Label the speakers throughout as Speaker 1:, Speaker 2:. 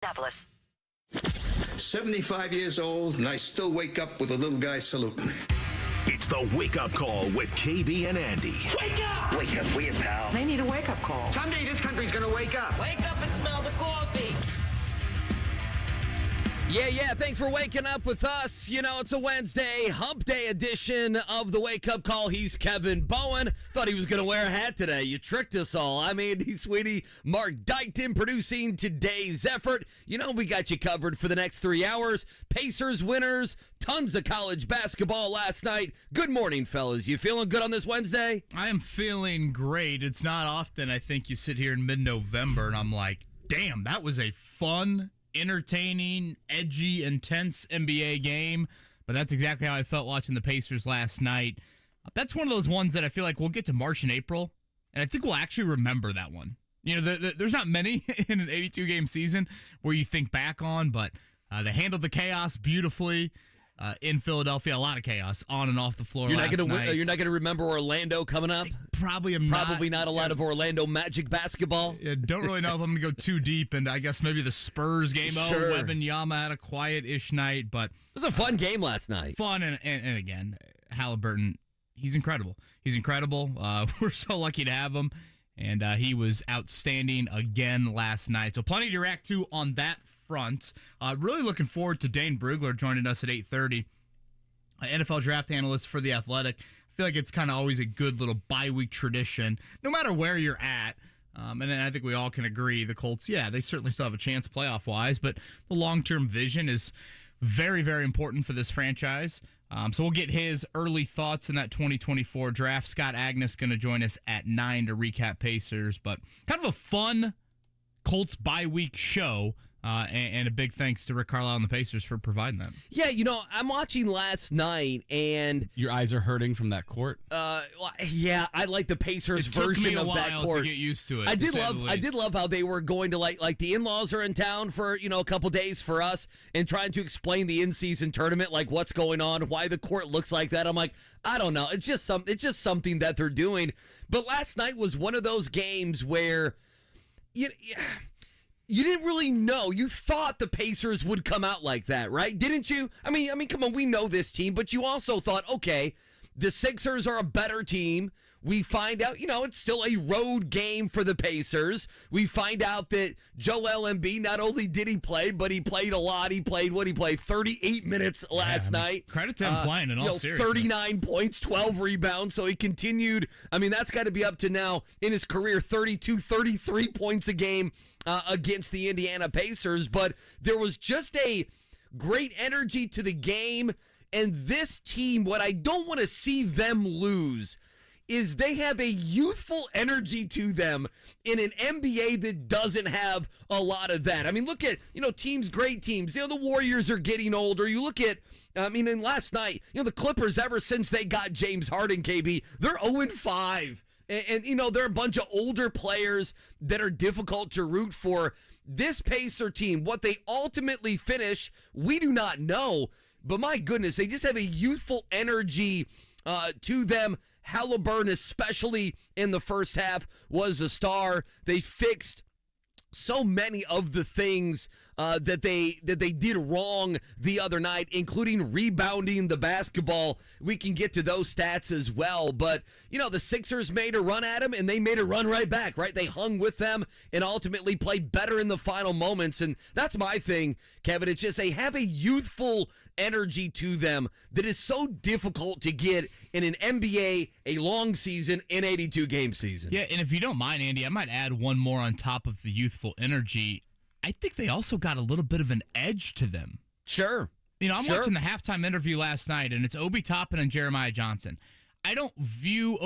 Speaker 1: Minneapolis.
Speaker 2: 75 years old, and I still wake up with a little guy saluting me.
Speaker 3: It's the Wake Up Call with KB and Andy.
Speaker 4: Wake up!
Speaker 5: Wake up, will you, pal?
Speaker 4: They need a wake-up call.
Speaker 6: Someday this country's gonna wake up.
Speaker 7: Wake up and smell the coffee.
Speaker 8: Yeah, thanks for waking up with us. You know, it's a Wednesday, hump day edition of the Wake Up Call. He's Kevin Bowen. Thought he was going to wear a hat today. You tricked us all. I'm Andy Sweetie. Mark Dykton producing today's effort. You know, we got you covered for the next 3 hours. Pacers winners, tons of college basketball last night. Good morning, fellas. You feeling good on this Wednesday?
Speaker 9: I am feeling great. It's not often I think you sit here in mid-November and I'm like, damn, that was a fun, entertaining, edgy, intense NBA game. But that's exactly how I felt watching the Pacers last night. That's one of those ones that I feel like we'll get to March and April, and I think we'll actually remember that one. You know, there's not many in an 82-game season where you think back on, but they handled the chaos beautifully in Philadelphia. A lot of chaos on and off the floor
Speaker 8: You're
Speaker 9: last night.
Speaker 8: You're not going to remember Orlando coming up?
Speaker 9: Probably
Speaker 8: not a lot of Orlando Magic basketball.
Speaker 9: Don't really know if I'm going to go too deep, and I guess maybe the Spurs game.
Speaker 8: Sure.
Speaker 9: Wembanyama had a quiet-ish night, but
Speaker 8: it was a fun game last night.
Speaker 9: Fun, and again, Haliburton, he's incredible. We're so lucky to have him, and he was outstanding again last night. So plenty to react to on that front. Really looking forward to Dane Brugler joining us at 8:30. NFL draft analyst for The Athletic. I feel like it's kind of always a good little bye-week tradition, no matter where you're at. And then I think we all can agree the Colts, they certainly still have a chance playoff-wise, but the long-term vision is very, very important for this franchise. So we'll get his early thoughts in that 2024 draft. Scott Agness going to join us at 9 to recap Pacers, but kind of a fun Colts bye-week show. And a big thanks to Rick Carlisle and the Pacers for providing that.
Speaker 8: Yeah, you know, I'm watching last night, and
Speaker 10: your eyes are hurting from that court.
Speaker 8: I like the Pacers version of that court.
Speaker 9: To get used to it.
Speaker 8: I did love how they were going to like the in-laws are in town for a couple days for us, and trying to explain the in-season tournament, like what's going on, why the court looks like that. I'm like, I don't know. It's just something that they're doing. But last night was one of those games where you didn't really know. You thought the Pacers would come out like that, right? Didn't you? I mean, come on, we know this team, but you also thought, okay, the Sixers are a better team. We find out, it's still a road game for the Pacers. We find out that Joel Embiid, not only did he play, but he played a lot. He played 38 minutes last night.
Speaker 9: Credit to him playing in all seriousness.
Speaker 8: 39 points, 12 rebounds. So he continued. I mean, that's got to be up to now in his career, 32, 33 points a game against the Indiana Pacers. But there was just a great energy to the game. And this team, what I don't want to see them lose is they have a youthful energy to them in an NBA that doesn't have a lot of that. I mean, look at, teams, great teams. The Warriors are getting older. You look at, and last night, the Clippers, ever since they got James Harden, KB, they're 0-5. And they're a bunch of older players that are difficult to root for. This Pacer team, what they ultimately finish, we do not know. But my goodness, they just have a youthful energy to them. Haliburton, especially in the first half, was a star. They fixed so many of the things that they did wrong the other night, including rebounding the basketball. We can get to those stats as well. But, the Sixers made a run at them, and they made a run right back, right? They hung with them and ultimately played better in the final moments. And that's my thing, Kevin. It's just they have a youthful energy to them that is so difficult to get in an NBA, a long season, an 82-game season.
Speaker 9: Yeah, and if you don't mind, Andy, I might add one more on top of the youthful energy. I think they also got a little bit of an edge to them.
Speaker 8: Sure.
Speaker 9: I'm watching the halftime interview last night, and it's Obi Toppin and Jeremiah Johnson. I don't view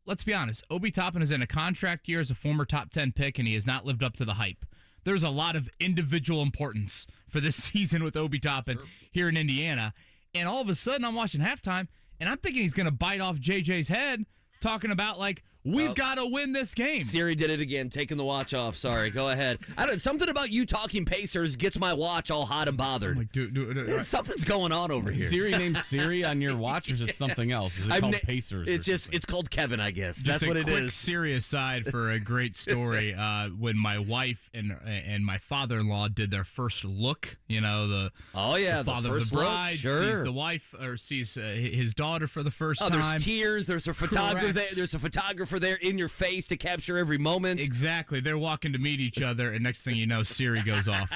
Speaker 9: let's be honest. Obi Toppin is in a contract year as a former top 10 pick, and he has not lived up to the hype. There's a lot of individual importance for this season with Obi Toppin here in Indiana. And all of a sudden, I'm watching halftime, and I'm thinking he's going to bite off JJ's head, talking about, We've got to win this game.
Speaker 8: Siri did it again, taking the watch off. Sorry, go ahead. Something about you talking Pacers gets my watch all hot and bothered.
Speaker 9: I'm like,
Speaker 8: Something's going on over here.
Speaker 10: Siri named Siri on your watch, or is it something else? Is it called Pacers?
Speaker 8: It's called Kevin, I guess.
Speaker 9: Just
Speaker 8: That's what it
Speaker 9: quick,
Speaker 8: is.
Speaker 9: Siri aside for a great story. When my wife and my father-in-law did their first look, the father of the bride sees the wife or sees his daughter for the first time.
Speaker 8: There's tears. There's a photographer there. There's a photographer there in your face to capture every moment.
Speaker 9: Exactly. They're walking to meet each other, and next thing you know, Siri goes off.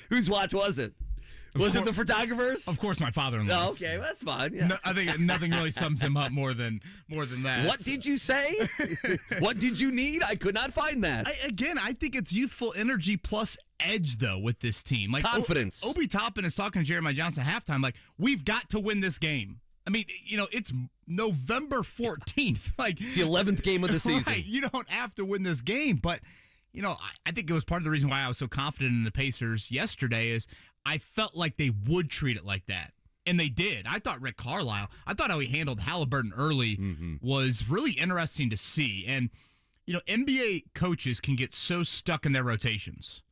Speaker 8: Whose watch was it? Was it the photographer's?
Speaker 9: Of course, my father-in-law.
Speaker 8: Oh, okay, that's fine. Yeah.
Speaker 9: No, I think nothing really sums him up more than that.
Speaker 8: What did you say? What did you need? I could not find that.
Speaker 9: I think it's youthful energy plus edge, though, with this team. Like
Speaker 8: confidence.
Speaker 9: Obi Toppin is talking to Jeremiah Johnson at halftime, like, we've got to win this game. I mean, it's November 14th. Like,
Speaker 8: it's the 11th game of the season.
Speaker 9: Right, you don't have to win this game. But, I think it was part of the reason why I was so confident in the Pacers yesterday is I felt like they would treat it like that. And they did. I thought Rick Carlisle, how he handled Haliburton early was really interesting to see. And, NBA coaches can get so stuck in their rotations.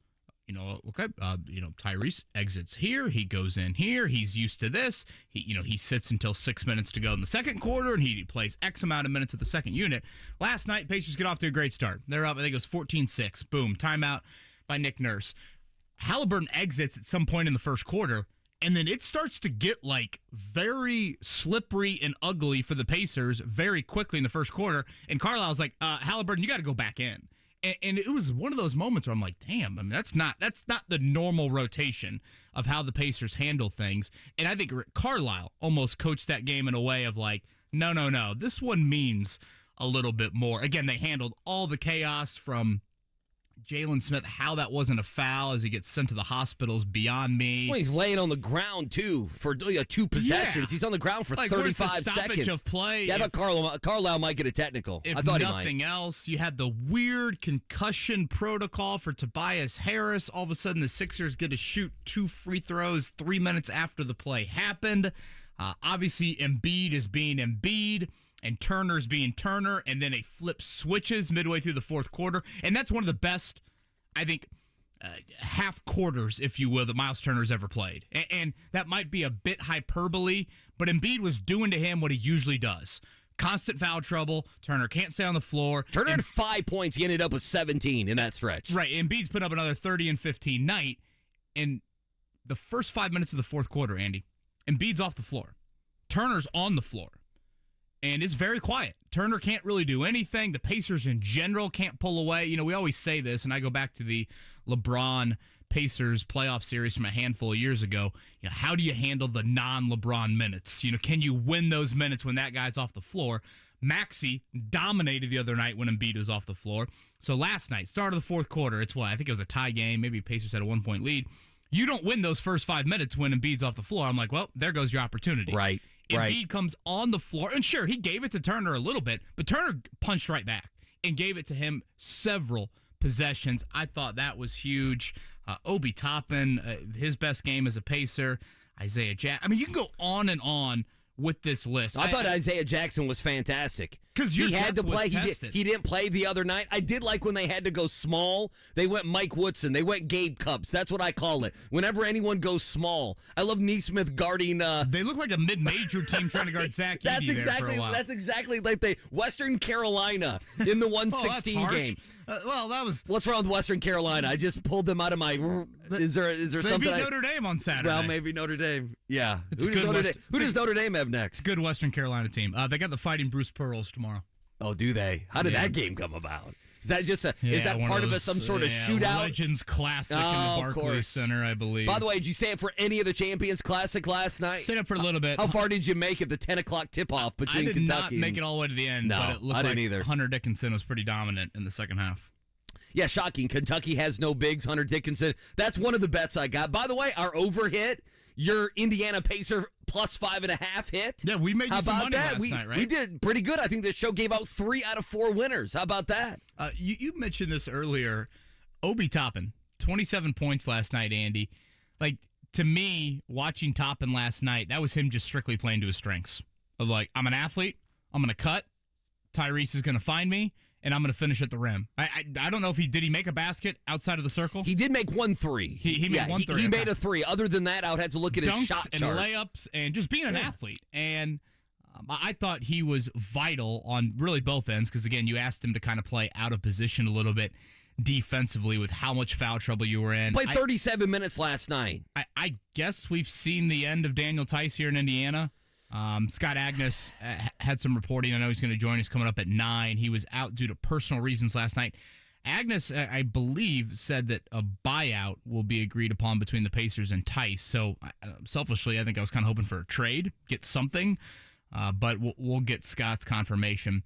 Speaker 9: Tyrese exits here. He goes in here. He's used to this. He sits until 6 minutes to go in the second quarter, and he plays X amount of minutes at the second unit. Last night, Pacers get off to a great start. They're up, I think it was 14-6. Boom, timeout by Nick Nurse. Halliburton exits at some point in the first quarter, and then it starts to get very slippery and ugly for the Pacers very quickly in the first quarter. And Carlisle's like, Halliburton, you got to go back in. And it was one of those moments where I'm like, damn, I mean, that's not the normal rotation of how the Pacers handle things. And I think Carlisle almost coached that game in a way of like, no, this one means a little bit more. Again, they handled all the chaos from Jaylon Smith, how that wasn't a foul as he gets sent to the hospitals beyond me.
Speaker 8: Well, he's laying on the ground, too, for 2 possessions. Yeah. He's on the ground for 35 seconds.
Speaker 9: Of play?
Speaker 8: Yeah, I thought Carlisle might get a technical.
Speaker 9: If
Speaker 8: I thought
Speaker 9: nothing else, you had the weird concussion protocol for Tobias Harris. All of a sudden, the Sixers get to shoot 2 free throws 3 minutes after the play happened. Obviously, Embiid is being Embiid. And Turner's being Turner, and then a flip switches midway through the fourth quarter. And that's one of the best, I think, half quarters, if you will, that Myles Turner's ever played. And that might be a bit hyperbole, but Embiid was doing to him what he usually does. Constant foul trouble. Turner can't stay on the floor.
Speaker 8: Turner had 5 points. He ended up with 17 in that stretch.
Speaker 9: Right. Embiid's put up another 30 and 15 night. In the first 5 minutes of the fourth quarter, Andy, Embiid's off the floor. Turner's on the floor. And it's very quiet. Turner can't really do anything. The Pacers in general can't pull away. We always say this, and I go back to the LeBron Pacers playoff series from a handful of years ago. How do you handle the non-LeBron minutes? Can you win those minutes when that guy's off the floor? Maxey dominated the other night when Embiid was off the floor. So last night, start of the fourth quarter, I think it was a tie game. Maybe Pacers had a 1-point lead. You don't win those first 5 minutes when Embiid's off the floor. I'm like, well, there goes your opportunity.
Speaker 8: Right.
Speaker 9: Embiid comes on the floor, and sure, he gave it to Turner a little bit, but Turner punched right back and gave it to him several possessions. I thought that was huge. Obi Toppin, his best game as a Pacer. Isaiah Jackson. I mean, you can go on and on with this list.
Speaker 8: I thought Isaiah Jackson was fantastic.
Speaker 9: Because
Speaker 8: he had to play. He didn't play the other night. I did like when they had to go small. They went Mike Woodson. They went Gabe Cupps. That's what I call it. Whenever anyone goes small. I love Neesmith guarding.
Speaker 9: They look like a mid-major team trying to guard Zach Edey there for a while.
Speaker 8: That's exactly like the Western Carolina in the 116 game.
Speaker 9: That was.
Speaker 8: What's wrong with Western Carolina? I just pulled them out of my. Is there something?
Speaker 9: They beat Notre Dame on Saturday.
Speaker 8: Well, maybe Notre Dame. Yeah.
Speaker 9: Who
Speaker 8: does Notre Dame have next?
Speaker 9: It's a good Western Carolina team. They got the Fighting Bruce Pearls tomorrow.
Speaker 8: Oh, do they? How did that game come about? Is that just is that part of some sort of shootout?
Speaker 9: Legends Classic in the Barclays Center, I believe.
Speaker 8: By the way, did you stay up for any of the Champions Classic last night?
Speaker 9: Stayed up for a little bit.
Speaker 8: How far did you make at the 10 o'clock tip-off between Kentucky?
Speaker 9: I did not make it all the way to the end, but it looked like
Speaker 8: either.
Speaker 9: Hunter Dickinson was pretty dominant in the second half.
Speaker 8: Yeah, shocking. Kentucky has no bigs. Hunter Dickinson. That's one of the bets I got. By the way, our over hit, your Indiana Pacer plus 5.5 hit.
Speaker 9: Yeah, we made you some money last night, right?
Speaker 8: We did pretty good. I think this show gave out 3 out of 4 winners. How about that?
Speaker 9: You mentioned this earlier. Obi Toppin, 27 points last night, Andy. Like, to me, watching Toppin last night, that was him just strictly playing to his strengths. Of like, I'm an athlete. I'm going to cut. Tyrese is going to find me, and I'm going to finish at the rim. I don't know if did he make a basket outside of the circle?
Speaker 8: He did make 1 3.
Speaker 9: He made 1 3.
Speaker 8: He made a 3. Other than that, I would have to look at his
Speaker 9: Dunks
Speaker 8: shot
Speaker 9: and
Speaker 8: chart.
Speaker 9: layups and just being an athlete. And I thought he was vital on really both ends because, again, you asked him to kind of play out of position a little bit defensively with how much foul trouble you were in.
Speaker 8: Played 37 minutes last night.
Speaker 9: I guess we've seen the end of Daniel Theis here in Indiana. Scott Agness had some reporting. I know he's going to join us coming up at 9. He was out due to personal reasons last night. Agness, I believe, said that a buyout will be agreed upon between the Pacers and Theis. So, selfishly, I think I was kind of hoping for a trade, get something. But we'll get Scott's confirmation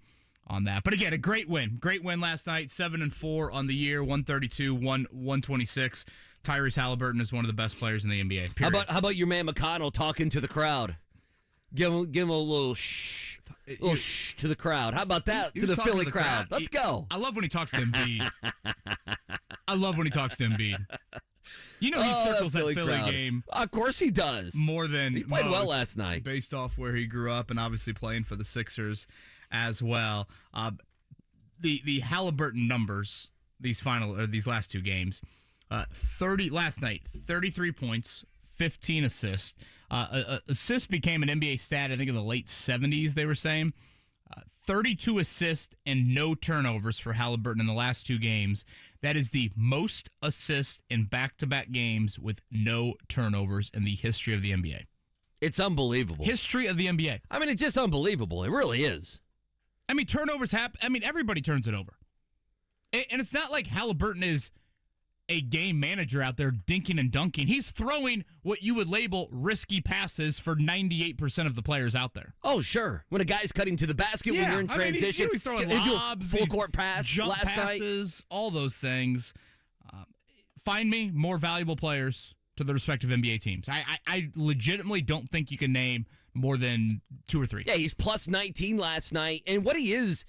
Speaker 9: on that. But again, a great win. Great win last night. 7-4 on the year, 132-126. Tyrese Haliburton is one of the best players in the NBA. Period.
Speaker 8: How about your man McConnell talking to the crowd? Give him a little shh to the crowd. How about that to the Philly crowd? Let's go.
Speaker 9: I love when he talks to Embiid. I love when he talks to Embiid. You know he circles that Philly game.
Speaker 8: Of course he does.
Speaker 9: More than
Speaker 8: he played
Speaker 9: most,
Speaker 8: well last night.
Speaker 9: Based off where he grew up and obviously playing for the Sixers as well. The Haliburton numbers, these last 2 games, last night, 33 points, 15 assists. Assists became an NBA stat, I think, in the late 70s, they were saying. 32 assists and no turnovers for Haliburton in the last 2 games. That is the most assists in back-to-back games with no turnovers in the history of the NBA.
Speaker 8: It's unbelievable.
Speaker 9: History of the NBA.
Speaker 8: I mean, it's just unbelievable. It really is.
Speaker 9: I mean, turnovers happen. I mean, everybody turns it over. And it's not like Haliburton is a game manager out there dinking and dunking. He's throwing what you would label risky passes for 98% of the players out there.
Speaker 8: Oh, sure. When a guy's cutting to the basket, when you're in transition,
Speaker 9: he's throwing lobs,
Speaker 8: full court pass,
Speaker 9: jump
Speaker 8: last
Speaker 9: passes, all those things. Find me more valuable players to the respective NBA teams. I legitimately don't think you can name more than 2 or 3.
Speaker 8: Yeah, he's plus 19 last night. And what he is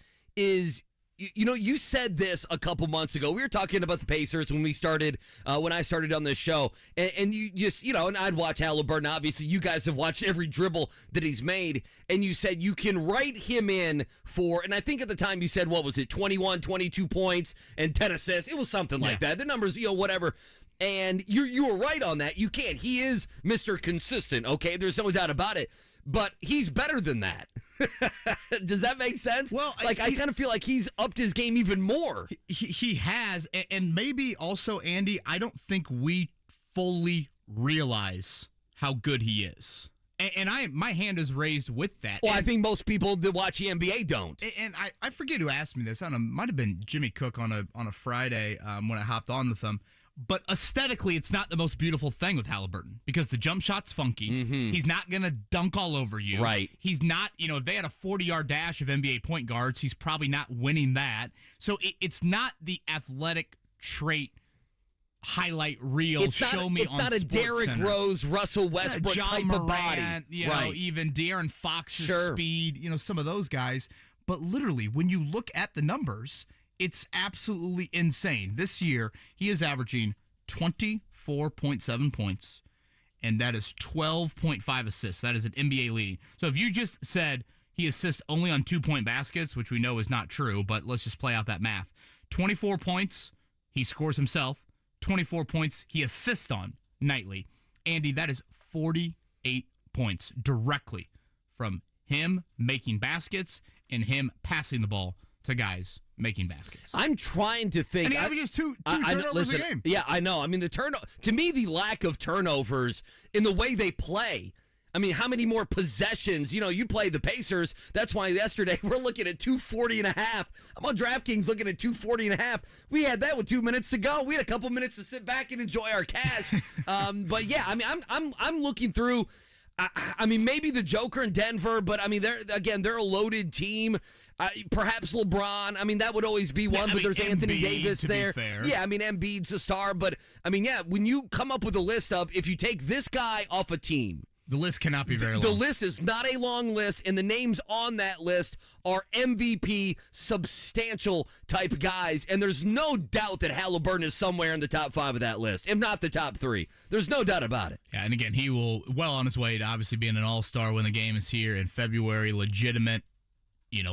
Speaker 8: you said this a couple months ago. We were talking about the Pacers when I started on this show. And you just, and I'd watch Haliburton. Obviously, you guys have watched every dribble that he's made. And you said you can write him in for, and I think at the time you said, what was it, 21, 22 points and 10 assists. It was something like that. The numbers, whatever. And you were right on that. You can't. He is Mr. Consistent, okay? There's no doubt about it. But he's better than that. Does that make sense?
Speaker 1: Well,
Speaker 8: I kind of feel like he's upped his game even more.
Speaker 1: He has, and maybe also, Andy, I don't think we fully realize how good he is. And my hand is raised with that.
Speaker 8: Well, I think most people that watch the NBA don't.
Speaker 1: And I forget who asked me this. I don't know. It might have been Jimmy Cook on a Friday when I hopped on with him. But aesthetically, it's not the most beautiful thing with Haliburton because the jump shot's funky. Mm-hmm. He's not going to dunk all over you.
Speaker 8: Right.
Speaker 1: He's not, if they had a 40-yard dash of NBA point guards, he's probably not winning that. So it's not the athletic trait highlight reel show me on
Speaker 8: It's not a Derrick Rose, Russell Westbrook
Speaker 1: John
Speaker 8: type
Speaker 1: Morant,
Speaker 8: of body.
Speaker 1: Right. Even De'Aaron Fox's speed, some of those guys. But literally, when you look at the numbers, it's absolutely insane. This year, he is averaging 24.7 points, and that is 12.5 assists. That is an NBA leading. So if you just said he assists only on 2-point baskets, which we know is not true, but let's just play out that math. 24 points, he scores himself. 24 points, he assists on nightly. Andy, that is 48 points directly from him making baskets and him passing the ball to guys making baskets.
Speaker 8: I'm trying to think.
Speaker 1: And he averages two turnovers a game.
Speaker 8: Yeah, I know. I mean, to me, the lack of turnovers in the way they play. I mean, how many more possessions? You play the Pacers. That's why yesterday we're looking at 240 and a half. I'm on DraftKings looking at 240 and a half. We had that with 2 minutes to go. We had a couple minutes to sit back and enjoy our cash. But yeah, I mean, I'm looking through. I mean, maybe the Joker in Denver, but I mean, they're a loaded team. Perhaps LeBron. I mean, that would always be one, but there's Anthony Davis there. Yeah, I mean, Embiid's a star, but I mean, yeah, when you come up with a list of if you take this guy off a team,
Speaker 1: the list cannot be very long.
Speaker 8: The list is not a long list, and the names on that list are MVP, substantial type guys, and there's no doubt that Haliburton is somewhere in the top 5 of that list, if not the top 3. There's no doubt about it.
Speaker 9: Yeah, and again, he will well on his way to obviously being an all-star when the game is here in February. Legitimate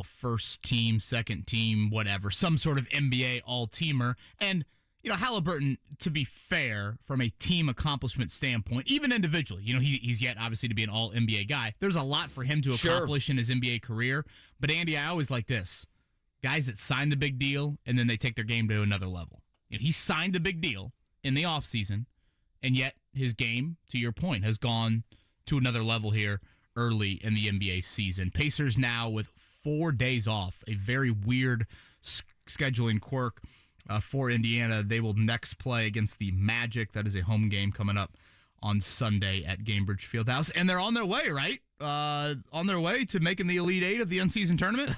Speaker 1: first team, second team, whatever, some sort of NBA all-teamer. And, Haliburton, to be fair, from a team accomplishment standpoint, even individually, he's yet obviously to be an all-NBA guy. There's a lot for him to accomplish in his NBA career. But, Andy, I always like this. Guys that sign the big deal, and then they take their game to another level. He signed the big deal in the offseason, and yet his game, to your point, has gone to another level here early in the NBA season. Pacers now with 4 days off, a very weird scheduling quirk for Indiana. They will next play against the Magic. That is a home game coming up on Sunday at Gainbridge Fieldhouse. And they're on their way, right? On their way to making the Elite Eight of the in-season tournament.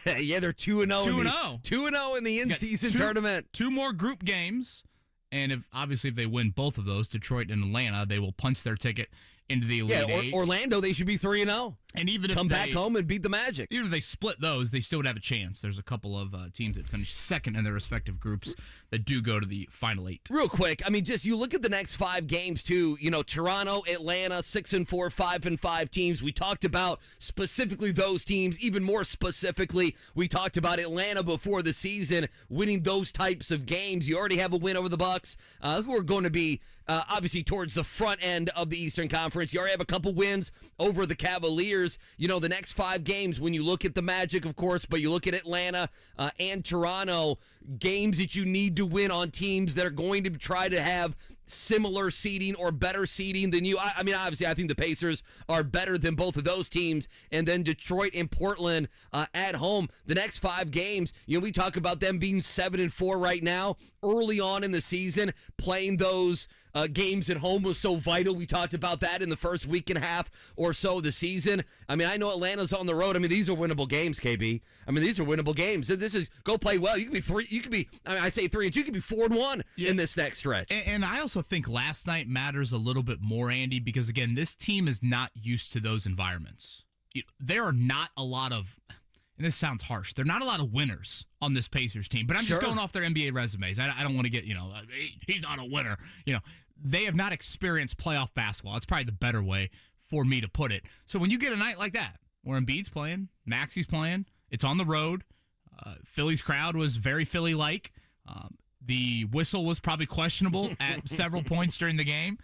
Speaker 8: Yeah, they're 2-0.
Speaker 1: 2-0.
Speaker 8: 2-0 in the in-season tournament.
Speaker 1: 2 more group games. And if they win both of those, Detroit and Atlanta, they will punch their ticket into the Elite Eight.
Speaker 8: Orlando, they should be 3-0.
Speaker 1: And even if
Speaker 8: come back home and beat the Magic.
Speaker 1: Even if they split those, they still would have a chance. There's a couple of teams that finish second in their respective groups that do go to the Final Eight.
Speaker 8: Real quick, just you look at the next 5 games too. Toronto, Atlanta, 6-4, 5-5 teams. We talked about specifically those teams. Even more specifically, we talked about Atlanta before the season winning those types of games. You already have a win over the Bucks, who are going to be obviously towards the front end of the Eastern Conference. You already have a couple wins over the Cavaliers. The next 5 games, when you look at the Magic, of course, but you look at Atlanta and Toronto, games that you need to win on teams that are going to try to have similar seeding or better seeding than you. Obviously, I think the Pacers are better than both of those teams. And then Detroit and Portland at home. The next 5 games, we talk about them being 7-4 right now. Early on in the season, playing those games at home was so vital. We talked about that in the first week and a half or so of the season. I know Atlanta's on the road. These are winnable games, KB. These are winnable games. This is go play well. You can be 3. You can be. I say 3-2. You can be 4-1 in this next stretch.
Speaker 1: And I also think last night matters a little bit more, Andy, because again, this team is not used to those environments. There are not a lot of. And this sounds harsh. There are not a lot of winners on this Pacers team, but I'm just going off their NBA resumes. I don't want to get, he's not a winner. They have not experienced playoff basketball. That's probably the better way for me to put it. So when you get a night like that, where Embiid's playing, Maxi's playing, it's on the road, Philly's crowd was very Philly-like. The whistle was probably questionable at several points during the game.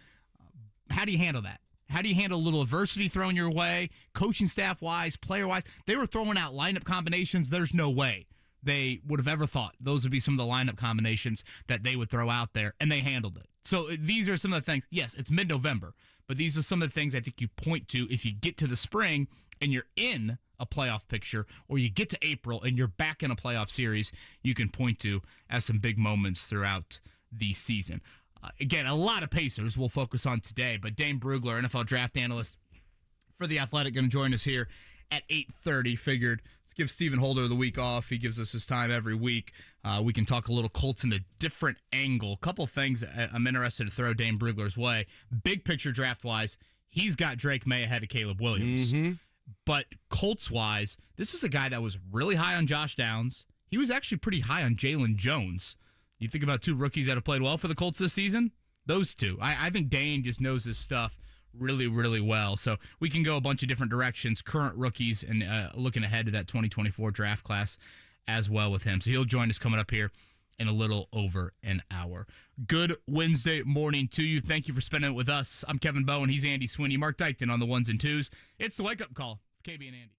Speaker 1: How do you handle that? How do you handle a little adversity thrown your way, coaching staff-wise, player-wise? They were throwing out lineup combinations. There's no way they would have ever thought those would be some of the lineup combinations that they would throw out there, and they handled it. So these are some of the things. Yes, it's mid-November, but these are some of the things I think you point to if you get to the spring and you're in a playoff picture, or you get to April and you're back in a playoff series, you can point to as some big moments throughout the season. Again, a lot of Pacers we'll focus on today, but Dane Brugler, NFL draft analyst for The Athletic, going to join us here at 8:30. Figured let's give Stephen Holder the week off. He gives us his time every week. We can talk a little Colts in a different angle. A couple things I'm interested to throw Dane Brugler's way. Big picture draft-wise, he's got Drake Maye ahead of Caleb Williams. Mm-hmm. But Colts-wise, this is a guy that was really high on Josh Downs. He was actually pretty high on Jaylon Jones. You think about 2 rookies that have played well for the Colts this season? Those 2. I think Dane just knows his stuff really, really well. So we can go a bunch of different directions, current rookies, and looking ahead to that 2024 draft class as well with him. So he'll join us coming up here in a little over an hour. Good Wednesday morning to you. Thank you for spending it with us. I'm Kevin Bowen. He's Andy Sweeney. Mark Dykton on the ones and twos. It's the wake-up call. KB and Andy.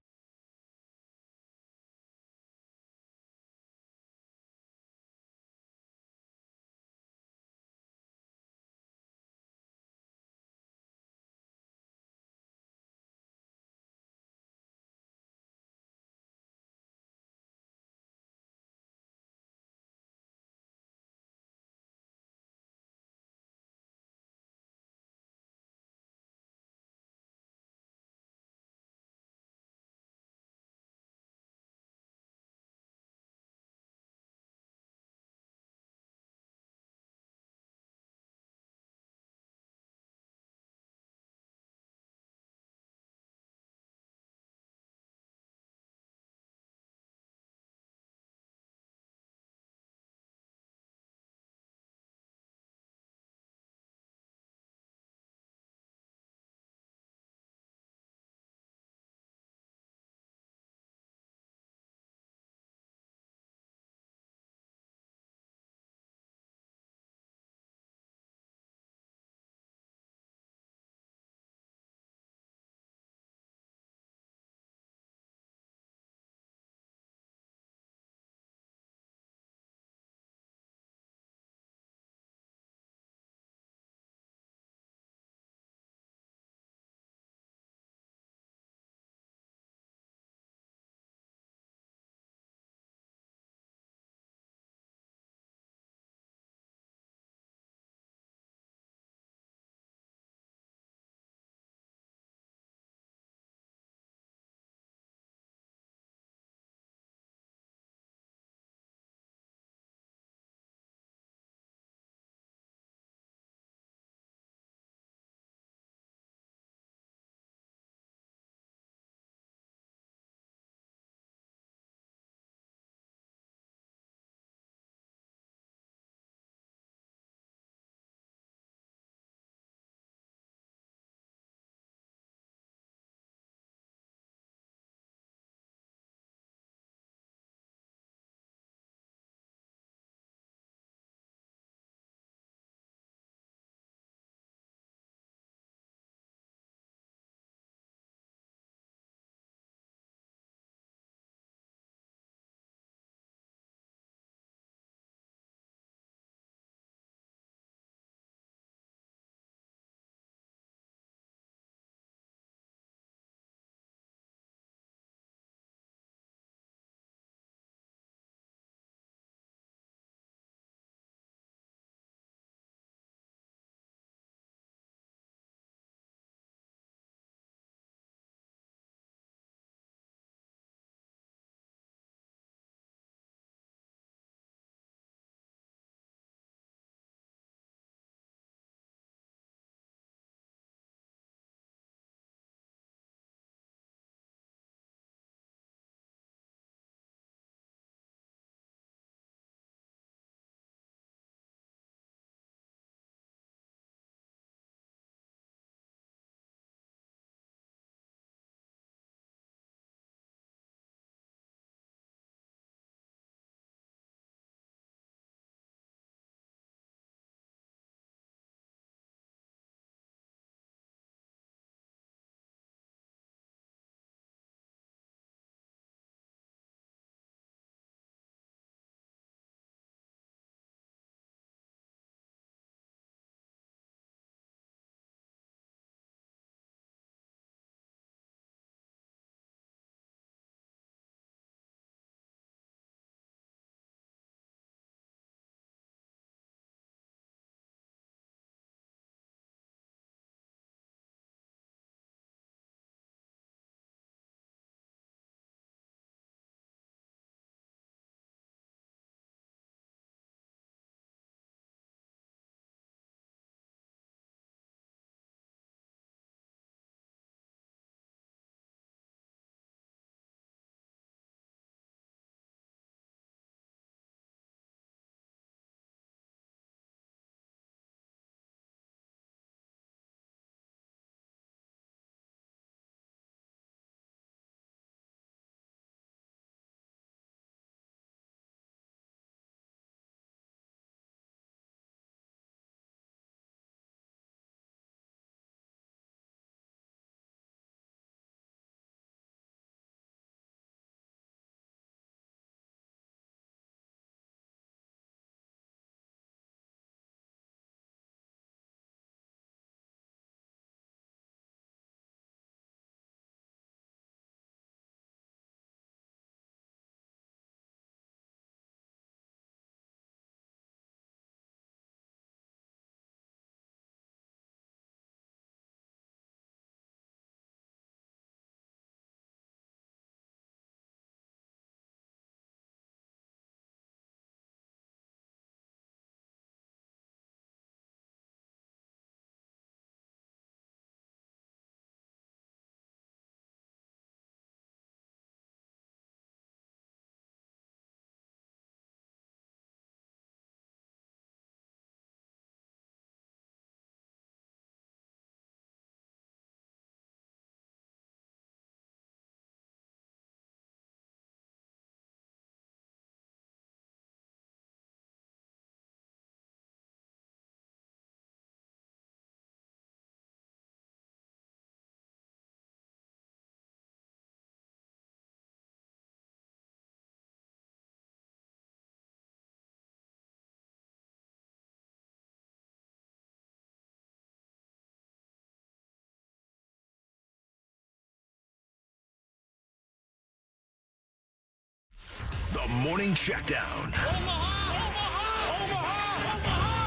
Speaker 3: Morning Checkdown.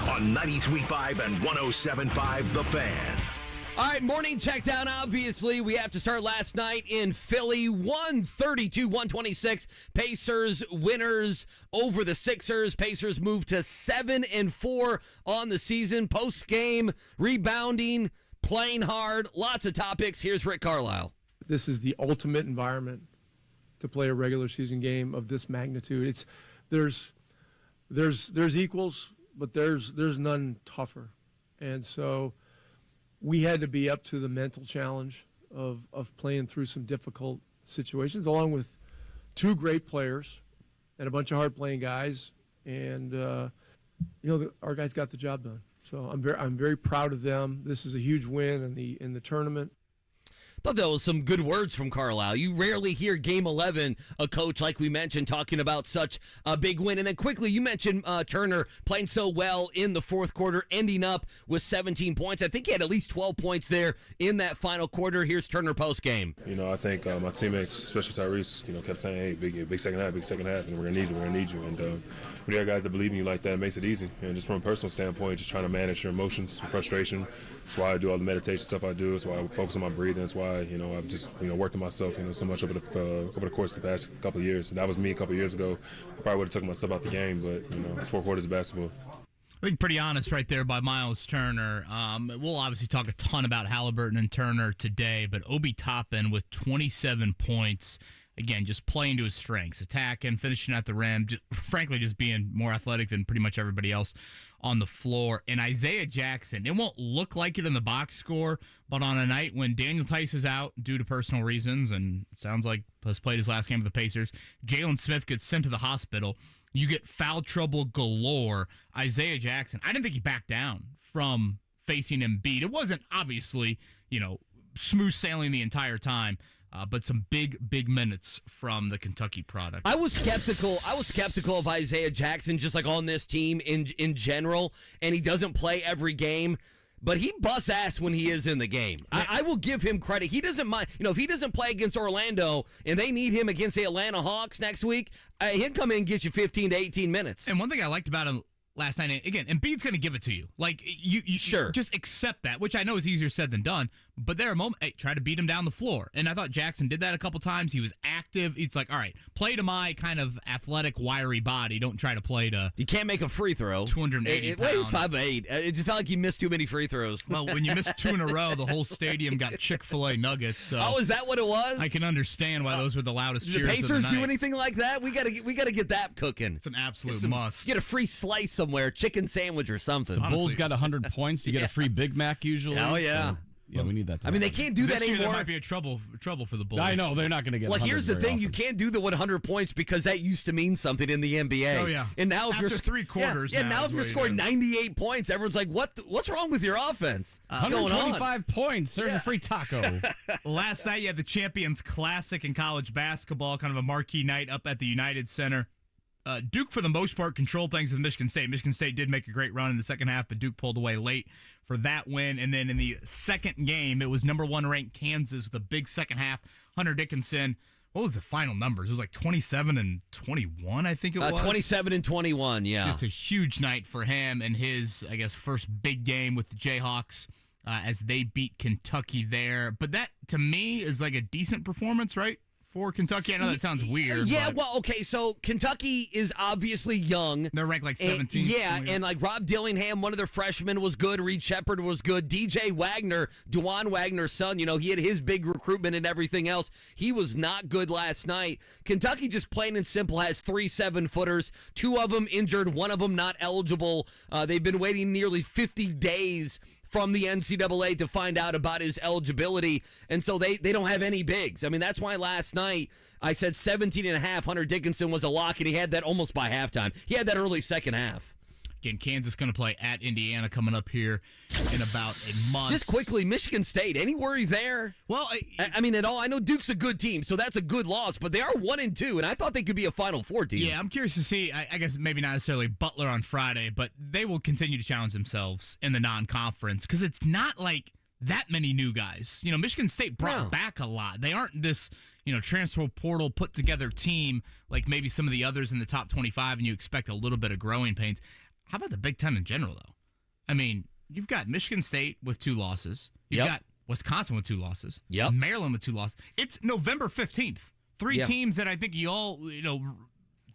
Speaker 3: On 93.5 and 107.5 The Fan.
Speaker 8: All right, morning checkdown. Obviously, we have to start last night in Philly. 132-126. Pacers winners over the Sixers. Pacers moved to 7-4 on the season. Post-game, rebounding, playing hard. Lots of topics. Here's Rick Carlisle.
Speaker 4: This is the ultimate environment to play a regular season game of this magnitude. There's equals, but there's none tougher. And so we had to be up to the mental challenge of playing through some difficult situations, along with two great players and a bunch of hard-playing guys. And our guys got the job done. So I'm very proud of them. This is a huge win in the tournament.
Speaker 8: Thought that was some good words from Carlisle. You rarely hear Game 11, a coach like we mentioned talking about such a big win. And then quickly, you mentioned Turner playing so well in the fourth quarter, ending up with 17 points. I think he had at least 12 points there in that final quarter. Here's Turner post game.
Speaker 5: I think my teammates, especially Tyrese, kept saying, "Hey, big second half, and we're gonna need you." And when you have guys that believe in you like that, it makes it easy. And just from a personal standpoint, just trying to manage your emotions and frustration. That's why I do all the meditation stuff I do. That's why I focus on my breathing. That's why I've just worked on myself so much over the course of the past couple of years. And that was me a couple of years ago. I probably would have taken myself out the game, but it's 4 quarters of basketball.
Speaker 1: I think pretty honest right there by Myles Turner. We'll obviously talk a ton about Haliburton and Turner today, but Obi Toppin with 27 points. Again, just playing to his strengths, attacking, finishing at the rim, frankly, just being more athletic than pretty much everybody else on the floor. And Isaiah Jackson, it won't look like it in the box score, but on a night when Daniel Theis is out due to personal reasons and it sounds like has played his last game with the Pacers, Jaylon Smith gets sent to the hospital. You get foul trouble galore. Isaiah Jackson, I didn't think he backed down from facing Embiid. It wasn't obviously, smooth sailing the entire time. But some big minutes from the Kentucky product.
Speaker 8: I was skeptical of Isaiah Jackson, just like on this team in general, and he doesn't play every game. But he busts ass when he is in the game. I will give him credit. He doesn't mind. If he doesn't play against Orlando and they need him against the Atlanta Hawks next week, he'll come in and get you 15 to 18 minutes.
Speaker 1: And one thing I liked about him last night, again, Embiid's going to give it to you. Like, you
Speaker 8: sure.
Speaker 1: Just accept that, which I know is easier said than done. But there are moments, hey, try to beat him down the floor. And I thought Jackson did that a couple times. He was active. It's like, all right, play to my kind of athletic, wiry body. Don't try to play to...
Speaker 8: You can't make a free throw.
Speaker 1: 280 pounds.
Speaker 8: Well, he was 5'8". It just felt like he missed too many free throws.
Speaker 1: Well, when you miss 2 in a row, the whole stadium got Chick-fil-A nuggets. So
Speaker 8: oh, is that what it was?
Speaker 1: I can understand why those were the loudest cheers
Speaker 8: of the night. Did the Pacers do
Speaker 1: night.
Speaker 8: Anything like that? We gotta get that cooking.
Speaker 1: It's an absolute must.
Speaker 8: Get a free slice somewhere, chicken sandwich or something.
Speaker 10: The Bulls got 100 points. You get a free Big Mac usually.
Speaker 8: Oh, yeah.
Speaker 10: So, yeah, we need that.
Speaker 8: I mean, they can't do that
Speaker 1: this year
Speaker 8: anymore.
Speaker 1: There might be a trouble for the Bulls.
Speaker 10: I know they're not going to get.
Speaker 8: Well, here's the thing:
Speaker 10: often.
Speaker 8: you can't do the 100 points because that used to mean something in the NBA.
Speaker 1: Oh yeah.
Speaker 8: And now if
Speaker 1: after
Speaker 8: you're
Speaker 1: 3 quarters,
Speaker 8: now if you're scoring 98 points, everyone's like, "What's wrong with your offense? What's going on?"
Speaker 10: 125 points. There's a free taco.
Speaker 1: Last night, you had the Champions Classic in college basketball, kind of a marquee night up at the United Center. Duke, for the most part, controlled things with Michigan State. Michigan State did make a great run in the second half, but Duke pulled away late for that win. And then in the second game, it was number 1 ranked Kansas with a big second half. Hunter Dickinson, what was the final numbers? It was like 27 and 21, I think it was.
Speaker 8: 27 and 21, yeah.
Speaker 1: Just a huge night for him and his, I guess, first big game with the Jayhawks as they beat Kentucky there. But that, to me, is like a decent performance, right? For Kentucky. I know that sounds weird.
Speaker 8: Yeah,
Speaker 1: but
Speaker 8: well, okay, so Kentucky is obviously young.
Speaker 1: They're ranked like 17th.
Speaker 8: Yeah, and like Rob Dillingham, one of their freshmen, was good. Reed Shepherd was good. DJ Wagner, Duane Wagner's son, he had his big recruitment and everything else. He was not good last night. Kentucky, just plain and simple, has 3 7-footers. 2 of them injured, 1 of them not eligible. They've been waiting nearly 50 days from the NCAA to find out about his eligibility, and so they don't have any bigs. I mean, that's why last night I said 17.5. Hunter Dickinson was a lock, and he had that almost by halftime. He had that early second half.
Speaker 1: Again, Kansas going to play at Indiana coming up here in about a month.
Speaker 8: Just quickly, Michigan State, any worry there?
Speaker 1: Well,
Speaker 8: I mean, at all. I know Duke's a good team, so that's a good loss, but they are 1-2, and I thought they could be a Final Four team.
Speaker 1: Yeah, I'm curious to see, I guess maybe not necessarily Butler on Friday, but they will continue to challenge themselves in the non-conference because it's not like that many new guys. Michigan State brought back a lot. They aren't this, transfer portal put together team like maybe some of the others in the top 25, and you expect a little bit of growing pains. How about the Big Ten in general, though? I mean, you've got Michigan State with 2 losses. You've got Wisconsin with 2 losses. Maryland with 2 losses. It's November 15th. 3 teams that I think you all,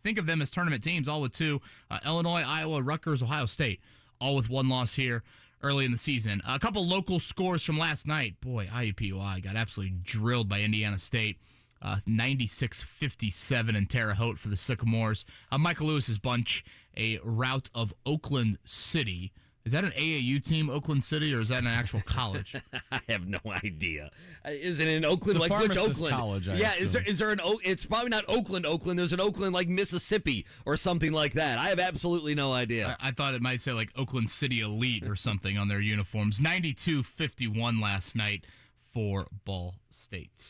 Speaker 1: think of them as tournament teams, all with 2. Illinois, Iowa, Rutgers, Ohio State, all with 1 loss here early in the season. A couple local scores from last night. Boy, IUPUI got absolutely drilled by Indiana State. 96-57 in Terre Haute for the Sycamores. Michael Lewis's bunch, a rout of Oakland City. Is that an AAU team, Oakland City, or is that an actual college?
Speaker 8: I have no idea. Is it in Oakland?
Speaker 10: It's a
Speaker 8: like which Oakland?
Speaker 10: College,
Speaker 8: is there an? It's probably not Oakland. There's an Oakland like Mississippi or something like that. I have absolutely no idea.
Speaker 1: I thought it might say like Oakland City Elite or something on their uniforms. 92-51 last night for Ball State.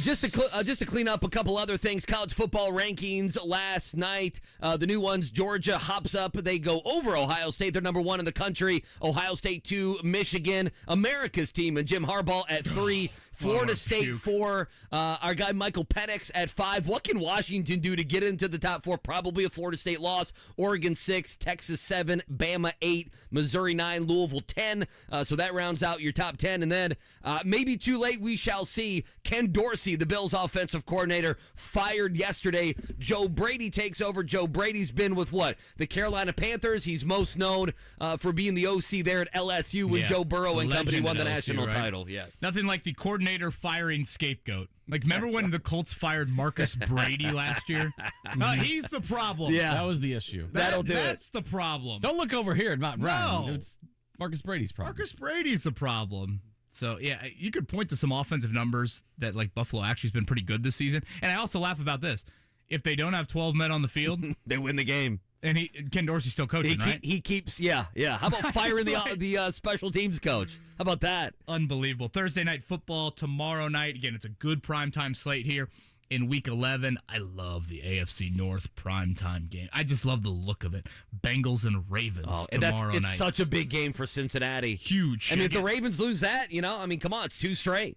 Speaker 8: Just to clean up a couple other things, college football rankings last night. The new ones, Georgia hops up. They go over Ohio State. They're number 1 in the country. Ohio State 2, Michigan, America's team, and Jim Harbaugh at 3. Florida State 4, our guy Michael Penix at 5. What can Washington do to get into the top 4? Probably a Florida State loss. Oregon 6, Texas 7, Bama 8, Missouri 9, Louisville 10. So that rounds out your top 10. And then maybe too late, we shall see. Ken Dorsey, the Bills offensive coordinator, fired yesterday. Joe Brady takes over. Joe Brady's been with what? The Carolina Panthers. He's most known for being the OC there at LSU when Joe Burrow and company won the national title. Yes.
Speaker 1: Nothing like the coordinator firing scapegoat. Like, remember when the Colts fired Marcus Brady last year? He's the problem.
Speaker 10: Yeah, that was the issue.
Speaker 1: That's the problem.
Speaker 10: Don't look over here at Matt Brown. No. It's Marcus Brady's problem.
Speaker 1: Marcus Brady's the problem. So, yeah, you could point to some offensive numbers that, like, Buffalo actually has been pretty good this season. And I also laugh about this. If they don't have 12 men on the field,
Speaker 8: they win the game.
Speaker 1: And Ken Dorsey's still coaching, right?
Speaker 8: He keeps, yeah. How about firing the special teams coach? How about that?
Speaker 1: Unbelievable. Thursday night football tomorrow night. Again, it's a good primetime slate here in Week 11. I love the AFC North primetime game. I just love the look of it. Bengals and Ravens tomorrow night.
Speaker 8: It's such a big game for Cincinnati.
Speaker 1: Huge.
Speaker 8: I mean, if the Ravens lose that, come on, it's 2 straight.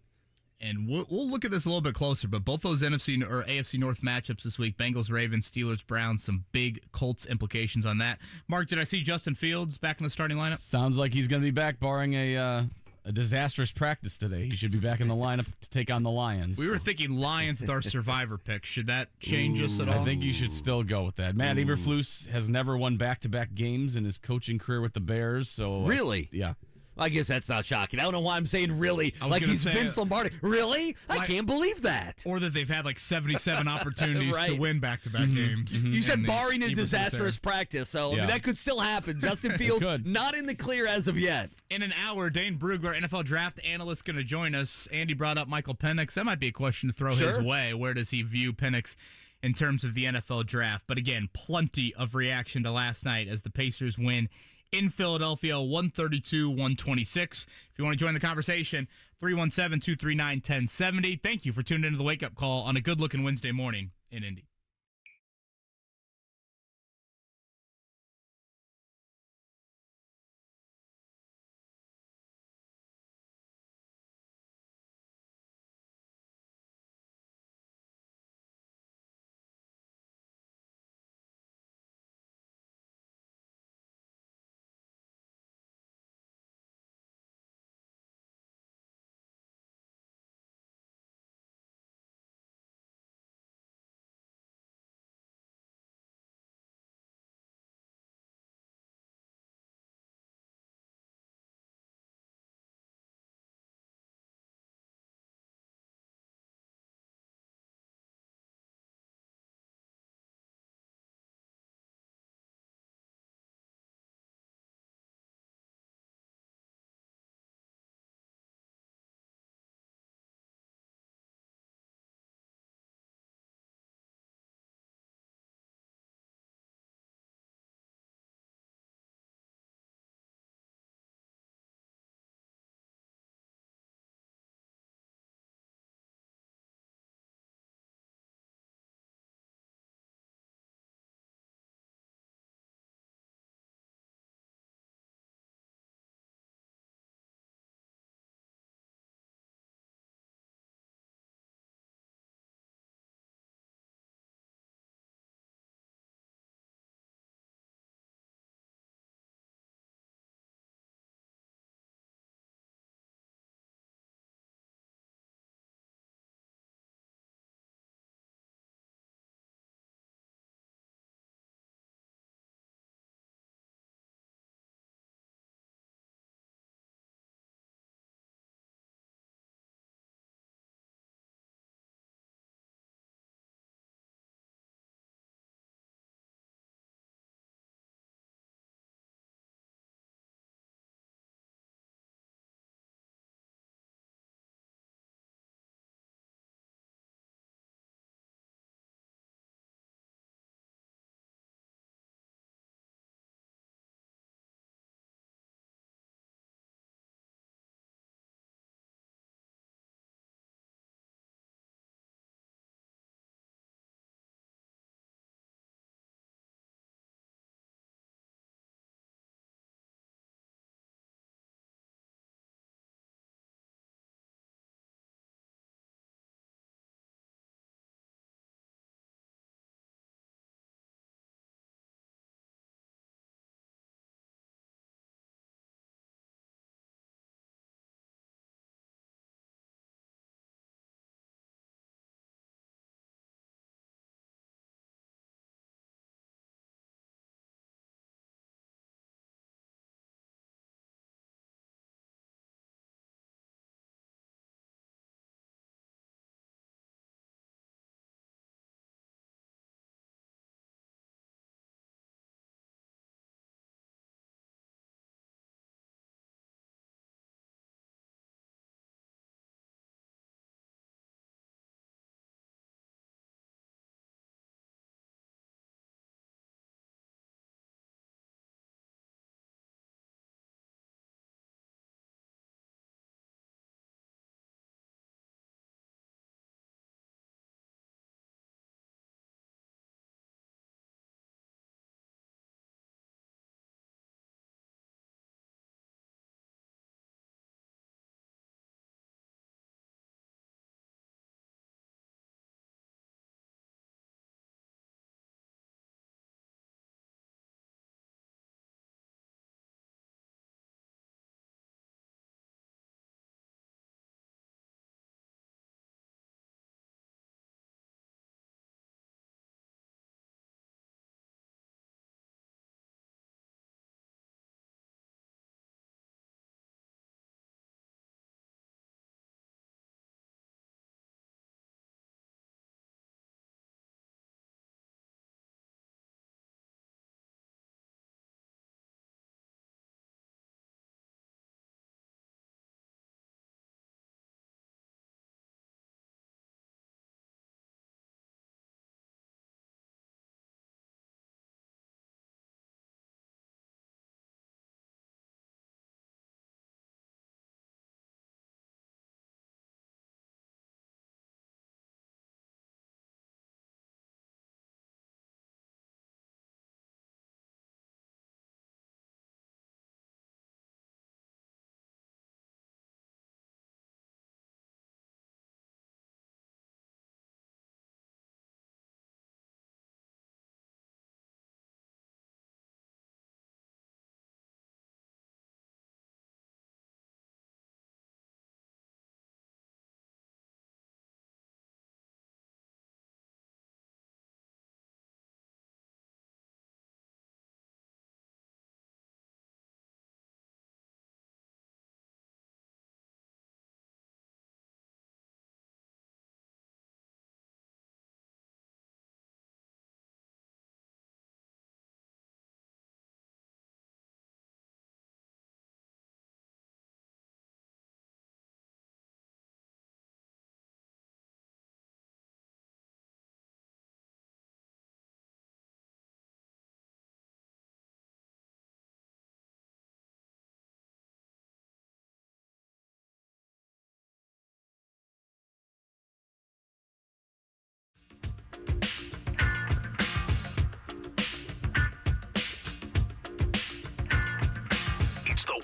Speaker 1: And we'll look at this a little bit closer, but both those NFC or AFC North matchups this week, Bengals, Ravens, Steelers, Browns, some big Colts implications on that. Mark, did I see Justin Fields back in the starting lineup?
Speaker 10: Sounds like he's going to be back, barring a disastrous practice today. He should be back in the lineup to take on the Lions.
Speaker 1: We were thinking Lions with our survivor pick. Should that change us at all?
Speaker 10: I think you should still go with that. Matt Eberflus has never won back-to-back games in his coaching career with the Bears. So
Speaker 8: really?
Speaker 10: Yeah.
Speaker 8: I guess that's not shocking. I don't know why I'm saying really. Like he's Vince Lombardi. Really? I can't believe that.
Speaker 1: Or that they've had like 77 opportunities to win back-to-back games.
Speaker 8: Mm-hmm. You said barring a disastrous practice, so I mean, that could still happen. Justin Fields not in the clear as of yet.
Speaker 1: In an hour, Dane Brugler, NFL draft analyst, going to join us. Andy brought up Michael Penix. That might be a question to throw his way. Where does he view Penix in terms of the NFL draft? But again, plenty of reaction to last night as the Pacers win in Philadelphia, 132-126. If you want to join the conversation, 317-239-1070. Thank you for tuning into the Wake Up Call on a good-looking Wednesday morning in Indy.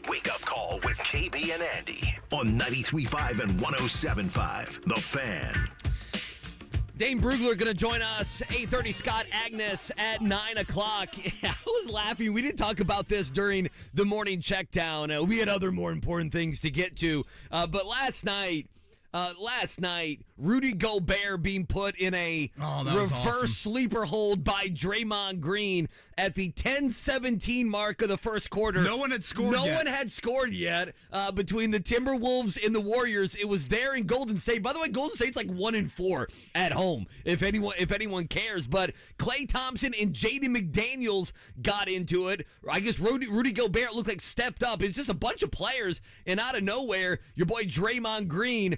Speaker 3: Wake Up Call with KB and Andy on 93.5 and 107.5. The Fan.
Speaker 8: Dane Brugler going to join us, 8:30, Scott Agness at 9 o'clock. I was laughing. We didn't talk about this during the morning checkdown. We had other more important things to get to. But last night, Rudy Gobert being put in a reverse sleeper hold by Draymond Green at the 10-17 mark of the first quarter.
Speaker 1: No one had scored
Speaker 8: yet between the Timberwolves and the Warriors. It was there in Golden State. By the way, Golden State's like 1-4 at home, if anyone cares. But Klay Thompson and Jaden McDaniels got into it. I guess Rudy Gobert looked like stepped up. It's just a bunch of players, and out of nowhere, your boy Draymond Green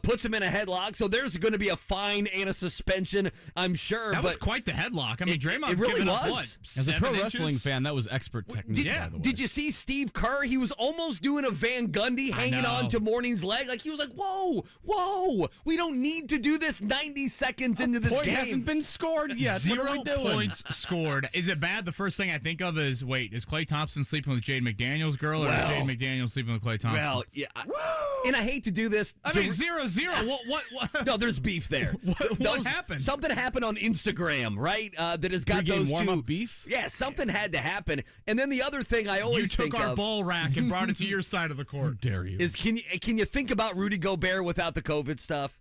Speaker 8: puts him in a headlock. So there's going to be a fine and a suspension, I'm sure.
Speaker 1: That was quite the headlock. I mean, Draymond's
Speaker 8: really
Speaker 1: given
Speaker 8: was.
Speaker 1: up, what,
Speaker 10: As a pro
Speaker 1: 7
Speaker 10: wrestling
Speaker 1: inches?
Speaker 10: fan, that was expert technique, by the way.
Speaker 8: Did you see Steve Kerr? He was almost doing a Van Gundy hanging on to Morning's leg. Like, he was like, whoa, we don't need to do this 90 seconds into this
Speaker 10: Point
Speaker 8: game.
Speaker 10: hasn't been scored yet.
Speaker 1: 0 points scored. Is it bad? The first thing I think of is, wait, is Klay Thompson sleeping with Jaden McDaniels' girl, or is Jaden McDaniels sleeping with Klay Thompson?
Speaker 8: Well, yeah. And I hate to do this.
Speaker 1: I mean, 0-0. What?
Speaker 8: No, there's beef there.
Speaker 1: What happened?
Speaker 8: Something happened on Instagram, right? That has got those two.
Speaker 10: warm-up beef?
Speaker 8: Yeah, something had to happen. And then the other thing I always
Speaker 1: You
Speaker 8: think
Speaker 1: took our
Speaker 8: of
Speaker 1: ball rack and brought it to your side of the court.
Speaker 10: How dare you?
Speaker 8: is can you think about Rudy Gobert without the COVID stuff?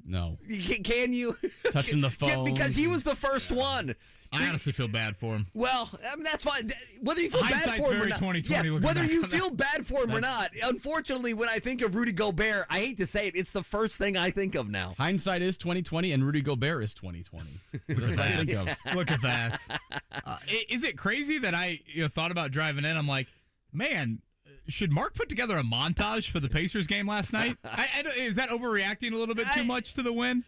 Speaker 10: No.
Speaker 8: Can you?
Speaker 10: Touching the phone.
Speaker 8: Because he was the first one.
Speaker 1: I honestly feel bad for him.
Speaker 8: Well, I mean, that's fine. Whether you feel bad
Speaker 1: Hindsight's
Speaker 8: for him or
Speaker 1: very
Speaker 8: not,
Speaker 1: 2020 looking
Speaker 8: whether
Speaker 1: back
Speaker 8: you
Speaker 1: on
Speaker 8: feel bad for him or not, unfortunately, when I think of Rudy Gobert, I hate to say it, it's the first thing I think of now.
Speaker 10: Hindsight is 2020, and Rudy Gobert is 2020. That's what I think of.
Speaker 1: Look at that. Is it crazy that I thought about driving in? I'm like, man, should Mark put together a montage for the Pacers game last night? Is that overreacting a little bit too much to the win?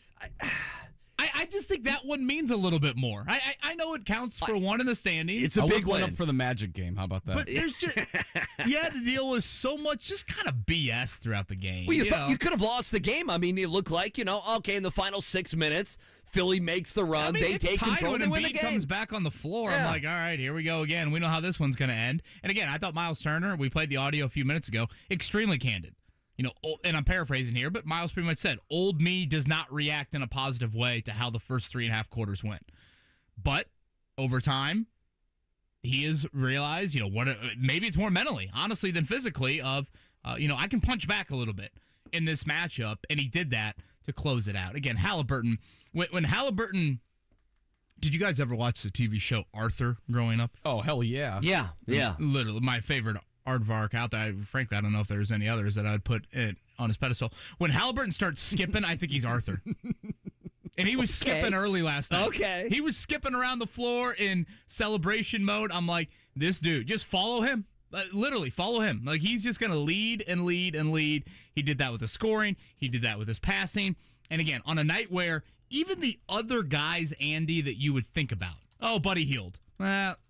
Speaker 1: I just think that one means a little bit more. I know it counts for one in the standings.
Speaker 8: It's a big
Speaker 10: one
Speaker 8: win.
Speaker 10: up for the Magic game. How about that?
Speaker 1: But there's just you had to deal with so much just kind of BS throughout the game.
Speaker 8: Well, you could have lost the game. I mean, it looked like, okay, in the final 6 minutes, Philly makes the run.
Speaker 1: I mean,
Speaker 8: they
Speaker 1: it's
Speaker 8: take
Speaker 1: tied
Speaker 8: control.
Speaker 1: when
Speaker 8: They win the
Speaker 1: Embiid
Speaker 8: game.
Speaker 1: comes back on the floor.
Speaker 8: Yeah.
Speaker 1: I'm like, all right, here we go again. We know how this one's going to end. And again, I thought Myles Turner, we played the audio a few minutes ago, extremely candid. And I'm paraphrasing here, but Myles pretty much said, old me does not react in a positive way to how the first 3.5 quarters went. But over time, he has realized, maybe it's more mentally, honestly, than physically of, I can punch back a little bit in this matchup. And he did that to close it out. Again, Haliburton, when Haliburton, did you guys ever watch the TV show Arthur growing up?
Speaker 10: Oh, hell yeah.
Speaker 8: Yeah.
Speaker 1: Literally, my favorite aardvark out there. Frankly, I don't know if there's any others that I'd put it on his pedestal. When Haliburton starts skipping, I think he's Arthur. And he was skipping early last night.
Speaker 8: Okay.
Speaker 1: He was skipping around the floor in celebration mode. I'm like, this dude, just follow him. Literally, follow him. Like, he's just going to lead and lead and lead. He did that with his scoring. He did that with his passing. And again, on a night where even the other guys, Andy, that you would think about, Buddy Hield.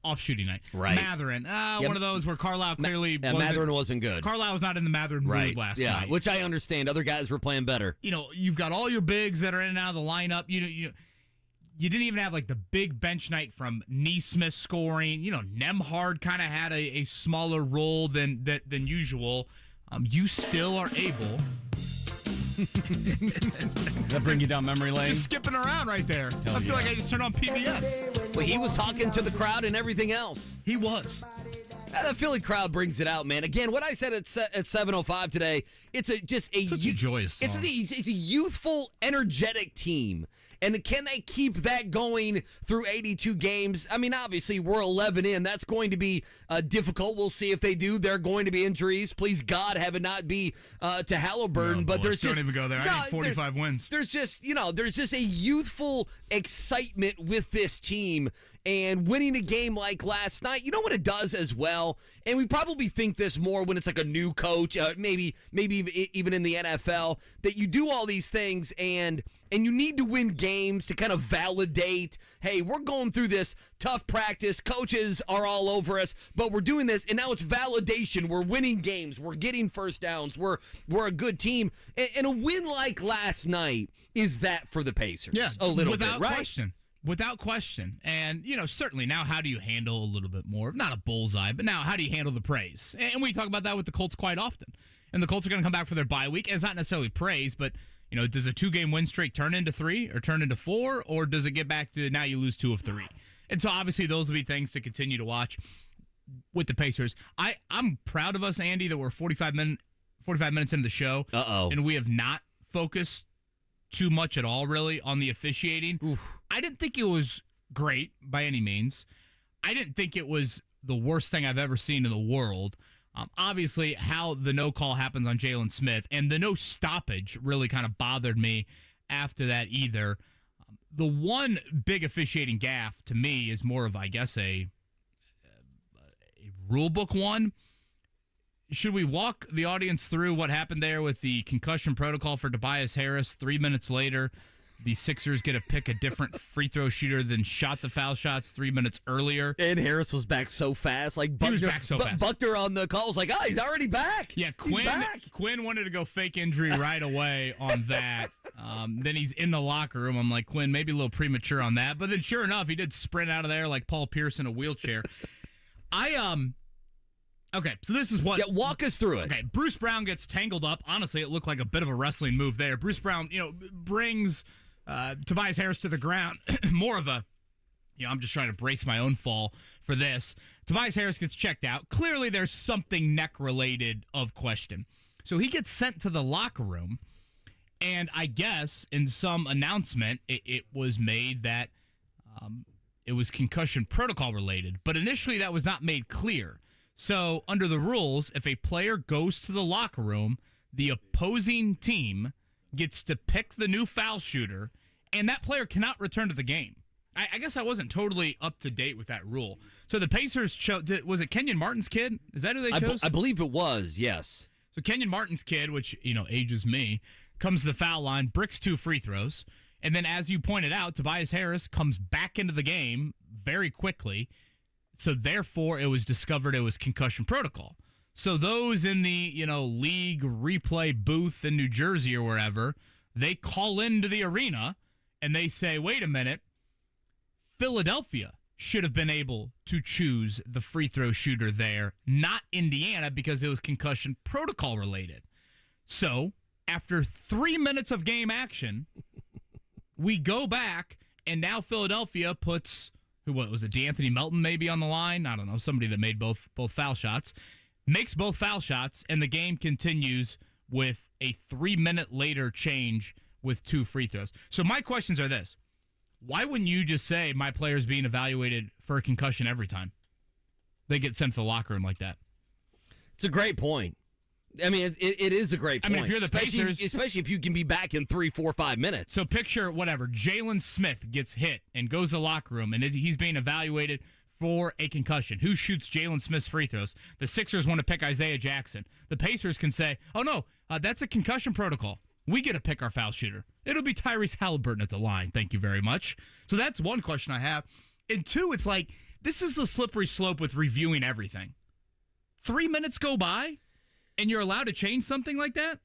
Speaker 1: Off shooting night.
Speaker 8: Right.
Speaker 1: Mathurin. One of those where Carlisle clearly wasn't.
Speaker 8: Mathurin wasn't good.
Speaker 1: Carlisle was not in the Mathurin mood last night.
Speaker 8: Which I understand. Other guys were playing better.
Speaker 1: You've got all your bigs that are in and out of the lineup. You didn't even have like the big bench night from Neesmith scoring. Nemhard kind of had a smaller role than usual. You still are able.
Speaker 10: Does that bring you down memory lane?
Speaker 1: Just skipping around right there. I feel like I just turned on PBS.
Speaker 8: Well, he was talking to the crowd and everything else.
Speaker 1: He was.
Speaker 8: The Philly crowd brings it out, man. Again, what I said at 7:05 today, it's such a
Speaker 1: joyous song.
Speaker 8: It's a youthful, energetic team. And can they keep that going through 82 games? I mean, obviously, we're 11 in. That's going to be difficult. We'll see if they do. There are going to be injuries. Please, God, have it not be to Haliburton. But there's
Speaker 1: don't
Speaker 8: just
Speaker 1: even go there. I need 45 wins.
Speaker 8: There's just a youthful excitement with this team. And winning a game like last night, you know what it does as well? And we probably think this more when it's like a new coach, maybe even in the NFL, that you do all these things and you need to win games to kind of validate, hey, we're going through this tough practice. Coaches are all over us, but we're doing this, and now it's validation. We're winning games. We're getting first downs. We're a good team. And a win like last night is that for the Pacers.
Speaker 1: Yeah,
Speaker 8: a little
Speaker 1: without
Speaker 8: bit, right?
Speaker 1: question. Without question. And, certainly now how do you handle a little bit more, not a bullseye, but now how do you handle the praise? And we talk about that with the Colts quite often. And the Colts are going to come back for their bye week. And it's not necessarily praise, but, does a 2-game win streak turn into 3 or turn into 4? Or does it get back to now you lose 2 of 3? And so obviously those will be things to continue to watch with the Pacers. I'm proud of us, Andy, that we're 45 minutes into the show. And we have not focused too much at all, really, on the officiating.
Speaker 8: Oof.
Speaker 1: I didn't think it was great by any means. I didn't think it was the worst thing I've ever seen in the world. Obviously, how the no call happens on Jaylon Smith and the no stoppage really kind of bothered me after that either. The one big officiating gaffe to me is more of, I guess, a rule book one. Should we walk the audience through what happened there with the concussion protocol for Tobias Harris? 3 minutes later, the Sixers get to pick a different free throw shooter than shot the foul shots 3 minutes earlier.
Speaker 8: And Harris was back so fast. Like Buckner,
Speaker 1: he was back so fast.
Speaker 8: Buckner on the call was like, he's already back.
Speaker 1: Yeah, Quinn wanted to go fake injury right away on that. Then he's in the locker room. I'm like, Quinn, maybe a little premature on that. But then sure enough, he did sprint out of there like Paul Pierce in a wheelchair. Okay, so this is what...
Speaker 8: Yeah, walk us through it.
Speaker 1: Okay, Bruce Brown gets tangled up. Honestly, it looked like a bit of a wrestling move there. Bruce Brown, brings Tobias Harris to the ground. More of a, I'm just trying to brace my own fall for this. Tobias Harris gets checked out. Clearly, there's something neck-related of question. So he gets sent to the locker room, and I guess in some announcement, it was made that it was concussion protocol related. But initially, that was not made clear. So, under the rules, if a player goes to the locker room, the opposing team gets to pick the new foul shooter, and that player cannot return to the game. I guess I wasn't totally up to date with that rule. So, the Pacers chose, was it Kenyon Martin's kid? Is that who they chose?
Speaker 8: I believe it was, yes.
Speaker 1: So, Kenyon Martin's kid, which, ages me, comes to the foul line, bricks 2 free throws, and then, as you pointed out, Tobias Harris comes back into the game very quickly. So, therefore, it was discovered it was concussion protocol. So, those in the, league replay booth in New Jersey or wherever, they call into the arena and they say, wait a minute, Philadelphia should have been able to choose the free throw shooter there, not Indiana, because it was concussion protocol related. So, after 3 minutes of game action, we go back and now Philadelphia puts... What was it? D'Anthony Melton maybe on the line? I don't know. Somebody that made both foul shots. Makes both foul shots, and the game continues with a 3 minute later change with 2 free throws. So my questions are this. Why wouldn't you just say my player's being evaluated for a concussion every time they get sent to the locker room like that?
Speaker 8: It's a great point. I mean, it is a great point.
Speaker 1: I mean, if you're the Pacers...
Speaker 8: Especially if you can be back in 3, 4, 5 minutes.
Speaker 1: So picture, whatever, Jaylon Smith gets hit and goes to the locker room, and he's being evaluated for a concussion. Who shoots Jaylon Smith's free throws? The Sixers want to pick Isaiah Jackson. The Pacers can say, oh, no, that's a concussion protocol. We get to pick our foul shooter. It'll be Tyrese Haliburton at the line. Thank you very much. So that's one question I have. And 2, it's like, this is a slippery slope with reviewing everything. 3 minutes go by? And you're allowed to change something like that?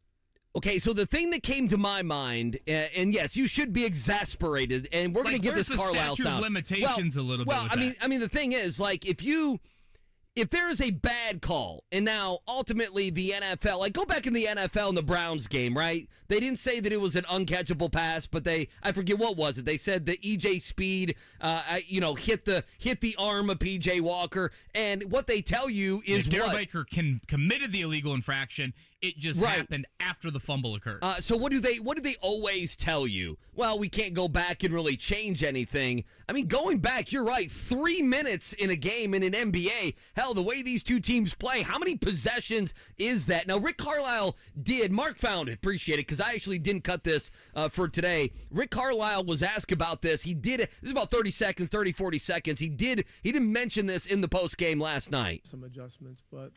Speaker 8: Okay, so the thing that came to my mind, and yes, you should be exasperated, and we're going to get this Carlisle sound.
Speaker 1: Where's the statute of limitations a little bit with that?
Speaker 8: I mean, the thing is, like, if there is a bad call, and now ultimately the NFL, like go back in the NFL in the Browns game, right? They didn't say that it was an uncatchable pass, but I forget what was it. They said that EJ Speed, hit the arm of PJ Walker, and what they tell you is
Speaker 1: Darryl Baker committed the illegal infraction. It just happened after the fumble occurred.
Speaker 8: So what do they always tell you? Well, we can't go back and really change anything. I mean, going back, you're right. 3 minutes in a game in an NBA. Hell, the way these two teams play, how many possessions is that? Now, Rick Carlisle did. Mark found it. Appreciate it, because I actually didn't cut this for today. Rick Carlisle was asked about this. He did it. This is about 30 seconds, 30, 40 seconds. He didn't mention this in the post game last night.
Speaker 4: Some adjustments, but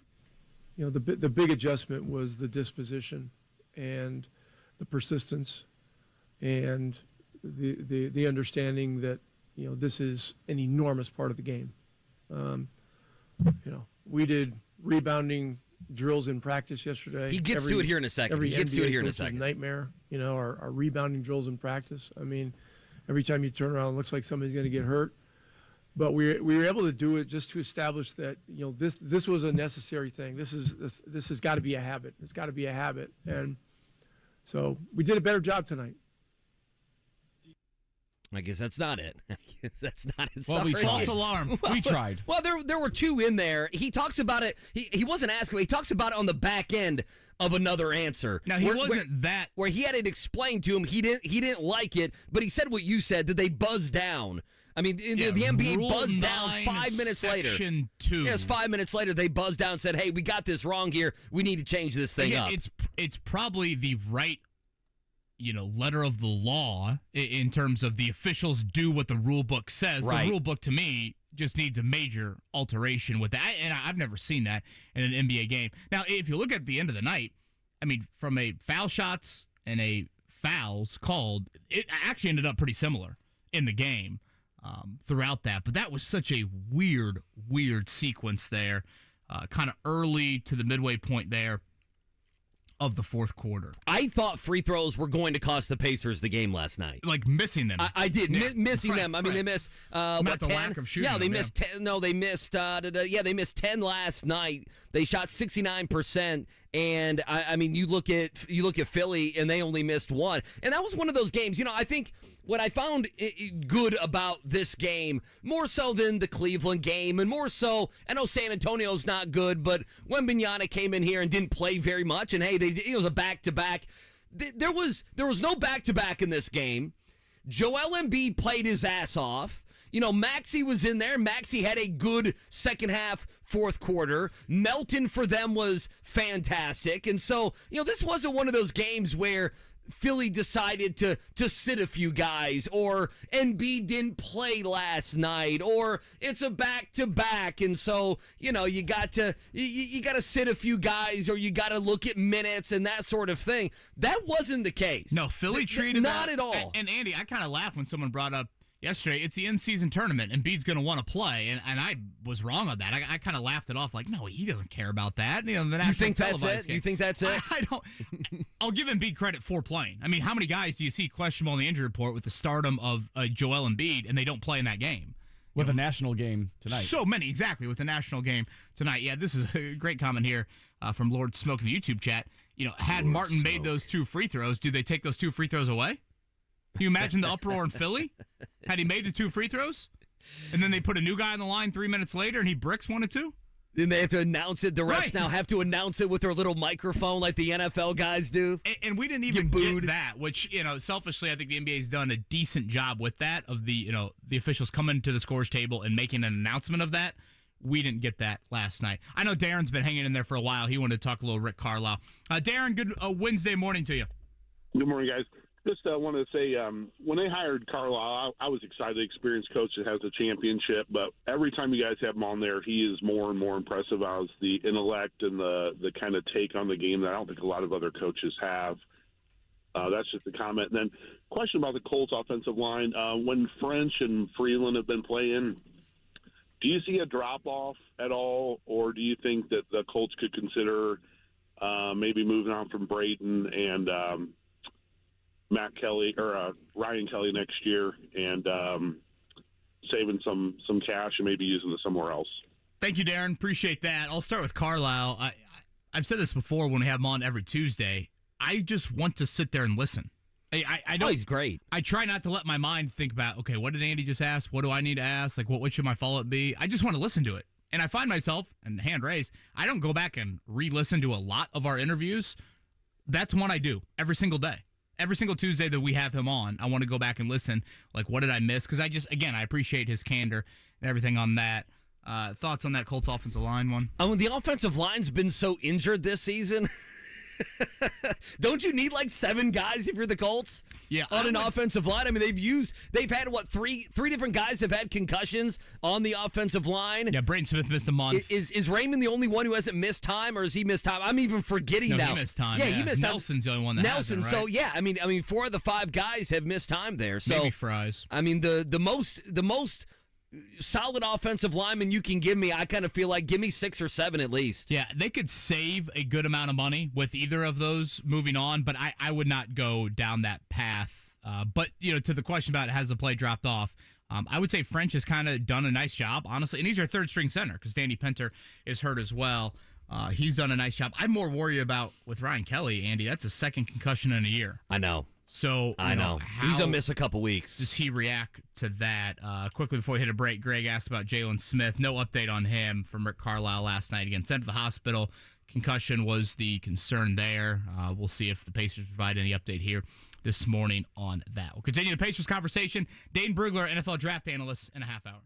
Speaker 4: the big adjustment was the disposition and the persistence and the understanding that this is an enormous part of the game. We did rebounding drills in practice yesterday.
Speaker 8: He gets to it here in a second.
Speaker 4: Nightmare. Our rebounding drills in practice. I mean, Every time you turn around, it looks like somebody's going to get hurt. But we were able to do it just to establish that, this was a necessary thing. This has got to be a habit. It's got to be a habit. And so we did a better job tonight.
Speaker 8: I guess that's not it.
Speaker 10: Well, we tried.
Speaker 1: False alarm.
Speaker 10: We tried.
Speaker 8: Well, there were two in there. He talks about it. He wasn't asking, but he talks about it on the back end of another answer.
Speaker 1: Now, he wasn't that.
Speaker 8: Where he had it explained to him. He didn't like it, but he said what you said. Did they buzz down? I mean, the NBA buzzed down 5 minutes later.
Speaker 1: Section 2.
Speaker 8: Yes, 5 minutes later, they buzzed down and said, hey, we got this wrong here. We need to change this thing up.
Speaker 1: It's probably the right, letter of the law in terms of the officials do what the rule book says.
Speaker 8: Right.
Speaker 1: The rule book, to me, just needs a major alteration with that. And I've never seen that in an NBA game. Now, if you look at the end of the night, I mean, from a foul shots and a fouls called, it actually ended up pretty similar in the game. Throughout that, but that was such a weird sequence there, kind of early to the midway point there of the fourth quarter.
Speaker 8: I thought free throws were going to cost the Pacers the game last night.
Speaker 1: Like missing them.
Speaker 8: I did.
Speaker 1: Yeah.
Speaker 8: Missing
Speaker 1: Right,
Speaker 8: them. I mean, they missed, what, 10?
Speaker 1: Lack of shooting
Speaker 8: Yeah, they
Speaker 1: them,
Speaker 8: missed 10. No, they missed, they missed 10 last night. They shot 69%. And, I mean, you look at Philly, and they only missed one. And that was one of those games. I think what I found good about this game, more so than the Cleveland game, and more so, I know San Antonio's not good, but Wembanyama came in here and didn't play very much, and hey, it was a back-to-back. There was no back-to-back in this game. Joel Embiid played his ass off. Maxey was in there. Maxey had a good second half, fourth quarter. Melton for them was fantastic. And so, this wasn't one of those games where Philly decided to sit a few guys, or Embiid didn't play last night, or it's a back-to-back, and so, you got to sit a few guys, or you got to look at minutes and that sort of thing. That wasn't the case.
Speaker 1: No, Philly treated
Speaker 8: not at all.
Speaker 1: And Andy, I kind of laughed when someone brought up yesterday, it's the in-season tournament, and Embiid's going to want to play, and I was wrong on that. I kind of laughed it off like, no, he doesn't care about that. The
Speaker 8: you think that's it?
Speaker 1: Game.
Speaker 8: You think that's it?
Speaker 1: I don't. I'll give Embiid credit for playing. I mean, how many guys do you see questionable in the injury report with the stardom of Joel Embiid, and they don't play in that game?
Speaker 10: With a national game tonight.
Speaker 1: So many, exactly, with the national game tonight. Yeah, this is a great comment here from Lord Smoke in the YouTube chat. Had Lord Martin Smoke made those 2 free throws, do they take those 2 free throws away? Can you imagine the uproar in Philly? Had he made the 2 free throws? And then they put a new guy on the line 3 minutes later and he bricks 1 and 2?
Speaker 8: Then they have to announce it. The refs
Speaker 1: Right.
Speaker 8: now have to announce it with their little microphone like the NFL guys do.
Speaker 1: And we didn't even get that, which, selfishly, I think the NBA's done a decent job with that, of the officials coming to the scores table and making an announcement of that. We didn't get that last night. I know Darren's been hanging in there for a while. He wanted to talk a little Rick Carlisle. Darren, good Wednesday morning to you.
Speaker 6: Good morning, guys. Just wanted to say, when they hired Carlisle, I was excited. Experienced coach that has a championship, but every time you guys have him on there, he is more and more impressive as the intellect and the kind of take on the game that I don't think a lot of other coaches have. That's just a comment. And then question about the Colts offensive line. When French and Freeland have been playing, do you see a drop-off at all, or do you think that the Colts could consider maybe moving on from Brayton and Matt Kelly or Ryan Kelly next year and saving some cash and maybe using it somewhere else?
Speaker 1: Thank you, Darren. Appreciate that. I'll start with Carlisle. I've said this before when we have him on every Tuesday. I just want to sit there and listen. I don't.
Speaker 8: Oh, he's great.
Speaker 1: I try not to let my mind think about, okay, what did Andy just ask? What do I need to ask? Like, what should my follow-up be? I just want to listen to it. And I find myself, and hand raised, I don't go back and re-listen to a lot of our interviews. That's one I do every single day. Every single Tuesday that we have him on, I want to go back and listen. Like, what did I miss? Because I appreciate his candor and everything on that. Thoughts on that Colts offensive line one?
Speaker 8: The offensive line's been so injured this season. Don't you need like 7 guys if you're the Colts?
Speaker 1: Yeah,
Speaker 8: on an offensive line. I mean, they've had what, three different guys have had concussions on the offensive line.
Speaker 1: Yeah, Braden Smith missed a month.
Speaker 8: Is Raymond the only one who hasn't missed time, or has he missed time? I'm even forgetting now.
Speaker 1: He missed time.
Speaker 8: Yeah, he missed time.
Speaker 1: Nelson's the only one that hasn't, right?
Speaker 8: So yeah, I mean, 4 of the 5 guys have missed time there. So
Speaker 1: maybe Fries.
Speaker 8: I mean, the most solid offensive lineman you can give me, I kind of feel like give me 6 or 7 at least.
Speaker 1: Yeah, they could save a good amount of money with either of those moving on, but I would not go down that path But, to the question about has the play dropped off, I would say French has kind of done a nice job, honestly. And he's your third-string center because Danny Pinter is hurt as well. He's done a nice job. I'm more worried about with Ryan Kelly, Andy. That's a second concussion in a year.
Speaker 8: I know.
Speaker 1: So
Speaker 8: I know. He's going to miss a couple weeks.
Speaker 1: Does he react to that? Quickly before we hit a break, Greg asked about Jaylon Smith. No update on him from Rick Carlisle last night. Again, sent to the hospital. Concussion was the concern there. We'll see if the Pacers provide any update here this morning on that. We'll continue the Pacers conversation. Dane Brugler, NFL draft analyst, in a half hour.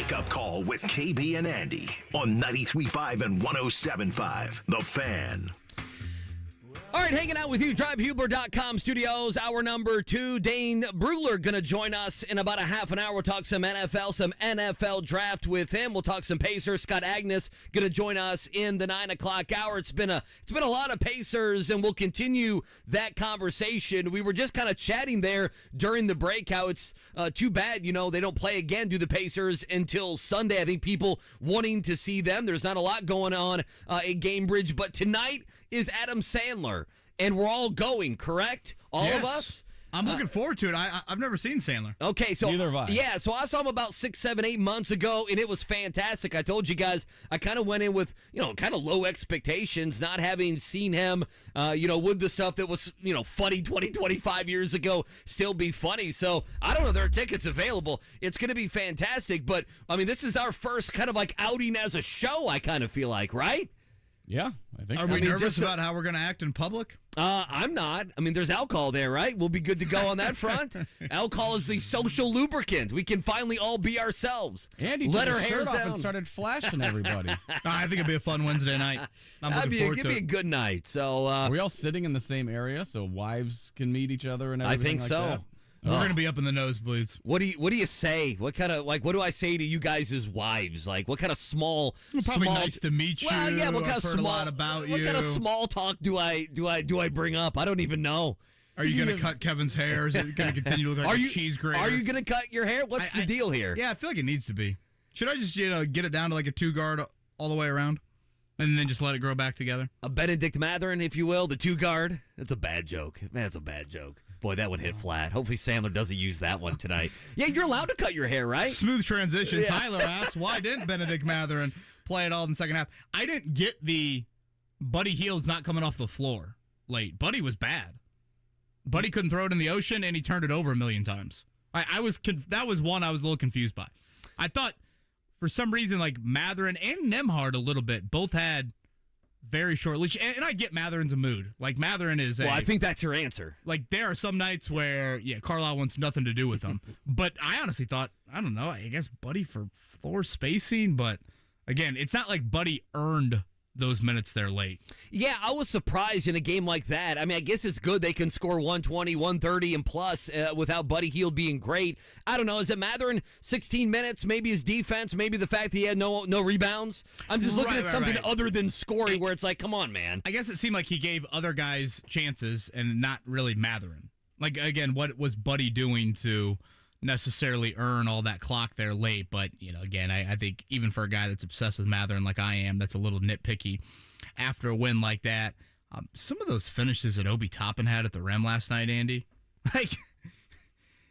Speaker 3: Wake Up Call with KB and Andy on 93.5 and 107.5. The Fan.
Speaker 8: All right, hanging out with you, DriveHubler.com studios. Hour number 2, Dane Brugler going to join us in about a half an hour. We'll talk some NFL draft with him. We'll talk some Pacers. Scott Agness going to join us in the 9 o'clock hour. It's been a lot of Pacers, and we'll continue that conversation. We were just kind of chatting there during the break how it's too bad, they don't play again, do the Pacers, until Sunday. I think people wanting to see them. There's not a lot going on at Gamebridge, but tonight is Adam Sandler, and we're all going, correct? All of us?
Speaker 1: I'm looking forward to it. I've never seen Sandler.
Speaker 8: Okay, so
Speaker 10: neither have I.
Speaker 8: Yeah, so I saw him about 6, 7, 8 months ago, and it was fantastic. I told you guys I kind of went in with kind of low expectations, not having seen him, with the stuff that was funny 20, 25 years ago, still be funny. So I don't know. There are tickets available. It's going to be fantastic. But I mean, this is our first kind of like outing as a show. I kind of feel like, right?
Speaker 10: Yeah, I think
Speaker 1: Are
Speaker 10: so.
Speaker 1: we nervous about how we're going to act in public?
Speaker 8: I'm not. I mean, there's alcohol there, right? We'll be good to go on that front. Alcohol is the social lubricant. We can finally all be ourselves.
Speaker 10: Andy
Speaker 8: let
Speaker 10: took
Speaker 8: her
Speaker 10: his
Speaker 8: hair
Speaker 10: shirt off
Speaker 8: down
Speaker 10: and started flashing everybody.
Speaker 1: I think it'd be a fun Wednesday night. I'm looking forward to it.
Speaker 8: It'd be a good night. So
Speaker 10: Are we all sitting in the same area so wives can meet each other and everything?
Speaker 8: I think
Speaker 10: like
Speaker 8: so.
Speaker 10: That?
Speaker 1: We're going to be up in the nosebleeds.
Speaker 8: What do you say? What kind of what do I say to you guys as wives? Like what kind of small
Speaker 1: Probably nice to meet you.
Speaker 8: Well, yeah, what kind
Speaker 1: I've
Speaker 8: of
Speaker 1: heard
Speaker 8: small
Speaker 1: a lot about
Speaker 8: what
Speaker 1: you.
Speaker 8: kind of small talk do I bring up? I don't even know.
Speaker 1: Are you going to cut Kevin's hair? Is it going to continue to look like a cheese grater?
Speaker 8: Are you going to cut your hair? What's the deal here?
Speaker 1: Yeah, I feel like it needs to be. Should I just get it down to like a 2-guard all the way around? And then just let it grow back together?
Speaker 8: A Bennedict Mathurin, if you will, the 2-guard. That's a bad joke. Man, that's a bad joke. Boy, that one hit flat. Hopefully Sandler doesn't use that one tonight. Yeah, you're allowed to cut your hair, right?
Speaker 1: Smooth transition.
Speaker 8: Yeah.
Speaker 1: Tyler asks, why didn't Bennedict Mathurin play it all in the second half? I didn't get the Buddy Hield's not coming off the floor late. Buddy was bad. Buddy couldn't throw it in the ocean, and he turned it over a million times. That was one I was a little confused by. I thought, for some reason, like Mathurin and Nembhard a little bit, both had very short leash. And I get Mathurin's a mood. Like, Mathurin is
Speaker 8: Well, I think that's your answer.
Speaker 1: Like, there are some nights where, Carlisle wants nothing to do with him. But I honestly thought, I don't know, I guess Buddy for floor spacing. But, again, it's not like Buddy earned those minutes there late.
Speaker 8: Yeah, I was surprised in a game like that. I mean, I guess it's good they can score 120, 130, and plus without Buddy Hield being great. I don't know. Is it Mathurin 16 minutes? Maybe his defense? Maybe the fact that he had no rebounds? I'm just looking at something other than scoring where it's like, come on, man.
Speaker 1: I guess it seemed like he gave other guys chances and not really Mathurin. Like, again, what was Buddy doing to necessarily earn all that clock there late? But, again, I think even for a guy that's obsessed with Mathurin like I am, that's a little nitpicky after a win like that. Some of those finishes that Obi Toppin had at the rim last night, Andy, like,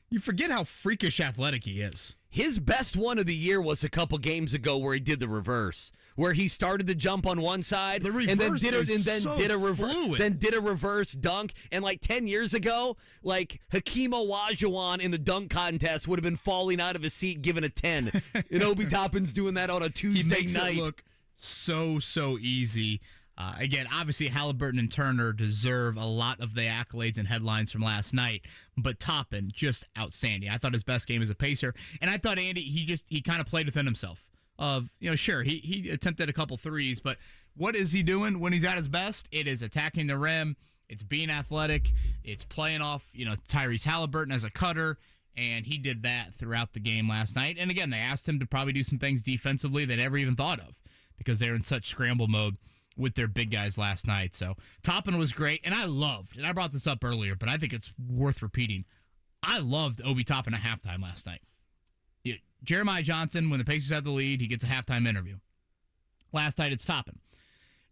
Speaker 1: you forget how freakish athletic he is.
Speaker 8: His best one of the year was a couple games ago where he did the reverse, where he started to jump on one side and then did a reverse dunk. And like 10 years ago, like Hakeem Olajuwon in the dunk contest would have been falling out of his seat giving a 10. And Obi Toppin's doing that on a Tuesday
Speaker 1: He makes
Speaker 8: night.
Speaker 1: it look so easy. Again, obviously Haliburton and Turner deserve a lot of the accolades and headlines from last night, but Toppin, just outstanding. I thought his best game as a Pacer, and I thought Andy, he kind of played within himself. Sure, he attempted a couple threes, but what is he doing when he's at his best? It is attacking the rim, it's being athletic, it's playing off, Tyrese Haliburton as a cutter, and he did that throughout the game last night. And again, they asked him to probably do some things defensively they never even thought of because they're in such scramble mode with their big guys last night. So Toppin was great, and I brought this up earlier, but I think it's worth repeating. I loved Obi Toppin at halftime last night. Jeremiah Johnson, when the Pacers have the lead, he gets a halftime interview. Last night, it's Toppin.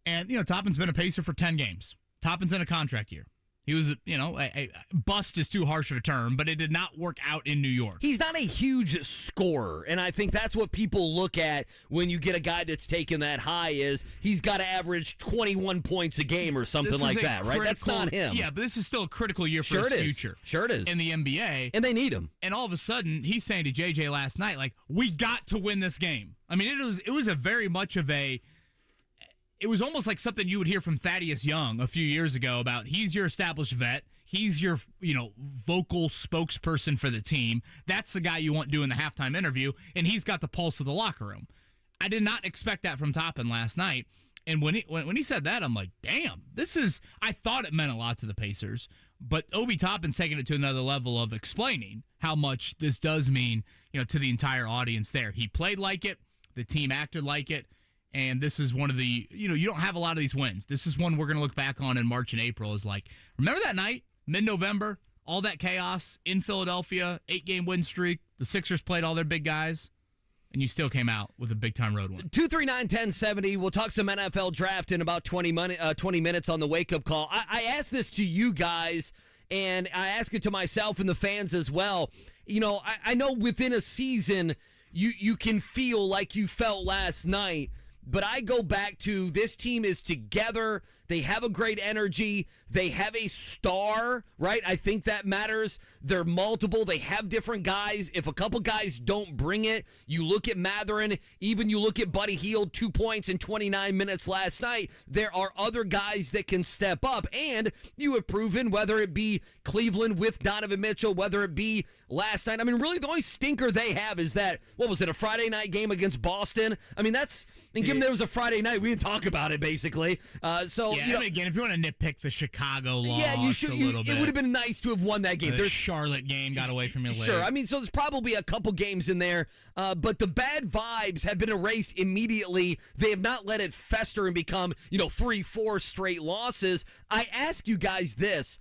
Speaker 1: And, Toppin's been a Pacer for 10 games. Toppin's in a contract year. He was, a bust is too harsh of a term, but it did not work out in New York.
Speaker 8: He's not a huge scorer, and I think that's what people look at when you get a guy that's taken that high is he's got to average 21 points a game or something like that, right? That's not him.
Speaker 1: Yeah, but this is still a critical year for his future.
Speaker 8: Sure it is.
Speaker 1: In the NBA.
Speaker 8: And they need him.
Speaker 1: And all of a sudden, he's saying to JJ last night, like, we got to win this game. I mean, it was a very much of a... It was almost like something you would hear from Thaddeus Young a few years ago about he's your established vet. He's your, vocal spokesperson for the team. That's the guy you want doing the halftime interview, and he's got the pulse of the locker room. I did not expect that from Toppin last night. And when he said that, I'm like, damn, I thought it meant a lot to the Pacers, but Obi Toppin's taking it to another level of explaining how much this does mean, to the entire audience there. He played like it, the team acted like it, and this is one of the, you don't have a lot of these wins. This is one we're going to look back on in March and April is like, remember that night, mid-November, all that chaos in Philadelphia, 8-game win streak, the Sixers played all their big guys, and you still came out with a big-time road win.
Speaker 8: 239-1070. We'll talk some NFL draft in about 20 minutes on the wake-up call. I asked this to you guys, and I ask it to myself and the fans as well. I know within a season, you can feel like you felt last night, but I go back to this team is together. They have a great energy. They have a star, right? I think that matters. They're multiple. They have different guys. If a couple guys don't bring it, you look at Mathurin, even you look at Buddy Hield, 2 points in 29 minutes last night. There are other guys that can step up, and you have proven, whether it be Cleveland with Donovan Mitchell, whether it be last night. I mean, really, the only stinker they have is that, what was it, a Friday night game against Boston? I mean, and given that it was a Friday night, we didn't talk about it, basically.
Speaker 1: Again, if you want to nitpick the Chicago loss
Speaker 8: you should,
Speaker 1: a little bit.
Speaker 8: It would have been nice to have won that game.
Speaker 1: The Charlotte game got away from you later.
Speaker 8: Sure, I mean, so there's probably a couple games in there, but the bad vibes have been erased immediately. They have not let it fester and become, 3-4 straight losses. I ask you guys this.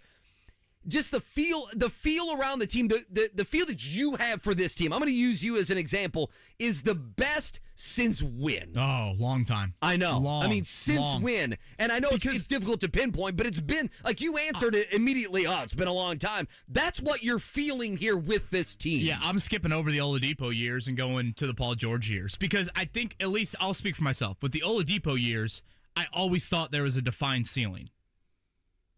Speaker 8: Just the feel around the team, the feel that you have for this team, I'm going to use you as an example, is the best since when?
Speaker 1: Oh, long time.
Speaker 8: I know. Since when? And I know it's difficult to pinpoint, but it's been, like you answered it immediately, it's been a long time. That's what you're feeling here with this team.
Speaker 1: Yeah, I'm skipping over the Oladipo years and going to the Paul George years because I think, at least I'll speak for myself, with the Oladipo years, I always thought there was a defined ceiling.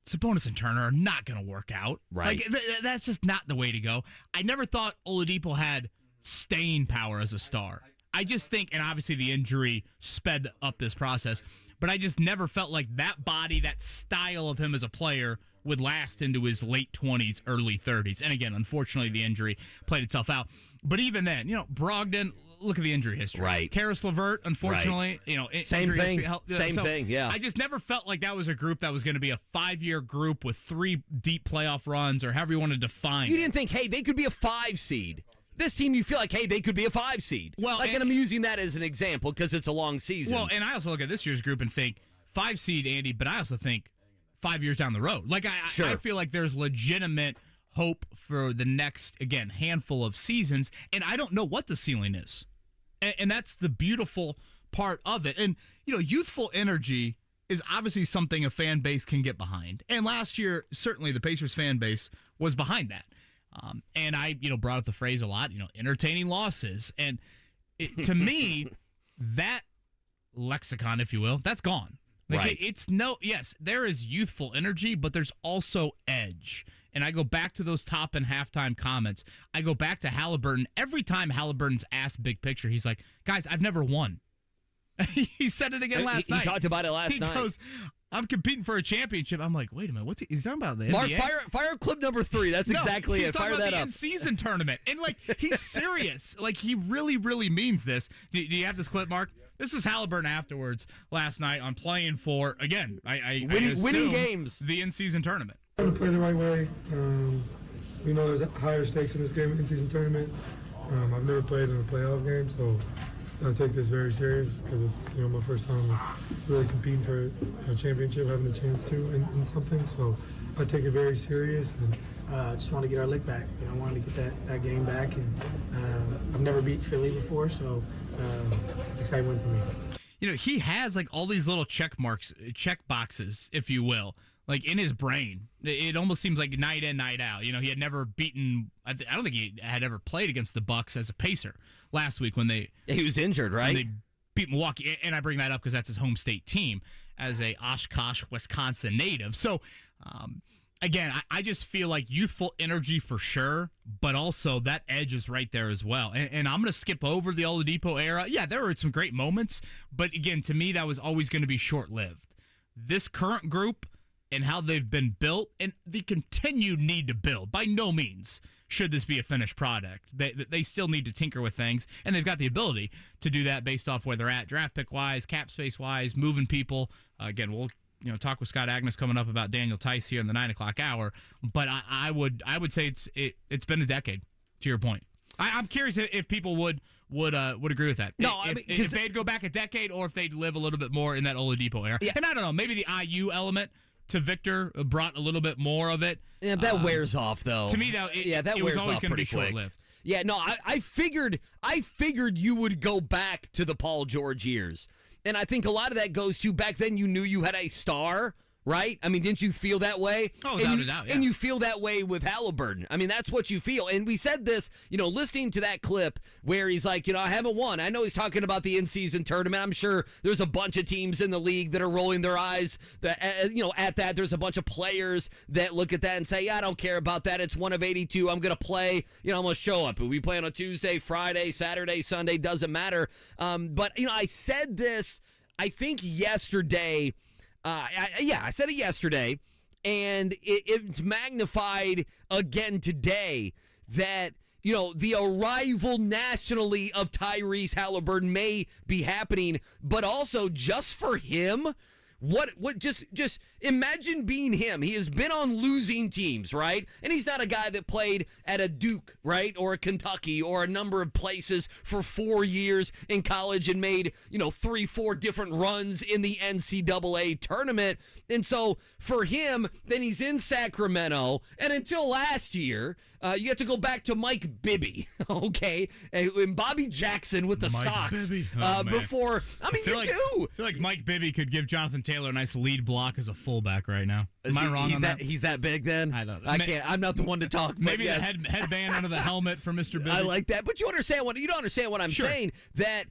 Speaker 1: Sabonis and Turner are not going to work out.
Speaker 8: Right.
Speaker 1: Like, that's just not the way to go. I never thought Oladipo had staying power as a star. I just think, and obviously the injury sped up this process, but I just never felt like that body, that style of him as a player would last into his late 20s, early 30s. And again, unfortunately, the injury played itself out. But even then, Brogdon, look at the injury history.
Speaker 8: Right.
Speaker 1: Karis LeVert, unfortunately,
Speaker 8: same thing. Same thing, yeah.
Speaker 1: I just never felt like that was a group that was going to be a 5-year group with 3 deep playoff runs, or however you want to define
Speaker 8: You didn't think, hey, they could be a 5 seed. This team, you feel like, hey, they could be a 5 seed.
Speaker 1: Well,
Speaker 8: and I'm using that as an example because it's a long season.
Speaker 1: Well, and I also look at this year's group and think 5 seed, Andy, but I also think 5 years down the road. Like, I feel like there's legitimate hope for the next, again, handful of seasons, and I don't know what the ceiling is. And that's the beautiful part of it. And, youthful energy is obviously something a fan base can get behind. And last year, certainly the Pacers fan base was behind that. And I, brought up the phrase a lot, entertaining losses. And to me, that lexicon, if you will, that's gone. Like,
Speaker 8: right.
Speaker 1: Yes, there is youthful energy, but there's also edge. And I go back to those Toppin halftime comments. I go back to Haliburton. Every time Haliburton's asked big picture, he's like, guys, I've never won. He said it again last night.
Speaker 8: He talked about it last night.
Speaker 1: He goes, I'm competing for a championship. I'm like, wait a minute, he's talking about the
Speaker 8: Mark,
Speaker 1: NBA?
Speaker 8: fire clip number 3. That's exactly it. Fire that up.
Speaker 1: He's talking about the in-season tournament. And, he's serious. He really, really means this. Do you have this clip, Mark? This is Haliburton afterwards last night on playing for, again,
Speaker 8: winning games.
Speaker 1: The in-season tournament.
Speaker 11: To play the right way. We know there's higher stakes in this game, in-season tournament. I've never played in a playoff game, so I take this very serious because it's my first time really competing for a championship, having a chance to in something. So I take it very serious, and
Speaker 12: just want to get our lick back. I wanted to get that game back, and I've never beat Philly before, so it's an exciting win for me.
Speaker 1: He has all these little check boxes, if you will. In his brain, it almost seems like night in, night out. He had never beaten. I don't think he had ever played against the Bucks as a Pacer last week when
Speaker 8: he was injured, right?
Speaker 1: When they beat Milwaukee, and I bring that up because that's his home state team as a Oshkosh, Wisconsin native. So, again, I just feel like youthful energy for sure, but also that edge is right there as well. And I'm going to skip over the Oladipo era. Yeah, there were some great moments, but again, to me, that was always going to be short-lived. This current group, and how they've been built and the continued need to build. By no means should this be a finished product. They still need to tinker with things, and they've got the ability to do that based off where they're at, draft pick wise, cap space wise, moving people. Again, we'll talk with Scott Agness coming up about Daniel Theis here in the 9 o'clock hour. But I would say it's been a decade. To your point, I'm curious if people would agree with that.
Speaker 8: No,
Speaker 1: if they'd go back a decade, or if they'd live a little bit more in that Oladipo era.
Speaker 8: Yeah.
Speaker 1: And I don't know, maybe the IU element to Victor brought a little bit more of it.
Speaker 8: Yeah, that wears off though.
Speaker 1: To me, though, it was always going to be short-lived.
Speaker 8: Yeah, no, I figured you would go back to the Paul George years. And I think a lot of that goes to back then you knew you had a star, right? I mean, didn't you feel that way?
Speaker 1: Oh, without a doubt, yeah.
Speaker 8: And you feel that way with Haliburton. I mean, that's what you feel. And we said this, listening to that clip where he's like, I haven't won. I know he's talking about the in-season tournament. I'm sure there's a bunch of teams in the league that are rolling their eyes at that. There's a bunch of players that look at that and say, I don't care about that. It's one of 82. I'm going to play. I'm going to show up. We'll be playing on Tuesday, Friday, Saturday, Sunday. Doesn't matter. But, I said this, I think yesterday. I said it yesterday, and it's magnified again today that, the arrival nationally of Tyrese Haliburton may be happening, but also just for him, just imagine being him. He has been on losing teams, right? And he's not a guy that played at a Duke, right? Or a Kentucky or a number of places for 4 years in college and made, 3-4 different runs in the NCAA tournament. And so for him, then he's in Sacramento. And until last year, you have to go back to Mike Bibby, okay? And Bobby Jackson with the Sox. Before,
Speaker 1: I feel like Mike Bibby could give Jonathan Taylor a nice lead block as a fullback right now. Am I wrong on that?
Speaker 8: He's that big then?
Speaker 1: I don't know.
Speaker 8: I can't. I'm not the one to talk.
Speaker 1: Maybe
Speaker 8: yes.
Speaker 1: the headband under the helmet for Mr. Bibby.
Speaker 8: I like that. But you don't understand what I'm saying. That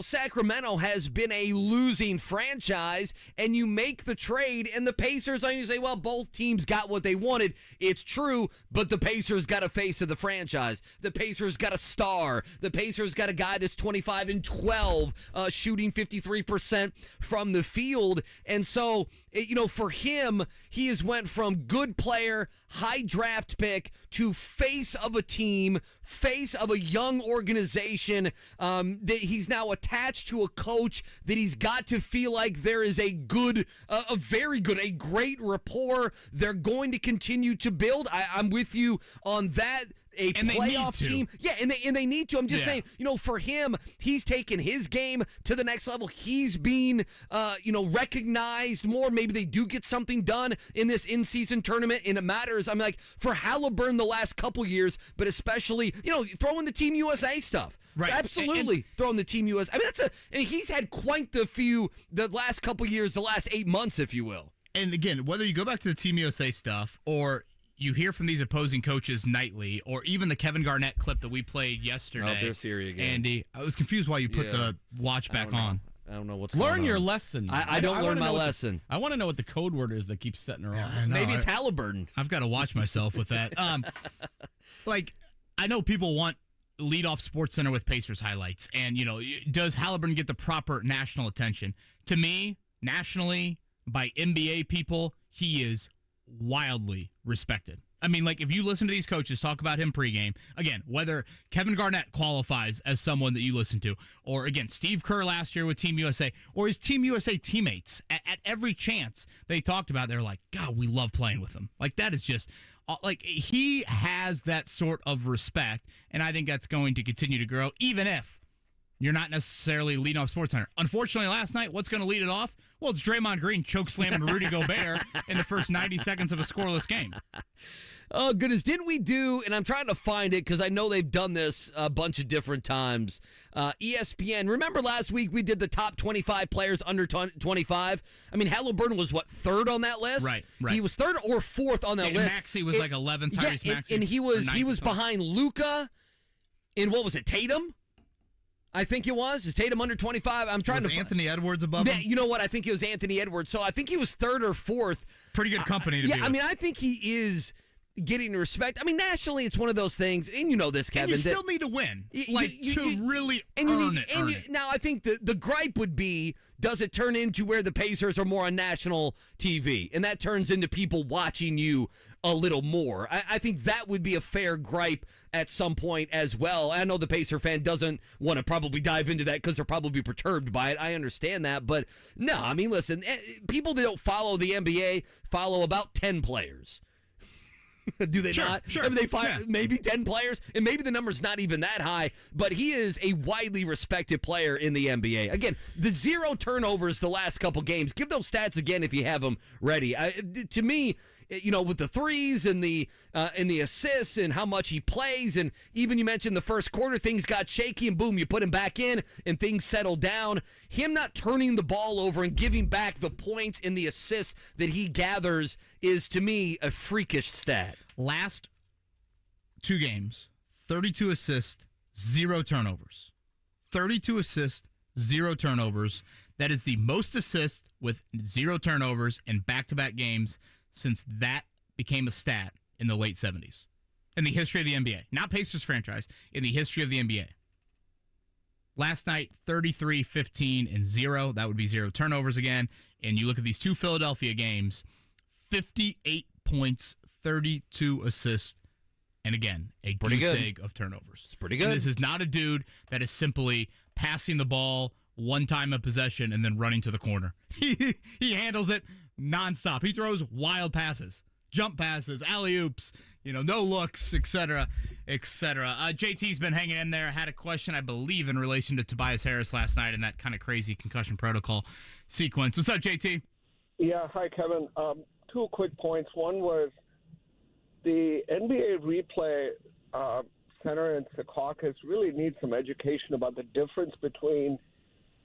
Speaker 8: Sacramento has been a losing franchise, and you make the trade, and the Pacers, and you say, well, both teams got what they wanted. It's true, but the Pacers got a face of the franchise. The Pacers got a star. The Pacers got a guy that's 25-12, shooting 53% from the field. And so, for him, he has went from good player, high draft pick, to face of a team, face of a young organization, that he's now attached to a coach that he's got to feel like there is a great rapport. They're going to continue to build. I'm with you on that. A playoff team. Yeah, and they need to. I'm just saying, for him, he's taken his game to the next level. He's being, recognized more. Maybe they do get something done in this in-season tournament, and it matters. I'm like, for Haliburton the last couple years, but especially, throwing the Team USA stuff.
Speaker 1: Right.
Speaker 8: Absolutely throwing the Team USA. I mean, he's had quite the last couple years, the last 8 months, if you will.
Speaker 1: And again, whether you go back to the Team USA stuff or you hear from these opposing coaches nightly, or even the Kevin Garnett clip that we played yesterday.
Speaker 8: Oh, there's Siri again.
Speaker 1: Andy, I was confused why you put the watch back on.
Speaker 8: I don't know what's going on.
Speaker 10: Learn your lesson.
Speaker 8: I don't learn my lesson.
Speaker 10: I want to know what the code word is that keeps setting her off.
Speaker 8: Maybe it's Haliburton.
Speaker 1: I've got to watch myself with that. I know people want leadoff Sports Center with Pacers highlights, and does Haliburton get the proper national attention? To me, nationally, by NBA people, he is wildly respected. I mean, if you listen to these coaches talk about him pregame, again, whether Kevin Garnett qualifies as someone that you listen to, or again, Steve Kerr last year with Team USA, or his Team USA teammates, at every chance they talked about, they're like, God, we love playing with him. That is just, he has that sort of respect, and I think that's going to continue to grow, even if you're not necessarily leading off Sports Center. Unfortunately, last night, what's going to lead it off? Well, it's Draymond Green chokeslamming Rudy Gobert in the first 90 seconds of a scoreless game.
Speaker 8: Oh, goodness. Didn't we do, and I'm trying to find it because I know they've done this a bunch of different times. ESPN, remember last week we did the top 25 players under 25? I mean, Haliburton was, third on that list?
Speaker 1: Right.
Speaker 8: He was third or fourth on that list.
Speaker 1: Maxey was 11th, Tyrese Maxey.
Speaker 8: And he was behind Luka in, what was it, Tatum? I think it was. Is Tatum under 25? I'm trying to.
Speaker 1: Anthony Edwards above him?
Speaker 8: You know what? I think it was Anthony Edwards. So I think he was third or fourth.
Speaker 1: Pretty good company to be with.
Speaker 8: I mean, I think he is getting respect. I mean, nationally, it's one of those things, and you know this, Kevin.
Speaker 1: And you still need to win, really earn it.
Speaker 8: Now, I think the gripe would be, does it turn into where the Pacers are more on national TV, and that turns into people watching you a little more? I think that would be a fair gripe at some point as well. I know the Pacer fan doesn't want to probably dive into that because they're probably perturbed by it. I understand that, but no, I mean, listen, people that don't follow the NBA follow about 10 players. Do they not?
Speaker 1: Sure.
Speaker 8: I mean, they follow maybe 10 players, and maybe the number's not even that high, but he is a widely respected player in the NBA. Again, the 0 turnovers the last couple games. Give those stats again if you have them ready. To me, you know, with the threes and the assists and how much he plays, and even you mentioned the first quarter, things got shaky, and boom, you put him back in, and things settled down. Him not turning the ball over and giving back the points and the assists that he gathers is, to me, a freakish stat.
Speaker 1: Last 2 games, 32 assists, 0 turnovers. 32 assists, 0 turnovers. That is the most assists with 0 turnovers in back-to-back games since that became a stat in the late 70s. In the history of the NBA. Not Pacers franchise, in the history of the NBA. Last night, 33, 15, and 0. That would be 0 turnovers again. And you look at these 2 Philadelphia games, 58 points, 32 assists, and again, a goose egg of turnovers.
Speaker 8: It's pretty good.
Speaker 1: And this is not a dude that is simply passing the ball one time a possession and then running to the corner. He handles it nonstop. He throws wild passes, jump passes, alley-oops, no looks, etc., etc. JT's been hanging in there. Had a question, I believe, in relation to Tobias Harris last night in that kind of crazy concussion protocol sequence. What's up, JT?
Speaker 13: Yeah, hi, Kevin. 2 quick points. One was the NBA replay center in Secaucus really needs some education about the difference between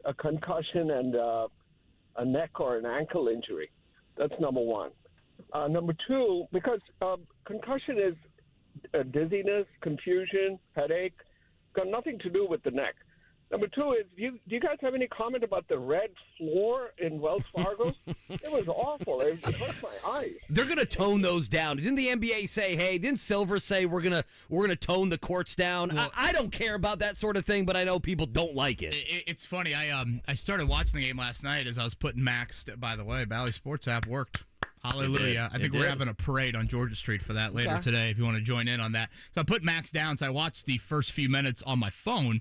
Speaker 13: a concussion and a neck or an ankle injury. That's number one. Number two, because concussion is dizziness, confusion, headache, got nothing to do with the neck. Number two is, do you guys have any comment about the red floor in Wells Fargo? It was awful. It hurt my eyes.
Speaker 8: They're going to tone those down. Didn't the NBA say, hey, didn't Silver say we're gonna tone the courts down? Well, I don't care about that sort of thing, but I know people don't like it.
Speaker 1: It's funny. I started watching the game last night as I was putting Max, by the way, Bally Sports app worked. Hallelujah. I think we're having a parade on Georgia Street for that later today if you want to join in on that. So I put Max down, so I watched the first few minutes on my phone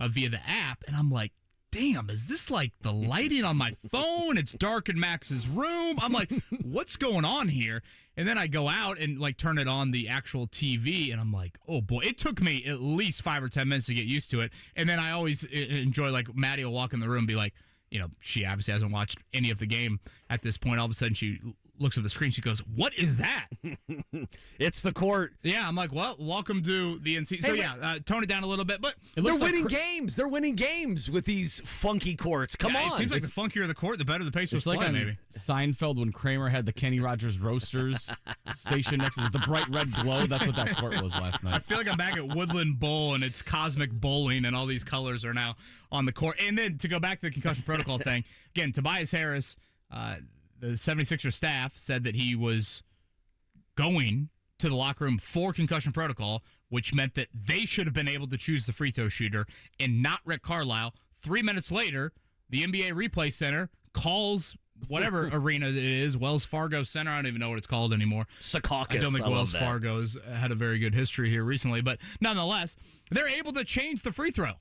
Speaker 1: via the app, and I'm like, damn, is this like the lighting on my phone? It's dark in Max's room. I'm like, what's going on here? And then I go out and like turn it on the actual TV, and I'm like, oh boy, it took me at least 5 or 10 minutes to get used to it. And then I always enjoy, like, Maddie will walk in the room and be like, she obviously hasn't watched any of the game at this point. All of a sudden she looks at the screen. She goes, what is that?
Speaker 8: It's the court.
Speaker 1: Yeah, I'm like, well, welcome to the NC. So, tone it down a little bit. But
Speaker 8: they're winning games. They're winning games with these funky courts. Come on.
Speaker 1: It seems like the funkier the court, the better the Pacers play,
Speaker 10: like
Speaker 1: maybe.
Speaker 10: Seinfeld when Kramer had the Kenny Rogers Roasters station next to the bright red glow. That's what that court was last night.
Speaker 1: I feel like I'm back at Woodland Bowl, and it's cosmic bowling, and all these colors are now on the court. And then to go back to the concussion protocol thing, again, Tobias Harris, the 76ers staff said that he was going to the locker room for concussion protocol, which meant that they should have been able to choose the free throw shooter and not Rick Carlisle. 3 minutes later, the NBA Replay Center calls whatever arena it is, Wells Fargo Center. I don't even know what it's called anymore.
Speaker 8: Secaucus.
Speaker 1: I don't think Wells Fargo's had a very good history here recently, but nonetheless, they're able to change the free throw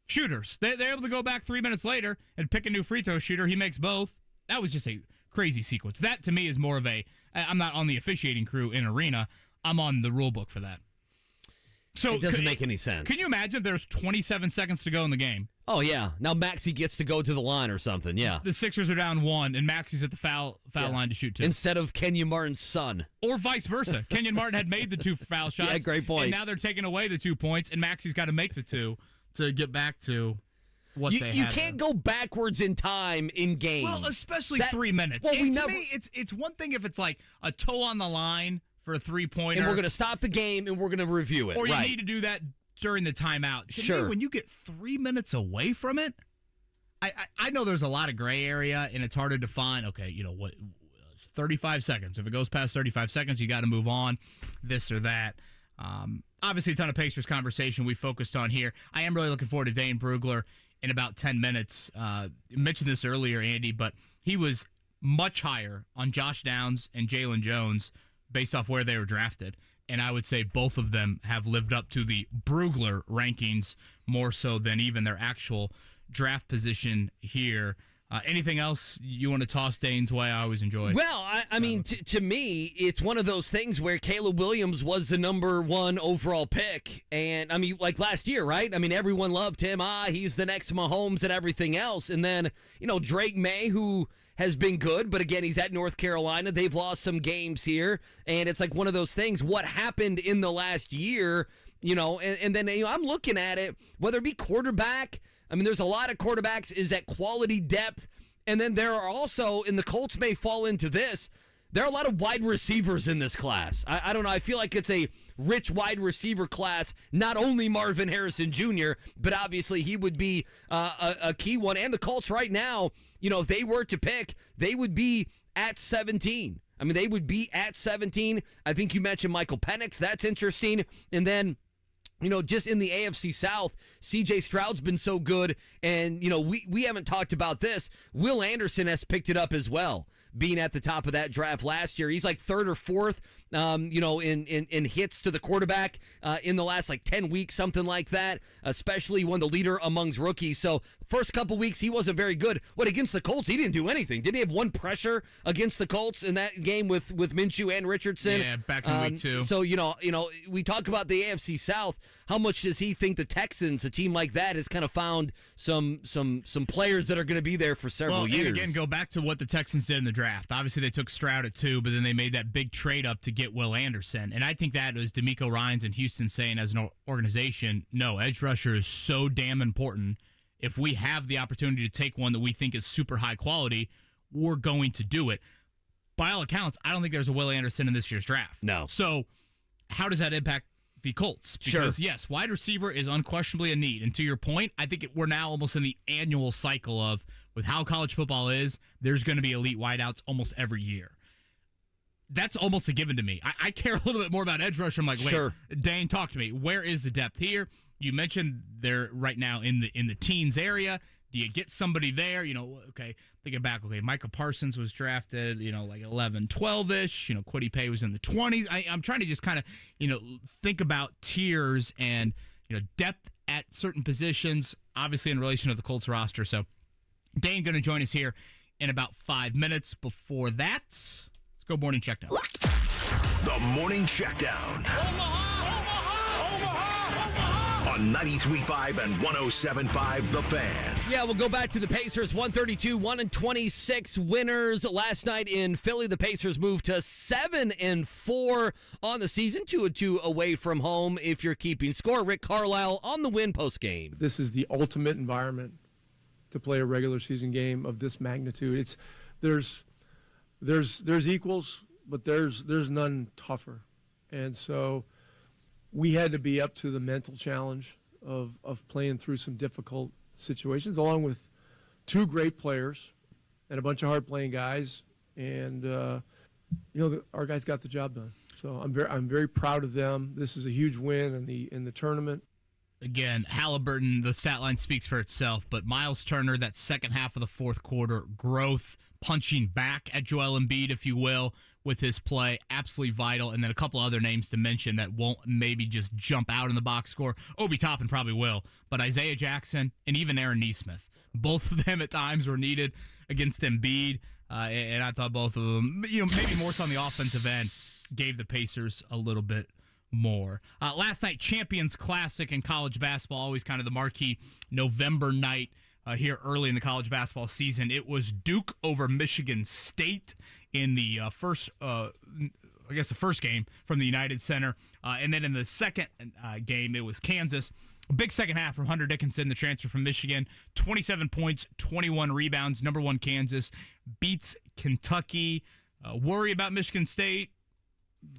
Speaker 1: shooters. They're able to go back 3 minutes later and pick a new free throw shooter. He makes both. That was just a crazy sequence. That, to me, is more of I'm not on the officiating crew in arena. I'm on the rule book for that. So
Speaker 8: it doesn't make any sense.
Speaker 1: Can you imagine there's 27 seconds to go in the game?
Speaker 8: Oh, yeah. Now Maxey gets to go to the line or something, yeah.
Speaker 1: The Sixers are down 1, and Maxey's at the foul line to shoot 2.
Speaker 8: Instead of Kenyon Martin's son.
Speaker 1: Or vice versa. Kenyon Martin had made the 2 foul shots.
Speaker 8: Yeah, great point.
Speaker 1: And now they're taking away the 2 points, and Maxey's got to make the 2 to get back to what they had.
Speaker 8: You can't go backwards in time in games.
Speaker 1: Well, especially 3 minutes. Well, to me, it's one thing if it's like a toe on the line for a 3-pointer.
Speaker 8: And we're going to stop the game, and we're going to review it.
Speaker 1: Or you need to do that during the timeout. To me, when you get 3 minutes away from it, I know there's a lot of gray area, and it's hard to define, okay, what 35 seconds. If it goes past 35 seconds, you got to move on, this or that. Obviously, a ton of Pacers conversation we focused on here. I am really looking forward to Dane Brugler in about 10 minutes. You mentioned this earlier, Andy, but he was much higher on Josh Downs and Jaylon Jones based off where they were drafted. And I would say both of them have lived up to the Brugler rankings more so than even their actual draft position here. Anything else you want to toss Dane's way? I always enjoy it.
Speaker 8: Well, I mean, to me, it's one of those things where Caleb Williams was the number 1 overall pick. And, I mean, like last year, right? I mean, everyone loved him. He's the next Mahomes and everything else. And then, Drake Maye, who has been good, but again, he's at North Carolina. They've lost some games here. And it's like one of those things. What happened in the last year, and then I'm looking at it, whether it be quarterback. I mean, there's a lot of quarterbacks is at quality depth. And then there are also, and the Colts may fall into this, there are a lot of wide receivers in this class. I don't know. I feel like it's a rich wide receiver class, not only Marvin Harrison Jr., but obviously he would be a key one. And the Colts right now, if they were to pick, they would be at 17. I mean, they would be at 17. I think you mentioned Michael Penix. That's interesting. And then, just in the AFC South, C.J. Stroud's been so good, and, we haven't talked about this. Will Anderson has picked it up as well, being at the top of that draft last year. He's like 3rd or 4th, in hits to the quarterback in the last, 10 weeks, something like that, especially one of the leader amongst rookies. So first couple weeks, he wasn't very good. What, against the Colts, he didn't do anything. Didn't he have one pressure against the Colts in that game with Minshew and Richardson?
Speaker 1: Yeah, back in week 2.
Speaker 8: So, we talk about the AFC South. How much does he think the Texans, a team like that, has kind of found some players that are going to be there for several years?
Speaker 1: And again, go back to what the Texans did in the draft. Obviously, they took Stroud at 2, but then they made that big trade up to get Will Anderson. And I think that was D'Amico Ryans and Houston saying as an organization, no, edge rusher is so damn important. If we have the opportunity to take one that we think is super high quality, we're going to do it. By all accounts, I don't think there's a Will Anderson in this year's draft.
Speaker 8: No.
Speaker 1: So how does that impact the Colts? Because,
Speaker 8: sure,
Speaker 1: yes, wide receiver is unquestionably a need. And to your point, I think we're now almost in the annual cycle of, with how college football is, there's going to be elite wideouts almost every year. That's almost a given to me. I care a little bit more about edge rusher. I'm like, wait,
Speaker 8: sure,
Speaker 1: Dane, talk to me. Where is the depth here? You mentioned they're right now in the teens area. Do you get somebody there? Okay, thinking back, Michael Parsons was drafted, 11, 12-ish. Kwity Paye was in the 20s. I'm trying to just kind of, think about tiers and, depth at certain positions, obviously in relation to the Colts roster. So Dane going to join us here in about 5 minutes. Before that, let's go Morning Checkdown.
Speaker 3: The Morning Checkdown. On 93.5 and 107.5 The Fan.
Speaker 8: Yeah, we'll go back to the Pacers. 132, 1-26 winners last night in Philly. The Pacers moved to 7-4 on the season, 2-2 away from home. If you're keeping score, Rick Carlisle on the win post game.
Speaker 4: This is the ultimate environment to play a regular season game of this magnitude. There's equals, but there's none tougher, and so we had to be up to the mental challenge of playing through some difficult situations, along with 2 great players and a bunch of hard-playing guys. And our guys got the job done. So I'm very proud of them. This is a huge win in the tournament.
Speaker 1: Again, Haliburton, the stat line speaks for itself, but Myles Turner, that second half of the fourth quarter, growth, punching back at Joel Embiid, if you will, with his play, absolutely vital. And then a couple other names to mention that won't maybe just jump out in the box score. Obi Toppin probably will, but Isaiah Jackson and even Aaron Nesmith, both of them at times were needed against Embiid, and I thought both of them, maybe more so on the offensive end, gave the Pacers a little bit more. Last night, Champions Classic in college basketball, always kind of the marquee November night here early in the college basketball season. It was Duke over Michigan State in the first game from the United Center. And then in the second game, it was Kansas. A big second half from Hunter Dickinson, the transfer from Michigan. 27 points, 21 rebounds. Number 1 Kansas beats Kentucky. Worry about Michigan State.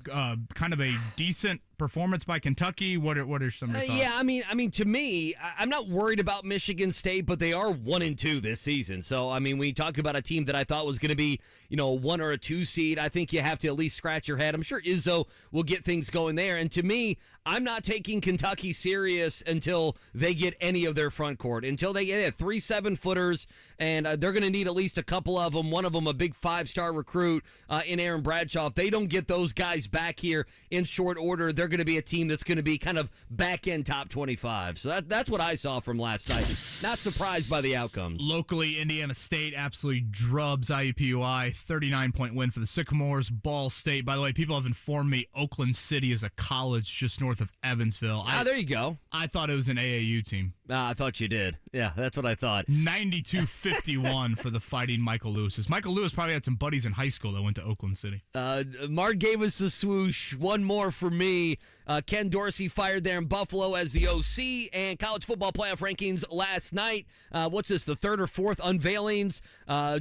Speaker 1: Kind of a decent performance by Kentucky? What are some of your thoughts?
Speaker 8: Yeah, I mean, to me, I'm not worried about Michigan State, but they are 1-2 this season. So, I mean, when you talk about a team that I thought was going to be, a 1 or a 2 seed, I think you have to at least scratch your head. I'm sure Izzo will get things going there. And to me, I'm not taking Kentucky serious until they get any of their front court, until they get 3 7-footers, and they're going to need at least a couple of them. One of them, a big 5-star recruit in Aaron Bradshaw. If they don't get those guys back here in short order, they're going to be a team that's going to be kind of back-end top 25. So that's what I saw from last night. Not surprised by the outcomes.
Speaker 1: Locally, Indiana State absolutely drubs IUPUI. 39-point win for the Sycamores. Ball State, by the way, people have informed me Oakland City is a college just north of Evansville.
Speaker 8: There you go.
Speaker 1: I thought it was an AAU team.
Speaker 8: I thought you did. Yeah, that's what I thought.
Speaker 1: 92-51 for the Fighting Michael Lewis's. Michael Lewis probably had some buddies in high school that went to Oakland City.
Speaker 8: Mark gave us the swoosh. One more for me. Ken Dorsey fired there in Buffalo as the OC, and college football playoff rankings last night. What's this, the third or fourth unveilings?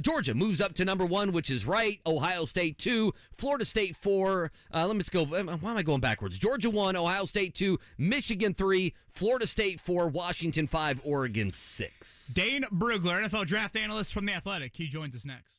Speaker 8: Georgia moves up to number 1, which is right. Ohio State 2, Florida State 4. Let me go. Why am I going backwards? Georgia 1, Ohio State 2, Michigan 3, Florida State 4, Washington 5, Oregon 6.
Speaker 1: Dane Brugler, NFL draft analyst from The Athletic. He joins us next.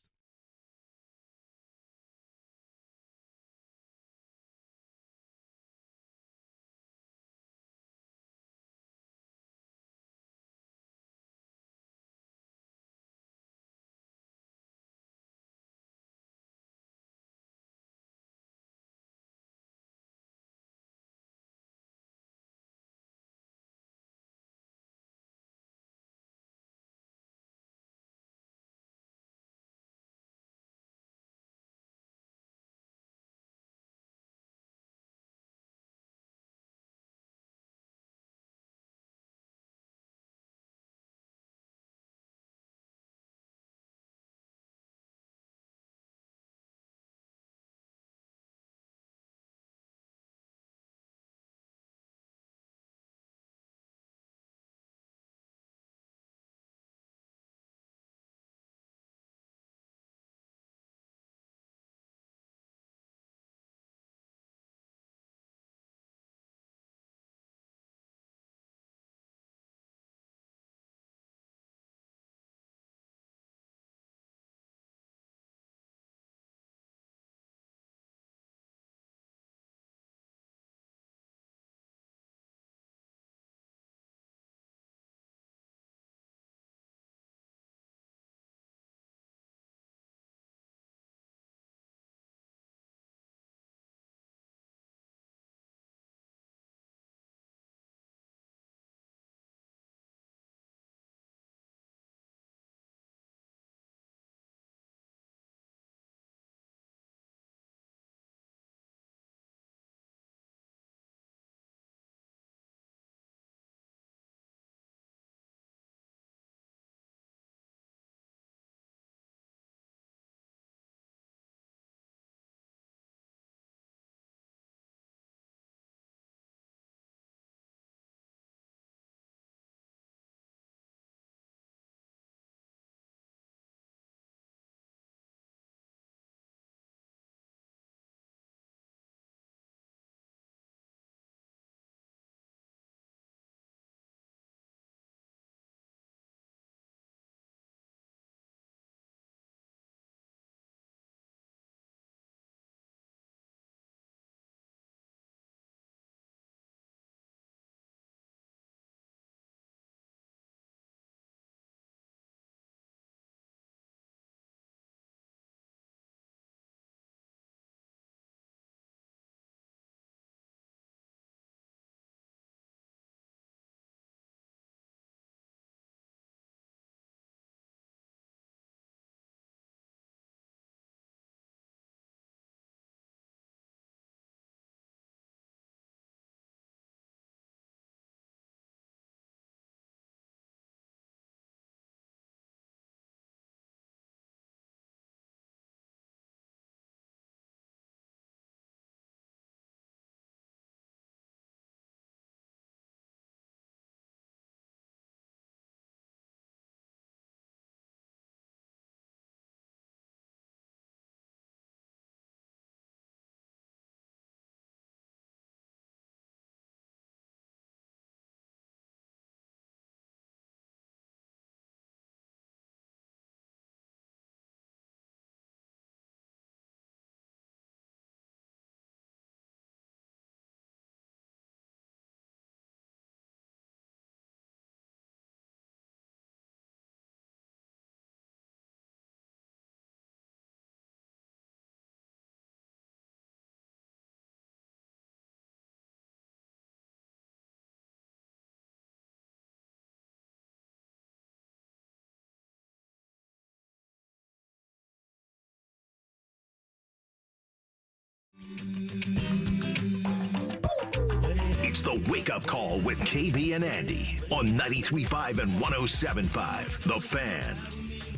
Speaker 3: It's the wake-up call with KB and Andy on 93.5 and 107.5. The Fan.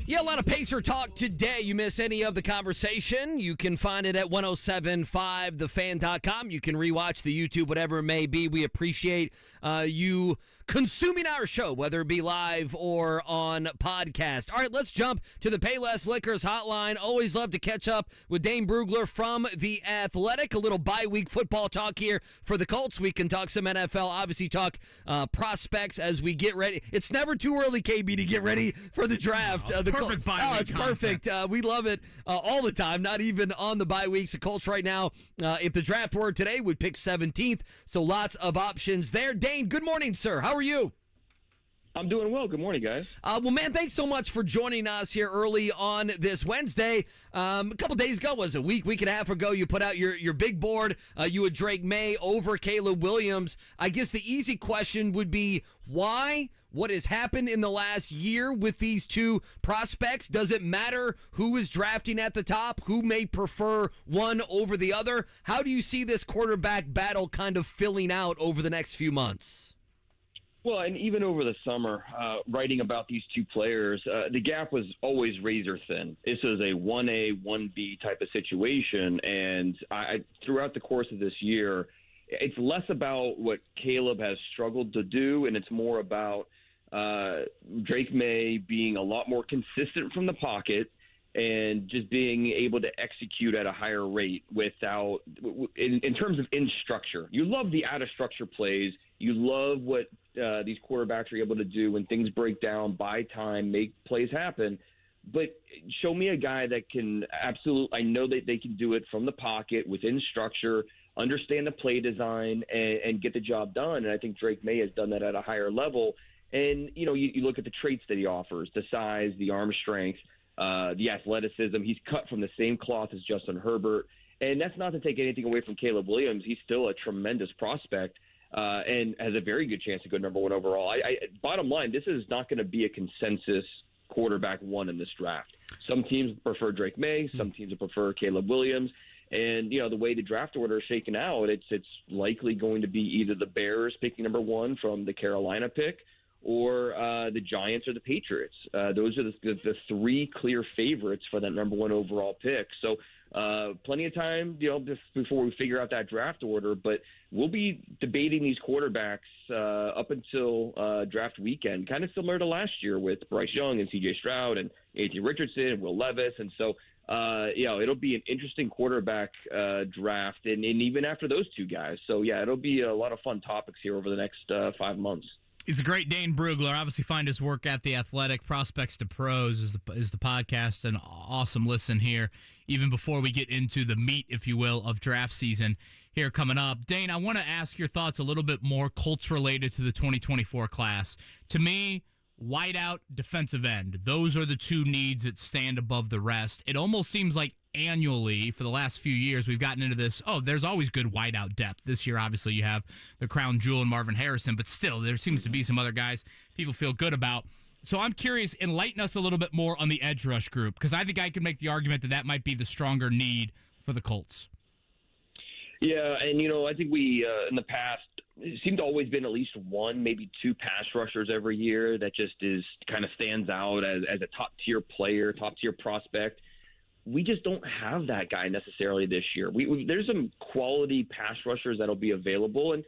Speaker 8: Yeah, a lot of Pacer talk today. You miss any of the conversation, you can find it at 1075thefan.com. You can rewatch the YouTube, whatever it may be. We appreciate you consuming our show, whether it be live or on podcast. All right, let's jump to the Payless Liquors hotline. Always love to catch up with Dane Brugler from The Athletic. A little bye-week football talk here for the Colts. We can talk some NFL, obviously talk prospects as we get ready. It's never too early, KB, to get ready for the draft.
Speaker 1: Perfect bye week.
Speaker 8: It's perfect. We love it all the time, not even on the bye weeks. The Colts right now, if the draft were today, would pick 17th, so lots of options there. Dane, good morning, sir. How are you?
Speaker 14: I'm doing well. Good morning, guys.
Speaker 8: Well, man, thanks so much for joining us here early on this Wednesday. A couple days ago, was a week and a half ago, you put out your big board. You had Drake Maye over Caleb Williams. I guess the easy question would be, why? What has happened in the last year with these two prospects? Does it matter who is drafting at the top? Who may prefer one over the other? How do you see this quarterback battle kind of filling out over the next few months?
Speaker 14: Well, and even over the summer, writing about these two players, the gap was always razor thin. This is a 1A, 1B type of situation. And throughout the course of this year, it's less about what Caleb has struggled to do, and it's more about Drake Maye being a lot more consistent from the pocket and just being able to execute at a higher rate without, in terms of in structure. You love the out of structure plays. You love what these quarterbacks are able to do when things break down, buy time, make plays happen. But show me a guy that can absolutely, I know that they can do it from the pocket, within structure, understand the play design, and get the job done. And I think Drake Maye has done that at a higher level. And, you look at the traits that he offers, the size, the arm strength, the athleticism. He's cut from the same cloth as Justin Herbert. And that's not to take anything away from Caleb Williams. He's still a tremendous prospect and has a very good chance to go number one overall. Bottom line, this is not going to be a consensus quarterback one in this draft. Some teams prefer Drake Maye. Some teams prefer Caleb Williams. And, the way the draft order is shaken out, it's likely going to be either the Bears picking number one from the Carolina pick, or the Giants or the Patriots. Those are the three clear favorites for that number one overall pick. So plenty of time, before we figure out that draft order. But we'll be debating these quarterbacks up until draft weekend, kind of similar to last year with Bryce Young and C.J. Stroud and Anthony Richardson and Will Levis. And so, it'll be an interesting quarterback draft, and even after those two guys. So, it'll be a lot of fun topics here over the next 5 months.
Speaker 1: He's a great Dane Brugler. Obviously, find his work at The Athletic. Prospects to Pros is the podcast. An awesome listen here, even before we get into the meat, if you will, of draft season here coming up. Dane, I want to ask your thoughts a little bit more Colts related to the 2024 class. To me, wideout, defensive end. Those are the two needs that stand above the rest. It almost seems like annually for the last few years we've gotten into this, there's always good wideout depth. This year, obviously, you have the crown jewel in Marvin Harrison, but still, there seems to be some other guys people feel good about. So I'm curious, enlighten us a little bit more on the edge rush group, because I think I could make the argument that might be the stronger need for the Colts.
Speaker 14: Yeah, and, I think we, in the past, it seemed to always been at least one, maybe two pass rushers every year that just kind of stands out as a top-tier player, top-tier prospect. We just don't have that guy necessarily this year. There's some quality pass rushers that'll be available, and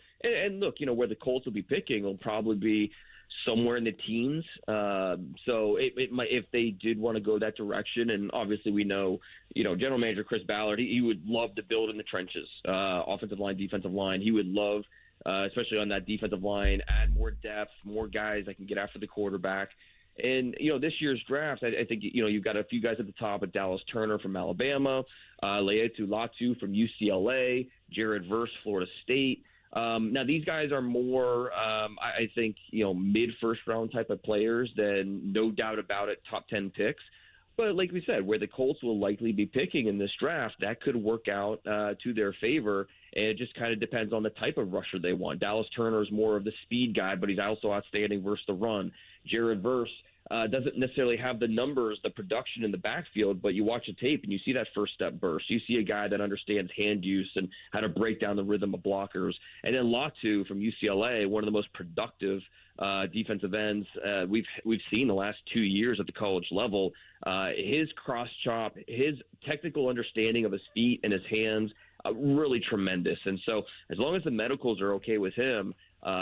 Speaker 14: look, where the Colts will be picking will probably be somewhere in the teens. So it might, if they did want to go that direction, and obviously we know, General Manager Chris Ballard, he would love to build in the trenches, offensive line, defensive line. He would love, especially on that defensive line, add more depth, more guys that can get after the quarterback. And, this year's draft, I think, you've got a few guys at the top, with Myles Turner from Alabama, Leatu Latu from UCLA, Jared Verse, Florida State. Now, these guys are more, I think, mid-first round type of players than, no doubt about it, top 10 picks. But like we said, where the Colts will likely be picking in this draft, that could work out to their favor. And it just kind of depends on the type of rusher they want. Dallas Turner is more of the speed guy, but he's also outstanding versus the run. Jared Verse, doesn't necessarily have the numbers, the production in the backfield, but you watch the tape and you see that first step burst. You see a guy that understands hand use and how to break down the rhythm of blockers. And then Latu from UCLA, one of the most productive defensive ends we've seen the last 2 years at the college level. His cross chop, his technical understanding of his feet and his hands, really tremendous. And so as long as the medicals are okay with him,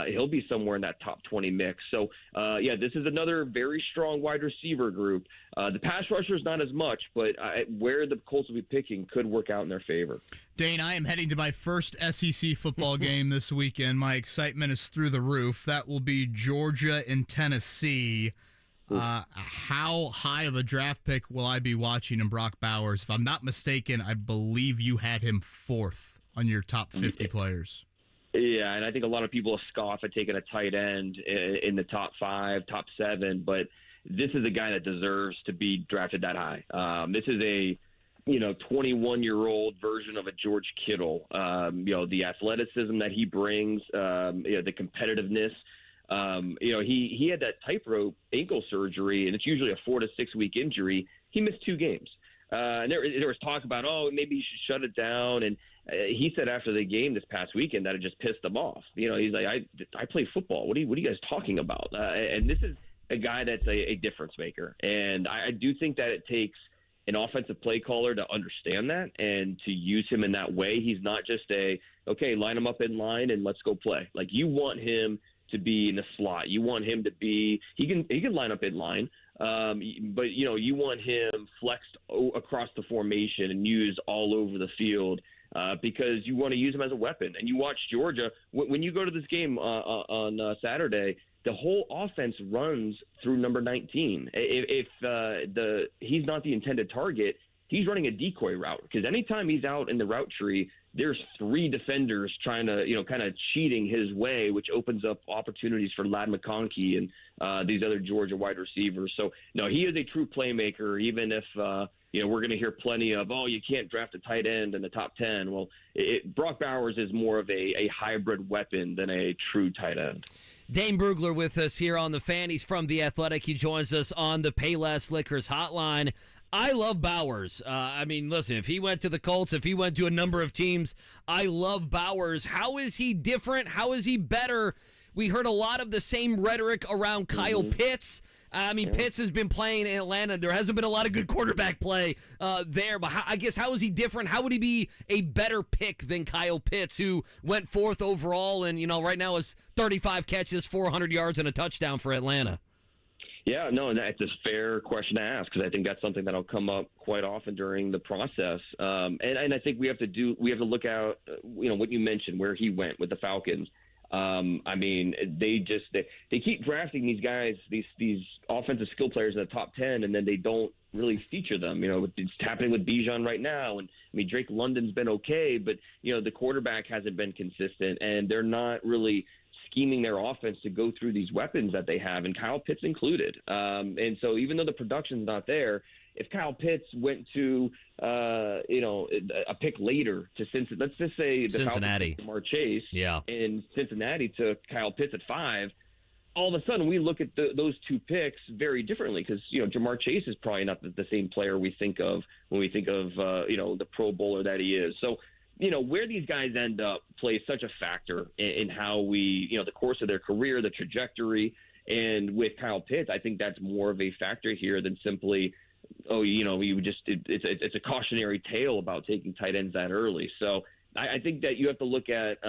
Speaker 14: he'll be somewhere in that top 20 mix. So, this is another very strong wide receiver group. The pass rushers, not as much, but where the Colts will be picking could work out in their favor.
Speaker 1: Dane, I am heading to my first SEC football game this weekend. My excitement is through the roof. That will be Georgia and Tennessee. How high of a draft pick will I be watching in Brock Bowers? If I'm not mistaken, I believe you had him 4th on your top 50 players.
Speaker 14: Yeah, and I think a lot of people scoff at taking a tight end in the top 5, top 7, but this is a guy that deserves to be drafted that high. This is a 21-year-old version of a George Kittle. The athleticism that he brings, the competitiveness. He had that tightrope ankle surgery, and it's usually a 4 to 6 week injury. He missed 2 games. And there was talk about, maybe you should shut it down. And he said after the game this past weekend that it just pissed him off. He's like, I play football. What are you guys talking about? And this is a guy that's a difference maker. And I do think that it takes an offensive play caller to understand that and to use him in that way. He's not just line him up in line and let's go play. Like, you want him to be in the slot. You want him to be – he can line up in line. But, you want him flexed across the formation and used all over the field because you want to use him as a weapon. And you watch Georgia, when you go to this game on Saturday, the whole offense runs through number 19. If he's not the intended target, he's running a decoy route because anytime he's out in the route tree, there's 3 defenders trying to, kind of cheating his way, which opens up opportunities for Ladd McConkey and these other Georgia wide receivers. So, no, he is a true playmaker, even if, we're going to hear plenty of, you can't draft a tight end in the top 10. Well, Brock Bowers is more of a hybrid weapon than a true tight end.
Speaker 8: Dane Brugler with us here on The Fan. He's from The Athletic. He joins us on the Payless Liquors hotline. I love Bowers. Listen, if he went to the Colts, if he went to a number of teams, I love Bowers. How is he different? How is he better? We heard a lot of the same rhetoric around Kyle Pitts. Pitts has been playing in Atlanta. There hasn't been a lot of good quarterback play there. But how is he different? How would he be a better pick than Kyle Pitts, who went 4th overall and, right now is 35 catches, 400 yards, and a touchdown for Atlanta?
Speaker 14: Yeah, no, and that's a fair question to ask because I think that's something that'll come up quite often during the process. And I think we have to look at, what you mentioned, where he went with the Falcons. They keep drafting these guys, these offensive skill players in the top 10, and then they don't really feature them. It's happening with Bijan right now. And Drake London's been okay, but, the quarterback hasn't been consistent, and they're not really scheming their offense to go through these weapons that they have, and Kyle Pitts included. And so even though the production's not there, if Kyle Pitts went to, a pick later to Cincinnati, let's just say the
Speaker 8: Cincinnati,
Speaker 14: Jamar Chase, and Cincinnati took Kyle Pitts at 5, all of a sudden we look at those 2 picks very differently because, Jamar Chase is probably not the same player we think of when we think of, the Pro Bowler that he is. So, where these guys end up plays such a factor in how we, the course of their career, the trajectory. And with Kyle Pitts, I think that's more of a factor here than simply, it's a cautionary tale about taking tight ends that early. So I think that you have to look at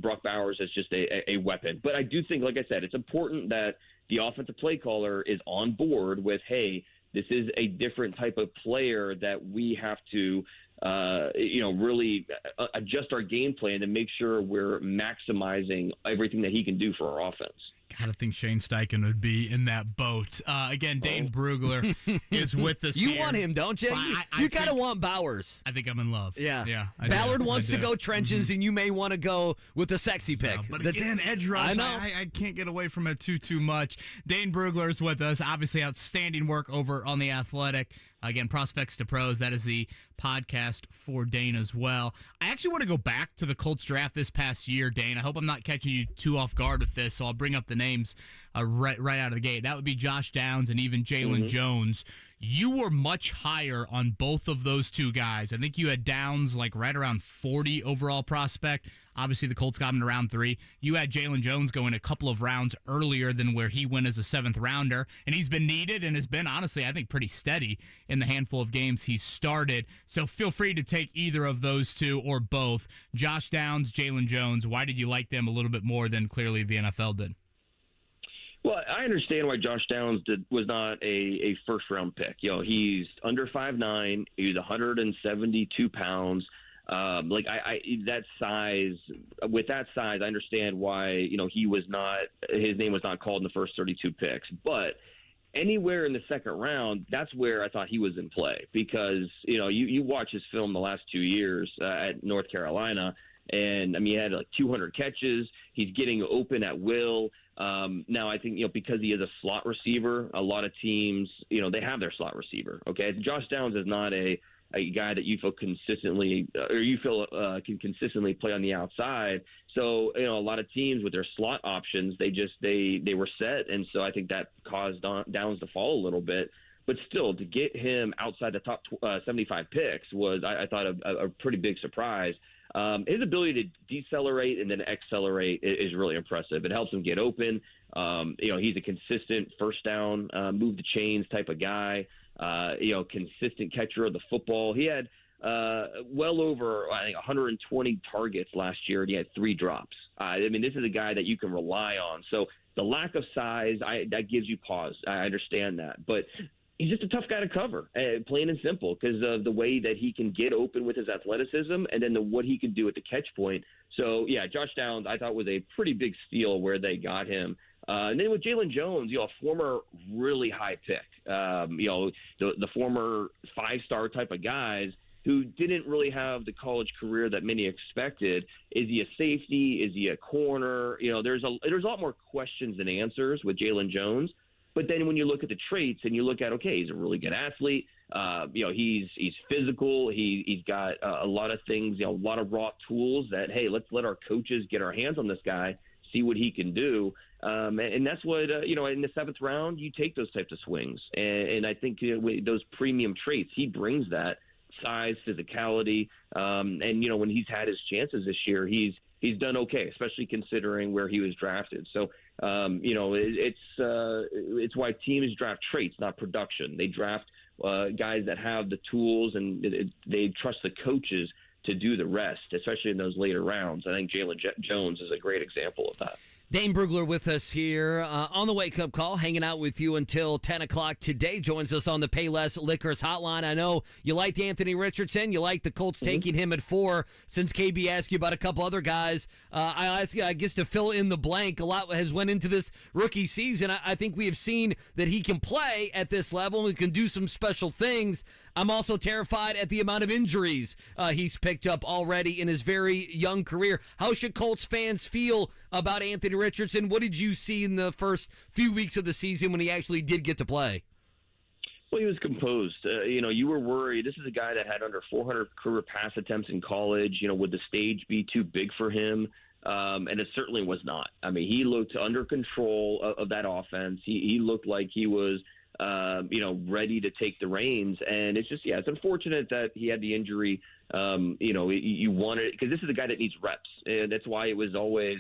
Speaker 14: Brock Bowers as just a weapon. But I do think, like I said, it's important that the offensive play caller is on board with, hey, this is a different type of player that we have to really adjust our game plan to make sure we're maximizing everything that he can do for our offense.
Speaker 1: Gotta think Shane Steichen would be in that boat. Again, Dane Brugler is with us
Speaker 8: You
Speaker 1: here.
Speaker 8: want him, don't you? You kind of want Bowers.
Speaker 1: I think I'm in love.
Speaker 8: Yeah.
Speaker 1: I
Speaker 8: Ballard
Speaker 1: do.
Speaker 8: wants to go trenches, and you may want to go with the sexy pick.
Speaker 1: But again, edge rush,
Speaker 8: I know.
Speaker 1: I can't get away from it too much. Dane Brugler is with us. Obviously, outstanding work over on The Athletic. Again, Prospects to Pros, that is the podcast for Dane as well. I actually want to go back to the Colts draft this past year, Dane. I hope I'm not catching you too off guard with this, so I'll bring up the names right out of the gate. That would be Josh Downs and even Jaylon Jones. You were much higher on both of those two guys. I think you had Downs like right around 40 overall prospect. Obviously, the Colts got him in round 3. You had Jaylon Jones going a couple of rounds earlier than where he went as a 7th rounder, and he's been needed and has been, honestly, I think pretty steady in the handful of games he's started. So feel free to take either of those two or both. Josh Downs, Jaylon Jones, why did you like them a little bit more than clearly the NFL did?
Speaker 14: Well, I understand why Josh Downs was not a first-round pick. He's under 5'9", he's 172 pounds. That size, with that size, I understand why, he was not, his name was not called in the first 32 picks. But anywhere in the second round, that's where I thought he was in play because, you watch his film the last 2 years at North Carolina, and he had like 200 catches. He's getting open at will. Now I think, because he is a slot receiver, a lot of teams, they have their slot receiver. Okay. Josh Downs is not a guy that you feel consistently can consistently play on the outside. So, a lot of teams with their slot options, they were set. And so I think that caused Downs to fall a little bit. But still, to get him outside the top 75 picks was, I thought, a pretty big surprise. His ability to decelerate and then accelerate is really impressive. It helps him get open. He's a consistent first down, move the chains type of guy. Consistent catcher of the football. He had well over, I think, 120 targets last year, and he had 3 drops. This is a guy that you can rely on. So the lack of size, that gives you pause. I understand that. But he's just a tough guy to cover, plain and simple, because of the way that he can get open with his athleticism and then what he can do at the catch point. So, yeah, Josh Downs, I thought, was a pretty big steal where they got him. And then with Jaylon Jones, a former really high pick, the former 5-star type of guys who didn't really have the college career that many expected. Is he a safety? Is he a corner? There's a lot more questions than answers with Jaylon Jones. But then when you look at the traits and you look at, okay, he's a really good athlete. He's physical. He's got a lot of things, a lot of raw tools that, hey, let's let our coaches get our hands on this guy, see what he can do. And that's what, in the 7th round, you take those types of swings. And I think those premium traits, he brings that size, physicality. And, when he's had his chances this year, he's done okay, especially considering where he was drafted. So, it's why teams draft traits, not production. They draft guys that have the tools and they trust the coaches to do the rest, especially in those later rounds. I think Jaylon Jones is a great example of that.
Speaker 8: Dane Brugler with us here on the Wake Up Call, hanging out with you until 10 o'clock today. Joins us on the Payless Liquors hotline. I know you liked Anthony Richardson. You liked the Colts taking him at 4. Since KB asked you about a couple other guys, I ask you, I guess, to fill in the blank. A lot has went into this rookie season. I think we have seen that he can play at this level and can do some special things. I'm also terrified at the amount of injuries he's picked up already in his very young career. How should Colts fans feel about Anthony Richardson? What did you see in the first few weeks of the season when he actually did get to play?
Speaker 14: Well, he was composed. You were worried. This is a guy that had under 400 career pass attempts in college. Would the stage be too big for him? And it certainly was not. He looked under control of that offense. He looked like he was ready to take the reins. And it's just, it's unfortunate that he had the injury. You wanted, because this is a guy that needs reps. And that's why it was always,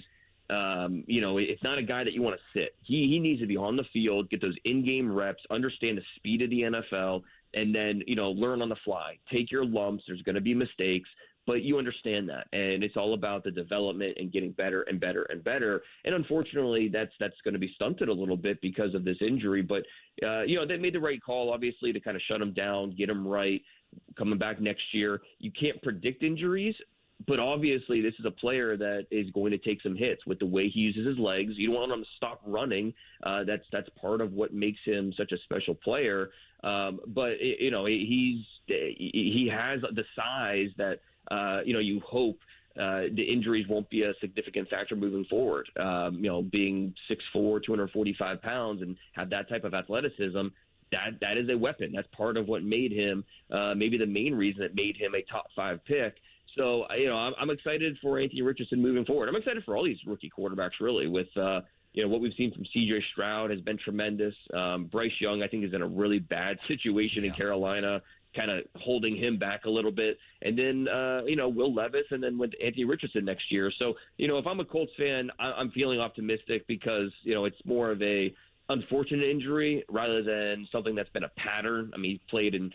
Speaker 14: it's not a guy that you want to sit. He needs to be on the field, get those in-game reps, understand the speed of the NFL, and then, learn on the fly. Take your lumps. There's going to be mistakes, but you understand that. And it's all about the development and getting better and better and better. And unfortunately, that's going to be stunted a little bit because of this injury. But, they made the right call, obviously, to kind of shut him down, get him right, coming back next year. You can't predict injuries, but obviously this is a player that is going to take some hits with the way he uses his legs. You don't want him to stop running. That's part of what makes him such a special player. But he has the size that you hope the injuries won't be a significant factor moving forward. Being 6'4", 245 pounds, and have that type of athleticism. That is a weapon. That's part of what made him, maybe the main reason that made him a top 5 pick. So, I'm excited for Anthony Richardson moving forward. I'm excited for all these rookie quarterbacks, really, with, what we've seen from C.J. Stroud has been tremendous. Bryce Young, I think, is in a really bad situation in Carolina, kind of holding him back a little bit. And then, Will Levis, and then with Anthony Richardson next year. So, if I'm a Colts fan, I'm feeling optimistic because, it's more of a unfortunate injury rather than something that's been a pattern. I mean, he played in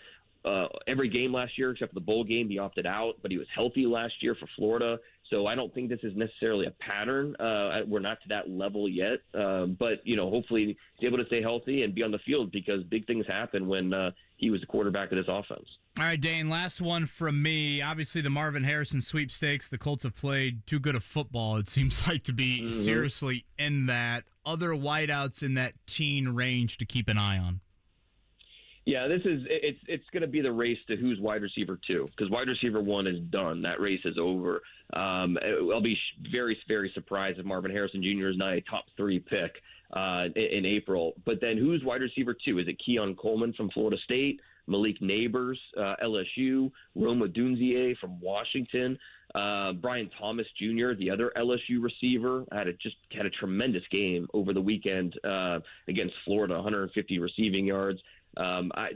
Speaker 14: every game last year except for the bowl game. He opted out, but he was healthy last year for Florida. So I don't think this is necessarily a pattern. We're not to that level yet. But, hopefully he's able to stay healthy and be on the field because big things happen when he was the quarterback of this offense.
Speaker 1: All right, Dane, last one from me. Obviously, the Marvin Harrison sweepstakes, the Colts have played too good of football, it seems like, to be seriously in that. Other wideouts in that teen range to keep an eye on.
Speaker 14: Yeah, it's going to be the race to who's wide receiver 2 because wide receiver 1 is done. That race is over. I'll be very, very surprised if Marvin Harrison Jr. is not a top 3 pick in April. But then who's wide receiver 2? Is it Keon Coleman from Florida State, Malik Neighbors, LSU, Rome Odunze from Washington, Brian Thomas Jr., the other LSU receiver, had a tremendous game over the weekend against Florida, 150 receiving yards.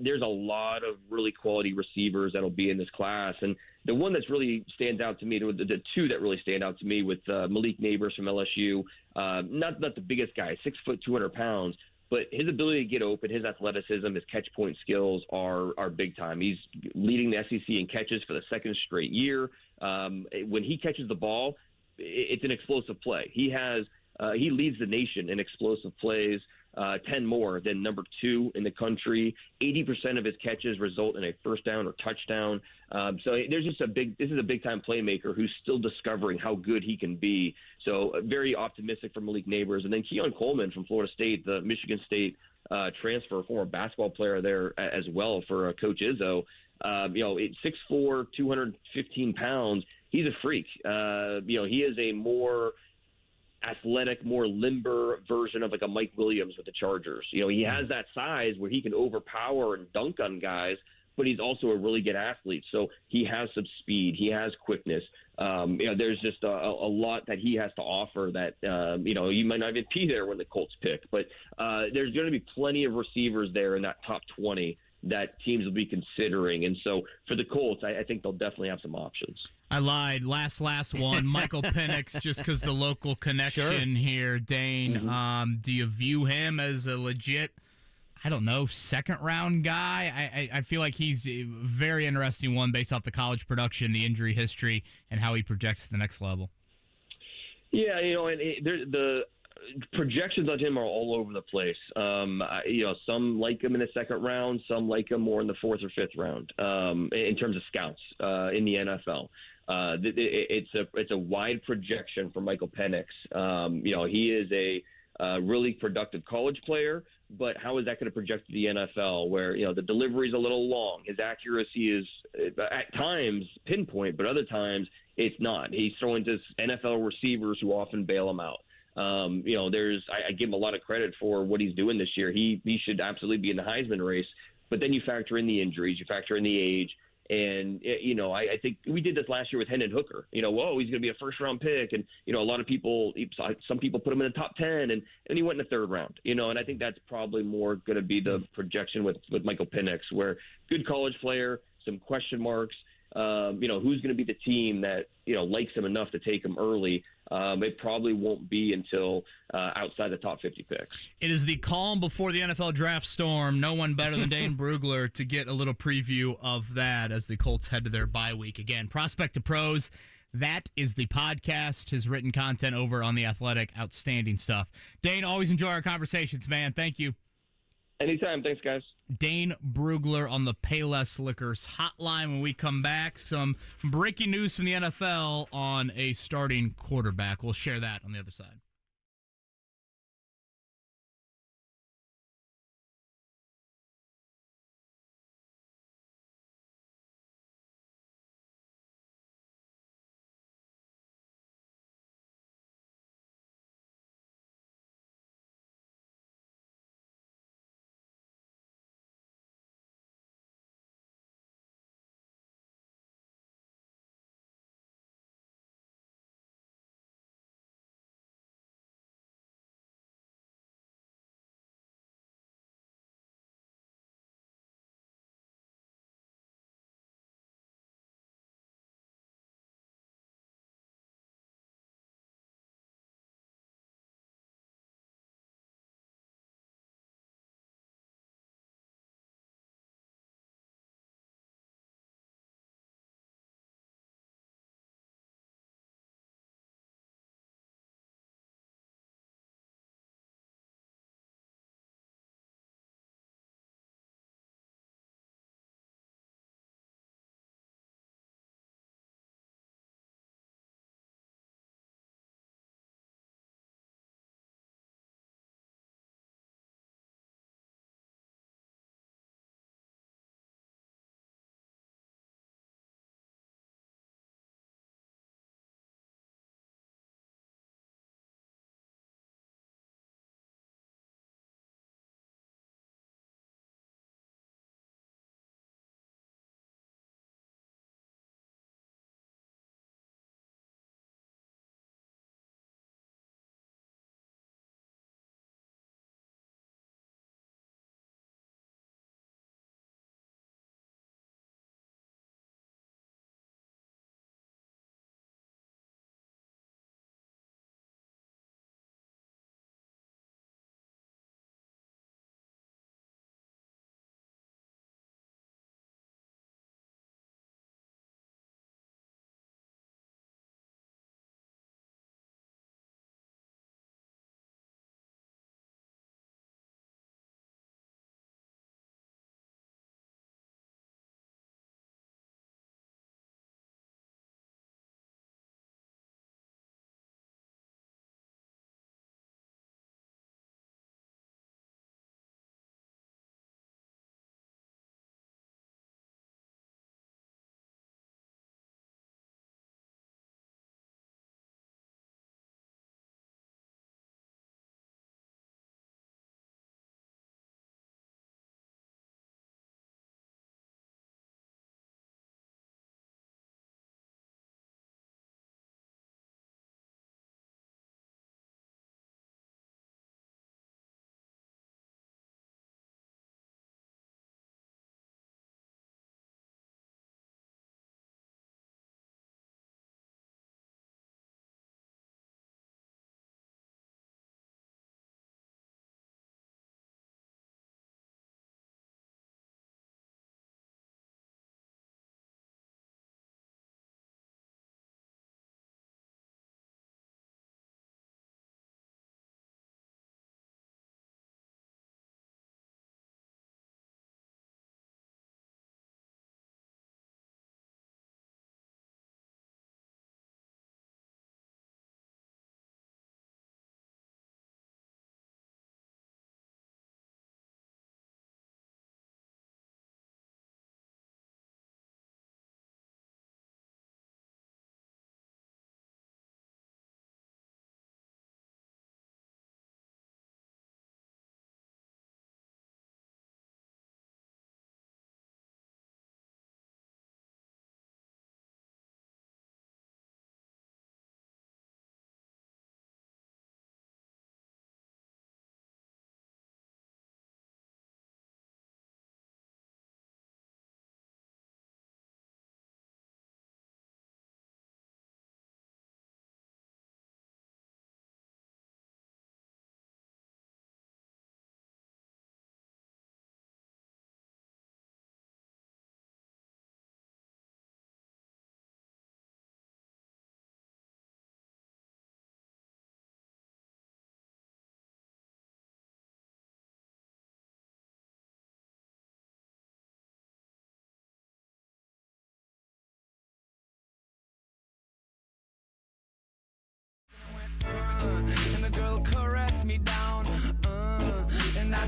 Speaker 14: There's a lot of really quality receivers that'll be in this class. And the one that's really stands out to me, the two that really stand out to me with Malik Neighbors from LSU, not the biggest guy, 6 foot, 200 pounds, but his ability to get open, his athleticism, his catch point skills are big time. He's leading the SEC in catches for the second straight year. When he catches the ball, it's an explosive play. He leads the nation in explosive plays. 10 more than number 2 in the country. 80% of his catches result in a first down or touchdown. So this is a big time playmaker who's still discovering how good he can be. So very optimistic for Malik Neighbors. And then Keon Coleman from Florida State, the Michigan State transfer, former basketball player there as well for Coach Izzo. 6'4", 215 pounds. He's a freak. He is a more athletic, more limber version of like a Mike Williams with the Chargers. He has that size where he can overpower and dunk on guys, but he's also a really good athlete. So he has some speed. He has quickness. There's just a lot that he has to offer that, you might not even be there when the Colts pick. But there's going to be plenty of receivers there in that top 20 that teams will be considering. And so for the Colts, I think they'll definitely have some options.
Speaker 1: I lied. Last one. Michael Penix, just because the local connection here. Dane, do you view him as a legit, second-round guy? I feel like he's a very interesting one based off the college production, the injury history, and how he projects to the next level.
Speaker 14: Yeah, the projections on him are all over the place. Some like him in the second round, some like him more in the 4th or 5th round in terms of scouts in the NFL. It's a wide projection for Michael Penix. He is a really productive college player, but how is that going to project to the NFL where, the delivery is a little long? His accuracy is at times pinpoint, but other times it's not. He's throwing to NFL receivers who often bail him out. I give him a lot of credit for what he's doing this year. He should absolutely be in the Heisman race, but then you factor in the injuries, you factor in the age. And, I think we did this last year with Hendon Hooker. He's going to be a first-round pick. And, a lot of people, some people put him in the top 10, and he went in the 3rd round. And I think that's probably more going to be the projection with Michael Penix, where good college player, some question marks, who's going to be the team that, likes him enough to take him early. It probably won't be until outside the top 50 picks.
Speaker 1: It is the calm before the NFL draft storm. No one better than Dane Brugler to get a little preview of that as the Colts head to their bye week. Again, Prospect to Pros, that is the podcast, his written content over on The Athletic. Outstanding stuff. Dane, always enjoy our conversations, man. Thank you.
Speaker 14: Anytime. Thanks, guys.
Speaker 1: Dane Brugler on the Payless Liquors hotline. When we come back, some breaking news from the NFL on a starting quarterback. We'll share that on the other side.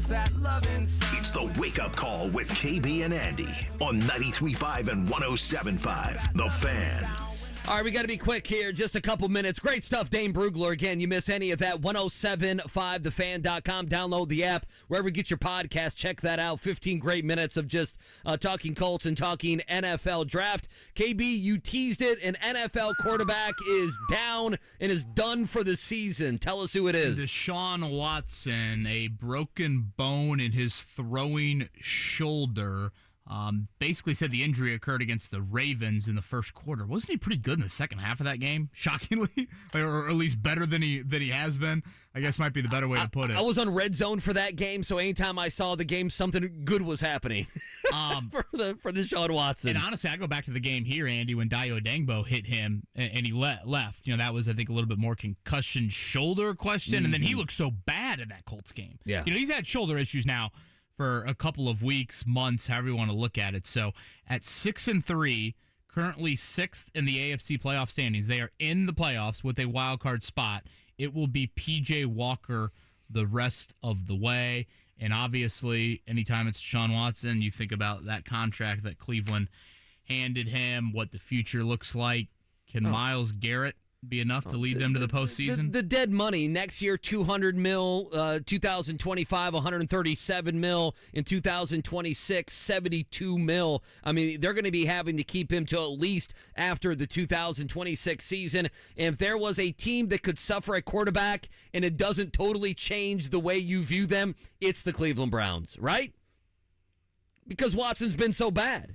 Speaker 3: It's the Wake Up Call with KB and Andy on 93.5 and 107.5. The Fan.
Speaker 8: All right, we got to be quick here. Just a couple minutes. Great stuff, Dane Brugler. Again, you miss any of that, 1075thefan.com. Download the app wherever you get your podcast. Check that out. 15 great minutes of just talking Colts and talking NFL draft. KB, you teased it. An NFL quarterback is down and is done for the season. Tell us who it is.
Speaker 1: Deshaun Watson, a broken bone in his throwing shoulder. Basically said the injury occurred against the Ravens in the first quarter. Wasn't he pretty good in the second half of that game? Shockingly, or at least better than he has been. I guess might be the better way to put it.
Speaker 8: I was on Red Zone for that game, so anytime I saw the game, something good was happening for Deshaun Watson.
Speaker 1: And honestly, I go back to the game here, Andy, when Dayo Dangbo hit him and he left. You know, that was, I think, a little bit more concussion shoulder question, and then he looked so bad in that Colts game.
Speaker 8: Yeah,
Speaker 1: you know, he's had shoulder issues now for a couple of weeks, months, however you want to look at it. So at 6-3, currently 6th in the AFC playoff standings, they are in the playoffs with a wild card spot. It will be PJ Walker the rest of the way. And obviously, anytime it's Deshaun Watson, you think about that contract that Cleveland handed him, what the future looks like. Can Myles Garrett be enough to lead them to the postseason?
Speaker 8: The dead money next year, $200 million, 2025, $137 million, in 2026, $72 million. I mean, they're going to be having to keep him to at least after the 2026 season. And if there was a team that could suffer a quarterback and it doesn't totally change the way you view them, it's the Cleveland Browns, right? Because Watson's been so bad.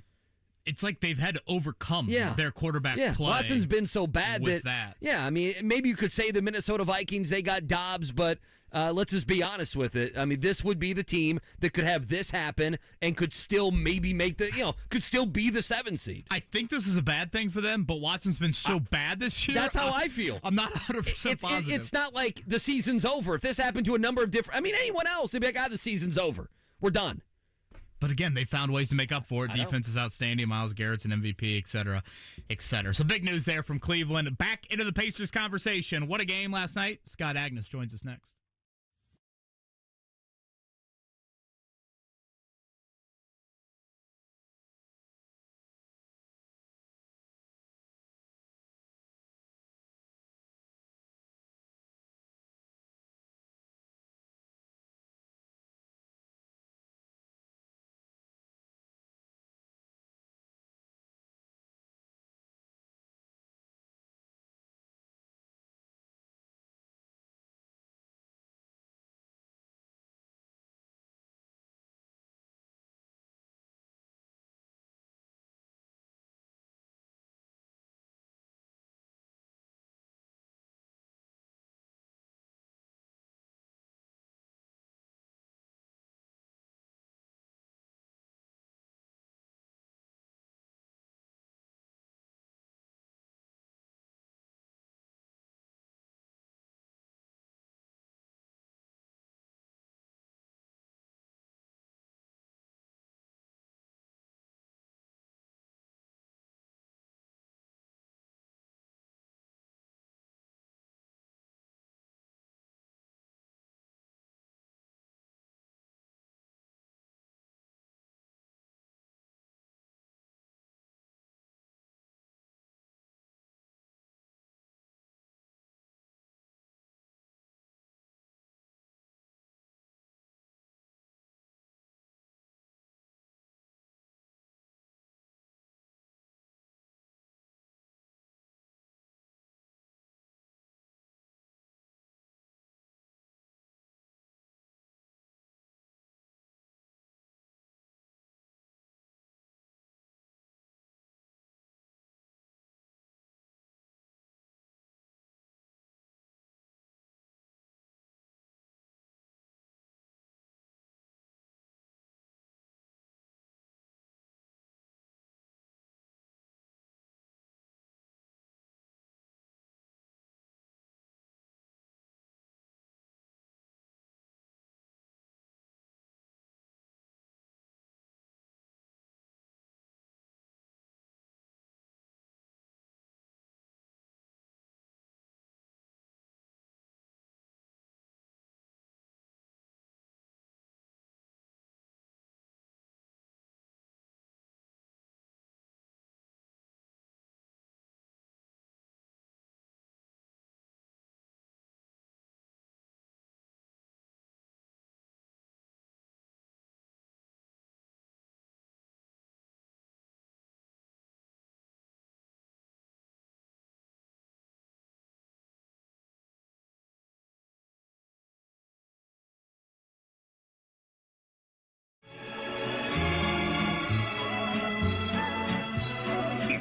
Speaker 1: It's like they've had to overcome their quarterback play.
Speaker 8: Watson's been so bad
Speaker 1: with that.
Speaker 8: Yeah, I mean, maybe you could say the Minnesota Vikings, they got Dobbs, but let's just be honest with it. I mean, this would be the team that could have this happen and could still maybe make could still be the 7th seed.
Speaker 1: I think this is a bad thing for them, but Watson's been so bad this year.
Speaker 8: That's how I feel.
Speaker 1: I'm not 100% positive.
Speaker 8: It's not like the season's over. If this happened to a number of different, I mean, anyone else, they'd be like, the season's over. We're done.
Speaker 1: But again, they found ways to make up for it. Defense is outstanding. Myles Garrett's an MVP, et cetera, et cetera. So big news there from Cleveland. Back into the Pacers conversation. What a game last night. Scott Agness joins us next.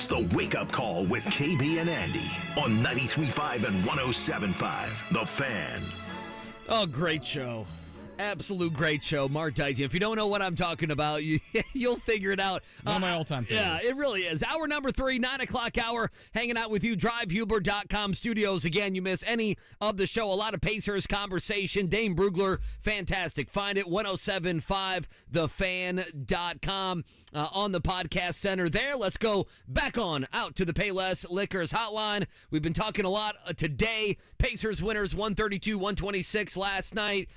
Speaker 3: It's the Wake Up Call with KB and Andy on 93.5 and 107.5. The Fan.
Speaker 8: Oh, great show. Absolute great show. Mark Dice. If you don't know what I'm talking about, you'll figure it out.
Speaker 10: One of my all-time favorites.
Speaker 8: Yeah, it really is. Hour number 3, 9 o'clock hour, hanging out with you. DriveHuber.com studios. Again, you miss any of the show. A lot of Pacers conversation. Dane Brugler, fantastic. Find it, 1075thefan.com on the podcast center there. Let's go back on out to the Payless Liquors hotline. We've been talking a lot today. Pacers winners 132-126 last night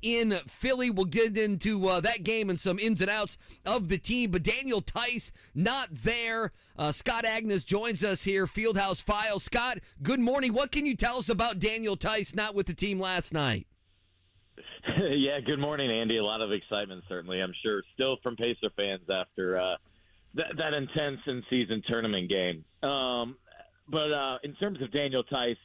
Speaker 8: in Philly. We'll get into that game and some ins and outs of the team. But Daniel Theis not there. Scott Agness joins us here, Fieldhouse Files. Scott, good morning. What can you tell us about Daniel Theis not with the team last night?
Speaker 15: Yeah, good morning, Andy. A lot of excitement, certainly, I'm sure, still from Pacer fans after that intense in-season tournament game. But in terms of Daniel Theis,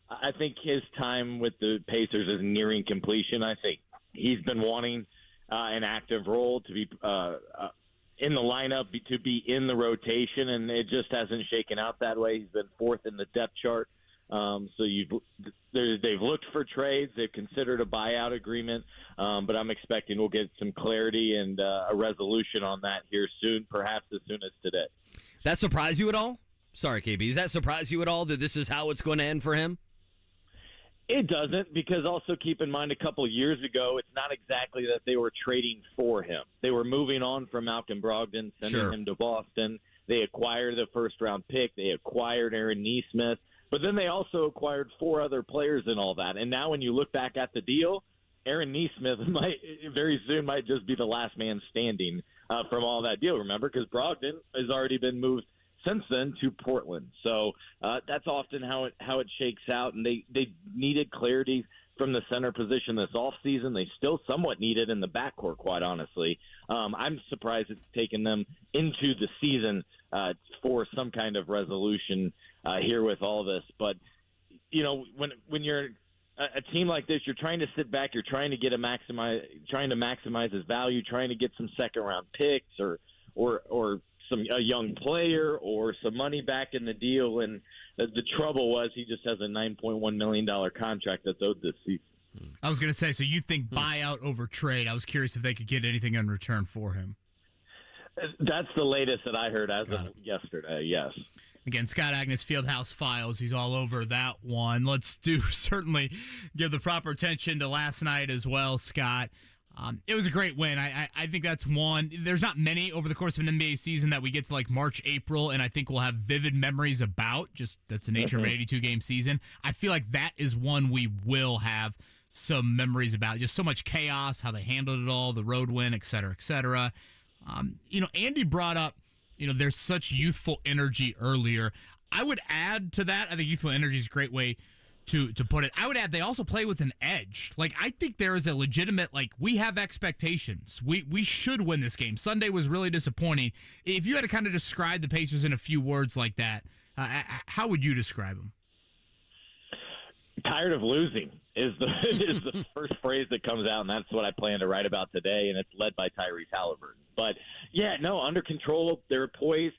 Speaker 15: I think his time with the Pacers is nearing completion. I think he's been wanting an active role to be in the lineup, to be in the rotation, and it just hasn't shaken out that way. He's been fourth in the depth chart. So they've looked for trades. They've considered a buyout agreement, but I'm expecting we'll get some clarity and a resolution on that here soon, perhaps as soon as today.
Speaker 8: That surprise you at all? Sorry, KB. Does that surprise you at all that this is how it's going to end for him?
Speaker 15: It doesn't, because also keep in mind a couple of years ago, it's not exactly that they were trading for him. They were moving on from Malcolm Brogdon, sending him to Boston. They acquired the first-round pick. They acquired Aaron Nesmith. But then they also acquired 4 other players and all that. And now when you look back at the deal, Aaron Nesmith very soon might just be the last man standing from all that deal, remember? Because Brogdon has already been moved since then to Portland. So that's often how it shakes out. And they needed clarity from the center position this offseason. They still somewhat need it in the backcourt, quite honestly. I'm surprised it's taken them into the season for some kind of resolution here with all this. But, you know, when you're a team like this, you're trying to sit back, you're trying to maximize his value, trying to get some second-round picks or a young player or some money back in the deal. And the trouble was he just has a $9.1 million contract that's owed this season.
Speaker 1: I was going to say, so you think buyout over trade. I was curious if they could get anything in return for him.
Speaker 15: That's the latest that I heard as of yesterday, yes.
Speaker 1: Again, Scott Agness, Fieldhouse Files. He's all over that one. Let's certainly give the proper attention to last night as well, Scott. It was a great win. I think that's one. There's not many over the course of an NBA season that we get to like March, April, and I think we'll have vivid memories about. Just that's the nature of an 82-game season. I feel like that is one we will have some memories about. Just so much chaos, how they handled it all, the road win, et cetera, et cetera. Andy brought up, there's such youthful energy earlier. I would add to that, I think youthful energy is a great way to put it. I would add they also play with an edge. Like, I think there is a legitimate, we have expectations. We should win this game. Sunday was really disappointing. If you had to kind of describe the Pacers in a few words like that, how would you describe them?
Speaker 15: Tired of losing is the first phrase that comes out, and that's what I plan to write about today, and it's led by Tyrese Haliburton. But, yeah, no, under control. They're poised.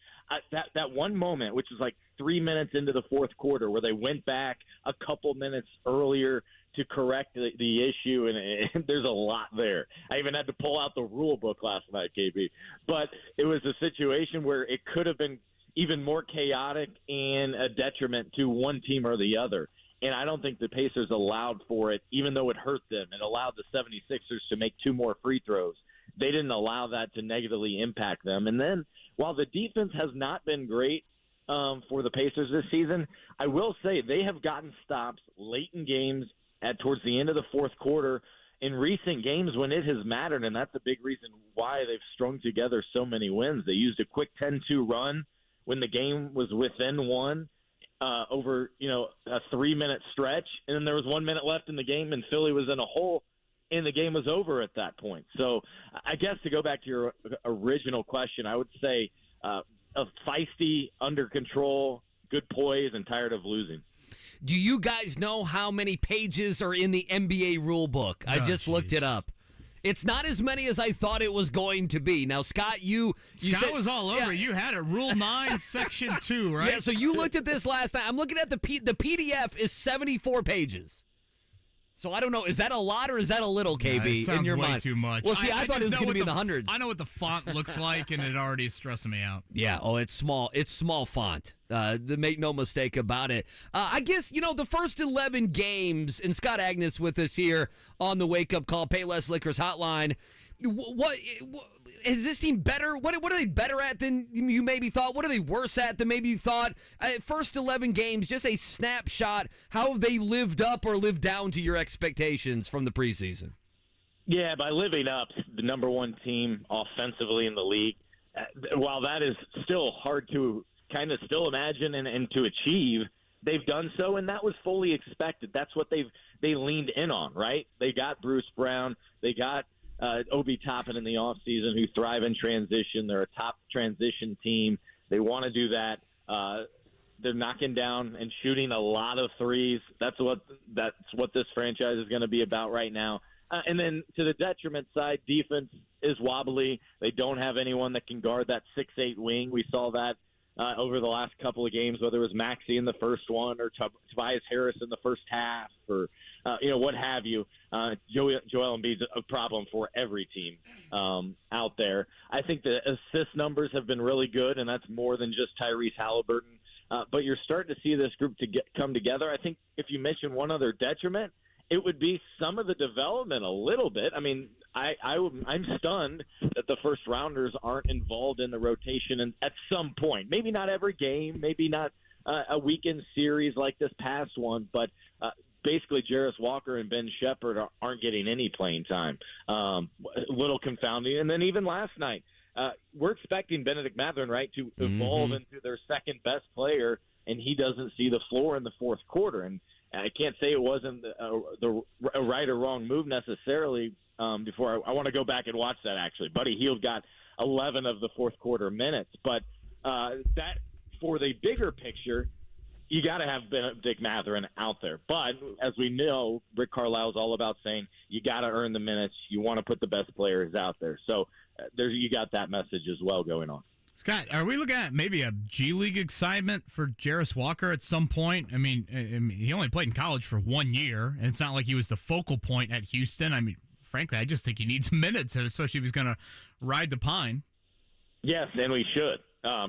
Speaker 15: That one moment, which was like 3 minutes into the fourth quarter, where they went back a couple minutes earlier to correct the issue, and there's a lot there. I even had to pull out the rule book last night, KB. But it was a situation where it could have been even more chaotic and a detriment to one team or the other. And I don't think the Pacers allowed for it, even though it hurt them. It allowed the 76ers to make 2 more free throws. They didn't allow that to negatively impact them. And then while the defense has not been great for the Pacers this season, I will say they have gotten stops late in games towards the end of the fourth quarter in recent games when it has mattered, and that's a big reason why they've strung together so many wins. They used a quick 10-2 run when the game was within 1 over a 3-minute stretch, and then there was 1 minute left in the game, and Philly was in a hole, and the game was over at that point. So I guess to go back to your original question, I would say a feisty, under control, good poise, and tired of losing.
Speaker 8: Do you guys know how many pages are in the NBA rule book? I just looked it up. It's not as many as I thought it was going to be. Now, Scott, you
Speaker 1: Scott was all over. You had it. Rule 9, Section 2, right?
Speaker 8: Yeah, so you looked at this last night. I'm looking at the PDF is 74 pages. So I don't know. Is that a lot or is that a little, KB,
Speaker 1: sounds
Speaker 8: in your
Speaker 1: way
Speaker 8: mind?
Speaker 1: too much.
Speaker 8: Well, see, I thought it was going to be in the hundreds.
Speaker 1: I know what the font looks like, and it already is stressing me out.
Speaker 8: Yeah, it's small. It's small font. Make no mistake about it. I guess, the first 11 games, and Scott Agness with us here on the Wake Up Call, Payless Liquors Hotline. What is this team better? What are they better at than you maybe thought? What are they worse at than maybe you thought? First 11 games, just a snapshot. How have they lived up or lived down to your expectations from the preseason?
Speaker 15: Yeah, by living up, the number one team offensively in the league. While that is still hard to kind of still imagine and to achieve, they've done so, and that was fully expected. That's what they leaned in on, right? They got Bruce Brown. They got Obi Toppin in the offseason, who thrive in transition. They're a top transition team. They want to do that. They're knocking down and shooting a lot of threes. That's what this franchise is going to be about right now. And then to the detriment side, defense is wobbly. They don't have anyone that can guard that 6'8" wing. We saw that over the last couple of games, whether it was Maxey in the first one or Tobias Harris in the first half or what have you. Joel Embiid's a problem for every team out there. I think the assist numbers have been really good, and that's more than just Tyrese Haliburton. But you're starting to see this group come together. I think if you mention one other detriment, it would be some of the development a little bit. I mean, I'm stunned that the first rounders aren't involved in the rotation at some point. Maybe not every game, maybe not a weekend series like this past one, but basically Jarris Walker and Ben Shepherd aren't getting any playing time. A little confounding. And then even last night, we're expecting Bennedict Mathurin, right, to evolve into their second best player, and he doesn't see the floor in the fourth quarter. And I can't say it wasn't a right or wrong move necessarily. Before I want to go back and watch that, actually. Buddy Hield got 11 of the fourth quarter minutes. But that, for the bigger picture, you got to have Bennedict Mathurin out there. But as we know, Rick Carlisle is all about saying you got to earn the minutes. You want to put the best players out there. So you got that message as well going on.
Speaker 1: Scott, are we looking at maybe a G League excitement for Jarris Walker at some point? I mean, he only played in college for 1 year, and it's not like he was the focal point at Houston. I mean, frankly, I just think he needs minutes, especially if he's going to ride the pine.
Speaker 15: Yes, and we should.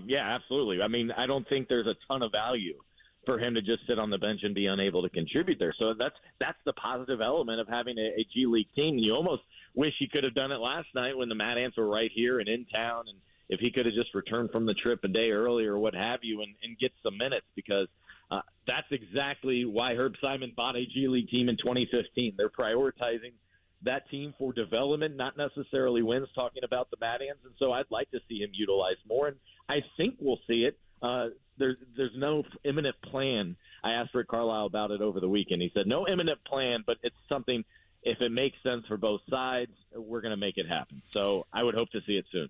Speaker 15: Yeah, absolutely. I mean, I don't think there's a ton of value for him to just sit on the bench and be unable to contribute there. So that's the positive element of having a G League team. You almost wish he could have done it last night when the Mad Ants were right here and in town, and if he could have just returned from the trip a day earlier or what have you and get some minutes, because that's exactly why Herb Simon bought a G League team in 2015. They're prioritizing that team for development, not necessarily wins, talking about the Mad Ants. And so I'd like to see him utilized more, and I think we'll see it. There's no imminent plan. I asked Rick Carlisle about it over the weekend. He said no imminent plan, but it's something, if it makes sense for both sides, we're going to make it happen. So I would hope to see it soon.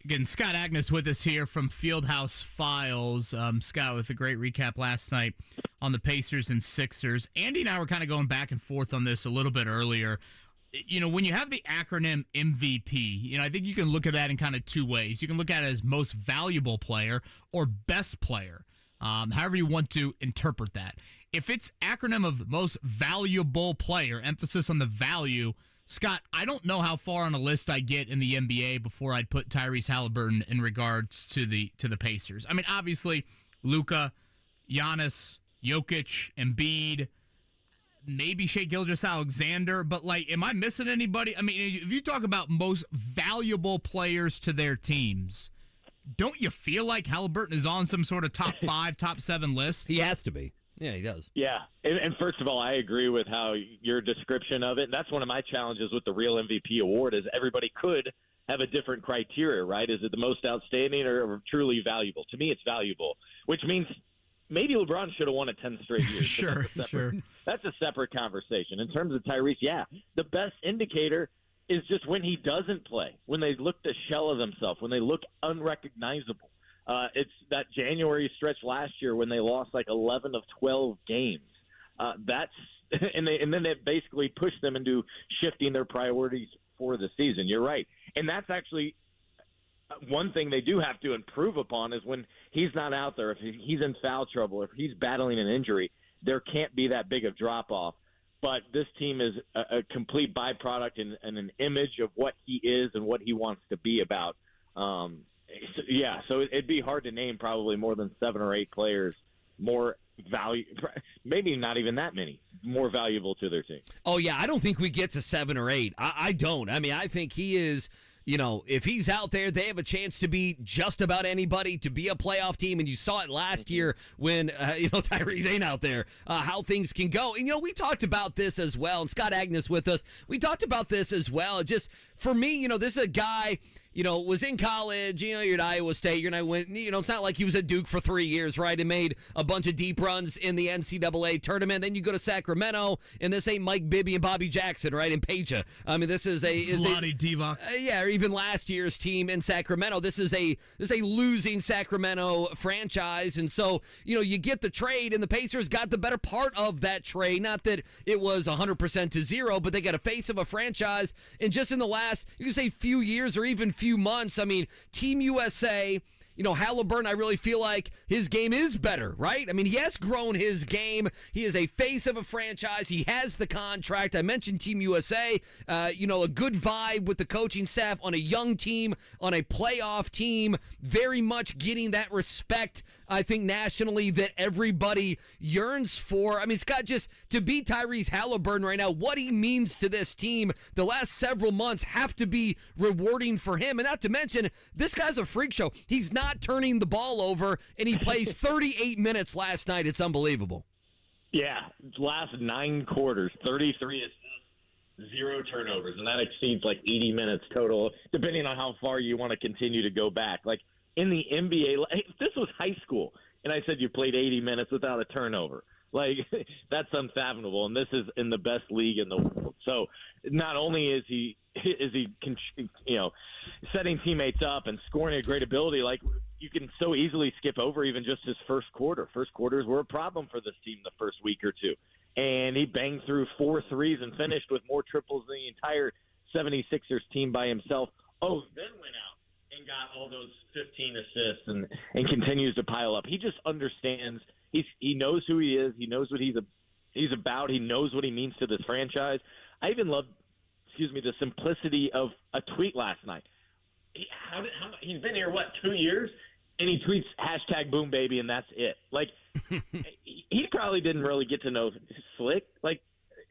Speaker 1: Again, Scott Agness with us here from Fieldhouse Files. Scott with a great recap last night on the Pacers and Sixers. Andy and I were kind of going back and forth on this a little bit earlier. When you have the acronym MVP, I think you can look at that in kind of two ways. You can look at it as most valuable player or best player, however you want to interpret that. If it's acronym of most valuable player, emphasis on the value, Scott, I don't know how far on a list I get in the NBA before I'd put Tyrese Haliburton in regards to the Pacers. I mean, obviously, Luka, Giannis, Jokic, Embiid, maybe Shai Gilgeous-Alexander, but, am I missing anybody? I mean, if you talk about most valuable players to their teams, don't you feel like Haliburton is on some sort of top 5, top 7 list?
Speaker 8: He has to be. Yeah, he does.
Speaker 15: Yeah, and first of all, I agree with how your description of it. And that's one of my challenges with the real MVP award is everybody could have a different criteria, right? Is it the most outstanding or truly valuable? To me, it's valuable, which means maybe LeBron should have won it 10 straight years.
Speaker 1: Sure.
Speaker 15: That's a separate conversation. In terms of Tyrese, yeah, the best indicator is just when he doesn't play, when they look the shell of themselves, when they look unrecognizable. It's that January stretch last year when they lost 11 of 12 games. That's and then it basically pushed them into shifting their priorities for the season. You're right. And that's actually one thing they do have to improve upon is when he's not out there, if he's in foul trouble, if he's battling an injury, there can't be that big of drop-off. But this team is a complete byproduct and an image of what he is and what he wants to be about. So it'd be hard to name probably more than 7 or 8 players more value, maybe not even that many, more valuable to their team.
Speaker 8: Oh, yeah, I don't think we get to 7 or 8. I don't. I mean, I think he is, if he's out there, they have a chance to be just about anybody, to be a playoff team. And you saw it last year when, Tyrese ain't out there, how things can go. And, we talked about this as well. And Scott Agness with us, we talked about this as well. Just, for me, this is a guy, was in college, you're at Iowa State, it's not like he was at Duke for 3 years, right, and made a bunch of deep runs in the NCAA tournament. Then you go to Sacramento, and this ain't Mike Bibby and Bobby Jackson, right, and Peja. I mean, this is
Speaker 1: Vlade Divac.
Speaker 8: Or even last year's team in Sacramento. This is a losing Sacramento franchise, and so, you get the trade, and the Pacers got the better part of that trade. Not that it was 100% to 0, but they got a face of a franchise, and just in the last, you can say few years or even few months, I mean, Team USA, Haliburton, I really feel like his game is better, right? I mean, he has grown his game. He is a face of a franchise. He has the contract. I mentioned Team USA, a good vibe with the coaching staff on a young team, on a playoff team, very much getting that respect, I think, nationally that everybody yearns for. I mean, Scott, just to beat Tyrese Haliburton right now, what he means to this team the last several months have to be rewarding for him. And not to mention, this guy's a freak show. He's not turning the ball over, and he plays 38 minutes last night. It's unbelievable.
Speaker 15: Yeah, last 9 quarters, 33 assists, 0 turnovers, and that exceeds like 80 minutes total, depending on how far you want to continue to go back. Like in the NBA, if this was high school, and I said you played 80 minutes without a turnover, like that's unfathomable, and this is in the best league in the world. So not only is he setting teammates up and scoring a great ability, like you can so easily skip over even just his first quarter. First quarters were a problem for this team the first week or two. And he banged through 4 threes and finished with more triples than the entire 76ers team by himself. Oh, then went out and got all those 15 assists and continues to pile up. He just understands. He knows who he is. He knows what he's about. He knows what he means to this franchise. I even love, the simplicity of a tweet last night. He's been here, 2 years? And he tweets #BoomBaby, and that's it. Like, he probably didn't really get to know Slick. Like,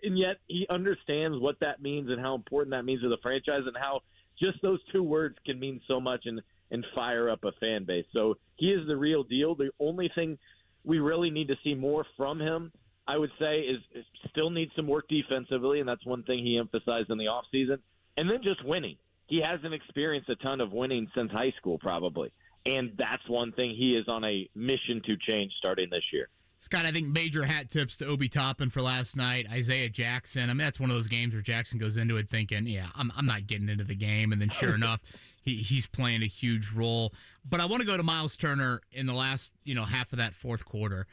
Speaker 15: and yet he understands what that means and how important that means to the franchise and how just those 2 words can mean so much and fire up a fan base. So he is the real deal. The only thing we really need to see more from him, I would say, is still needs some work defensively, and that's one thing he emphasized in the offseason. And then just winning. He hasn't experienced a ton of winning since high school, probably. And that's one thing he is on a mission to change starting this year.
Speaker 1: Scott, I think major hat tips to Obi Toppin for last night. Isaiah Jackson. I mean, that's one of those games where Jackson goes into it thinking, I'm not getting into the game. And then sure enough, he's playing a huge role. But I want to go to Myles Turner in the last, half of that fourth quarter.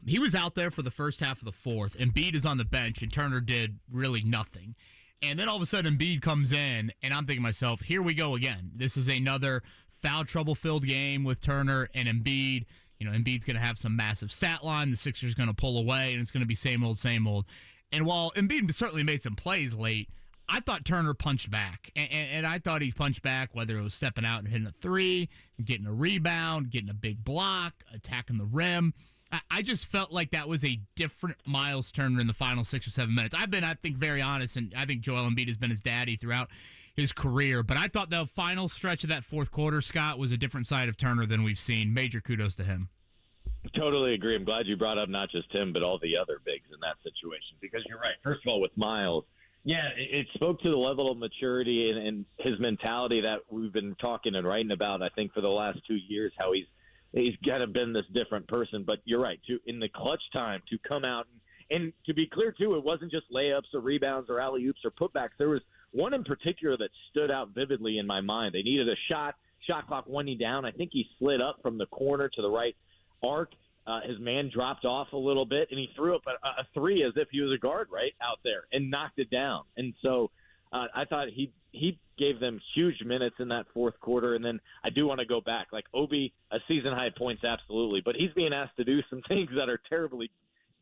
Speaker 1: He was out there for the first half of the fourth. Embiid is on the bench, and Turner did really nothing. And then all of a sudden, Embiid comes in, and I'm thinking to myself, here we go again. This is another foul trouble-filled game with Turner and Embiid. Embiid's going to have some massive stat line. The Sixers going to pull away, and it's going to be same old, same old. And while Embiid certainly made some plays late, I thought Turner punched back. And I thought he punched back, whether it was stepping out and hitting a 3, getting a rebound, getting a big block, attacking the rim. I just felt like that was a different Myles Turner in the final 6 or 7 minutes. I've been, I think, very honest, and I think Joel Embiid has been his daddy throughout his career. But I thought the final stretch of that fourth quarter, Scott, was a different side of Turner than we've seen. Major kudos to him.
Speaker 15: Totally agree. I'm glad you brought up not just him, but all the other bigs in that situation. Because you're right. First of all, with Myles, it spoke to the level of maturity and his mentality that we've been talking and writing about, I think, for the last 2 years, how he's kind of been this different person. But you're right, in the clutch time, to come out and to be clear, too, it wasn't just layups or rebounds or alley-oops or putbacks. There was one in particular that stood out vividly in my mind. They needed a shot clock winding down. I think he slid up from the corner to the right arc, His man dropped off a little bit, and he threw up a three as if he was a guard right out there and knocked it down. And so I thought he gave them huge minutes in that fourth quarter. And then I do want to go back. Like Obi, a season-high points, absolutely. But he's being asked to do some things that are terribly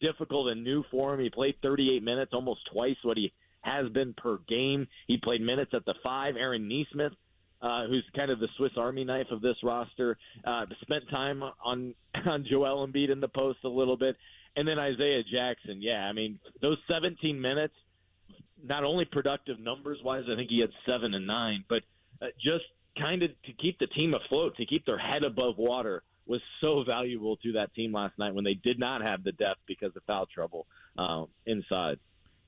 Speaker 15: difficult and new for him. He played 38 minutes, almost twice what he has been per game. He played minutes at the 5. Aaron Nesmith, who's kind of the Swiss Army knife of this roster, spent time on Joel Embiid in the post a little bit. And then Isaiah Jackson, those 17 minutes, not only productive numbers-wise, I think he had 7 and 9, but just kind of to keep the team afloat, to keep their head above water was so valuable to that team last night when they did not have the depth because of foul trouble inside.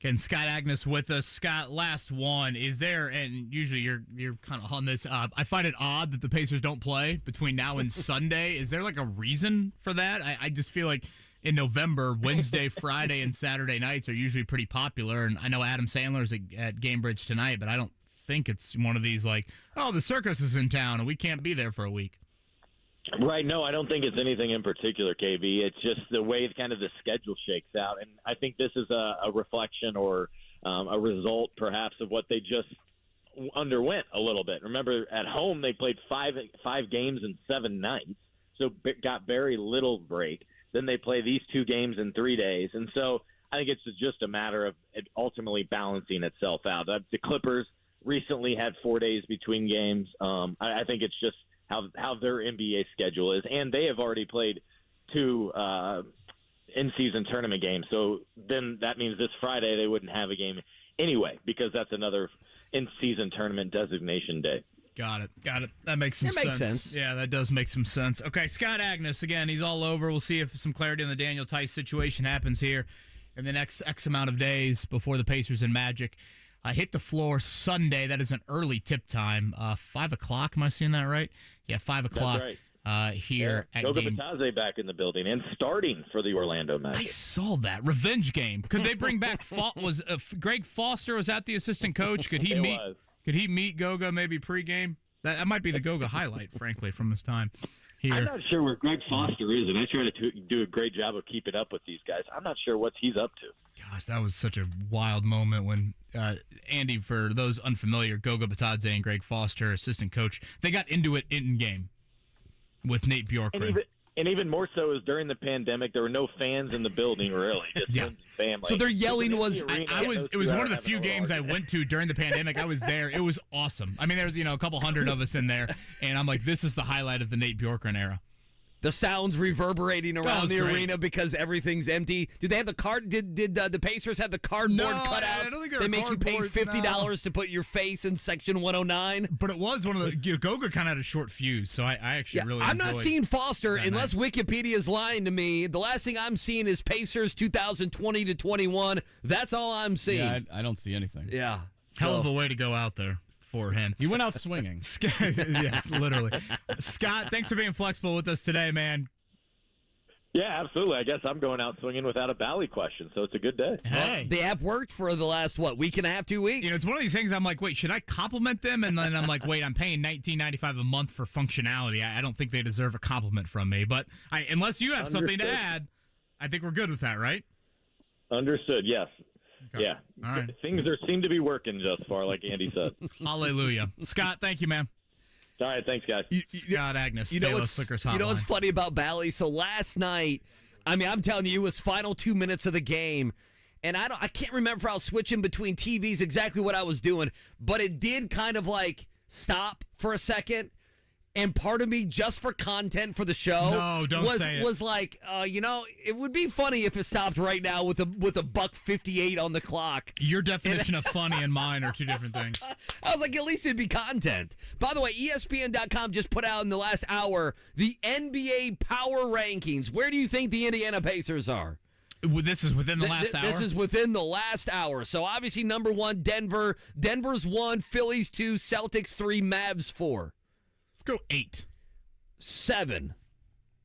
Speaker 1: Again, Scott Agness with us. Scott, last one. Is there, and usually you're kind of on this, I find it odd that the Pacers don't play between now and Sunday. Is there like a reason for that? I just feel like in November, Wednesday, Friday, and Saturday nights are usually pretty popular. And I know Adam Sandler's at Gamebridge tonight, but I don't think it's one of these like, oh, the circus is in town and we can't be there for a week.
Speaker 15: Right. No, I don't think it's anything in particular, KB. It's just the way kind of the schedule shakes out. And I think this is a reflection or a result, perhaps, of what they just underwent a little bit. Remember, at home, they played five games in 7 nights, so got very little break. Then they play these 2 games in 3 days. And so I think it's just a matter of it ultimately balancing itself out. The Clippers recently had 4 days between games. I think it's just how their NBA schedule is, and they have already played 2 in-season tournament games. So then that means this Friday they wouldn't have a game anyway because that's another in-season tournament designation day.
Speaker 1: Got it. That makes some sense.
Speaker 8: Makes sense.
Speaker 1: Yeah, that does make some sense. Okay, Scott Agness, again, he's all over. We'll see if some clarity on the Daniel Theis situation happens here in the next X amount of days before the Pacers and Magic hit the floor Sunday. That is an early tip time. 5 o'clock, am I seeing that right? Yeah, 5 o'clock.
Speaker 15: That's right.
Speaker 1: Here at
Speaker 15: Goga Batadze back in the building and starting for the Orlando Magic.
Speaker 1: I saw that revenge game. Could they bring back? Greg Foster was that the assistant coach? Could he meet Goga maybe pregame? That might be the Goga highlight, frankly, from his time here.
Speaker 15: I'm not sure where Greg Foster is, and I try to do a great job of keeping up with these guys. I'm not sure what he's up to.
Speaker 1: Gosh, that was such a wild moment when Andy, for those unfamiliar, Goga Batadze and Greg Foster, assistant coach, they got into it in game with Nate Bjorkgren.
Speaker 15: And even more so is during the pandemic, there were no fans in the building, really. Just friends and family.
Speaker 8: So their yelling was.
Speaker 1: It was one of the few games I went to during the pandemic. I was there. It was awesome. I mean, there was a couple hundred of us in there, and I'm like, this is the highlight of the Nate Bjorkgren era.
Speaker 8: The sounds reverberating around the arena because everything's empty. Did they have the card? Did the Pacers have the cardboard cutouts?
Speaker 1: I don't think
Speaker 8: they make you pay $50 to put your face in section 109.
Speaker 1: But it was one of the Goga kind of had a short fuse, so I actually really.
Speaker 8: I'm not seeing Foster unless Wikipedia is lying to me. The last thing I'm seeing is Pacers 2020 to 21. That's all I'm seeing.
Speaker 10: Yeah, I don't see anything.
Speaker 8: Yeah,
Speaker 1: hell of a way to go out there. For him.
Speaker 10: You went out swinging.
Speaker 1: Yes, literally. Scott, thanks for being flexible with us today, man.
Speaker 15: Yeah, absolutely. I guess I'm going out swinging without a Bally question, so it's a good day.
Speaker 1: Hey.
Speaker 8: The app worked for the last, week and a half, 2 weeks?
Speaker 1: It's one of these things I'm like, wait, should I compliment them? And then I'm like, wait, I'm paying $19.95 a month for functionality. I don't think they deserve a compliment from me. But unless you have something to add, I think we're good with that, right?
Speaker 15: Understood, yes.
Speaker 1: Okay.
Speaker 15: Yeah.
Speaker 1: All right.
Speaker 15: Things seem to be working just far, like Andy said.
Speaker 1: Hallelujah. Scott, thank you, man.
Speaker 15: All right, thanks, guys.
Speaker 1: Scott Agness,
Speaker 8: you know what's funny about Bally? So last night, I'm telling you, it was final 2 minutes of the game, and I can't remember if I was switching between TVs exactly what I was doing, but it did kind of like stop for a second. And part of me, just for content for the show, was like, it would be funny if it stopped right now with a $1:58 on the clock.
Speaker 1: Your definition of funny and mine are two different things.
Speaker 8: I was like, at least it'd be content. By the way, ESPN.com just put out in the last hour the NBA Power Rankings. Where do you think the Indiana Pacers are?
Speaker 1: This is within the last hour?
Speaker 8: This is within the last hour. So obviously, number 1, Denver. Denver's 1, Phillies 2, Celtics 3, Mavs 4.
Speaker 1: Let's go 8.
Speaker 8: 7.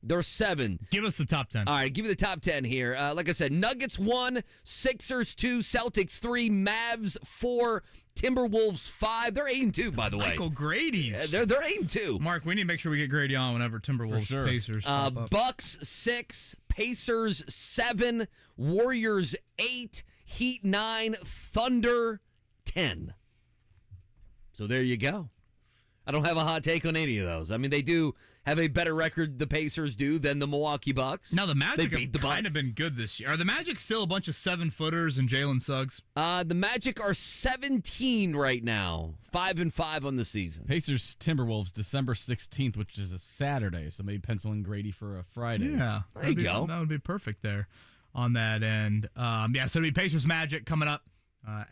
Speaker 8: They're 7.
Speaker 1: Give us the top 10.
Speaker 8: All right, give me the top 10 here. Like I said, Nuggets 1, Sixers 2, Celtics 3, Mavs 4, Timberwolves 5. They're 8-2, by the way.
Speaker 1: Michael Grady's.
Speaker 8: They're 8-2.
Speaker 1: Mark, we need to make sure we get Grady on whenever Timberwolves Pacers pop up.
Speaker 8: Bucks 6, Pacers 7, Warriors 8, Heat 9, Thunder 10. So there you go. I don't have a hot take on any of those. I mean, they do have a better record, the Pacers do, than the Milwaukee Bucks.
Speaker 1: Now, the Magic
Speaker 8: They beat the
Speaker 1: have kind
Speaker 8: Bucks.
Speaker 1: of been good this year. Are the Magic still a bunch of 7-footers and Jaylon Suggs?
Speaker 8: The Magic are 17 right now, 5-5 on the season.
Speaker 10: Pacers Timberwolves December 16th, which is a Saturday, so maybe pencil in Grady for a Friday.
Speaker 1: Yeah.
Speaker 8: There you go.
Speaker 1: That would be perfect there on that end. So it'll be Pacers Magic coming up,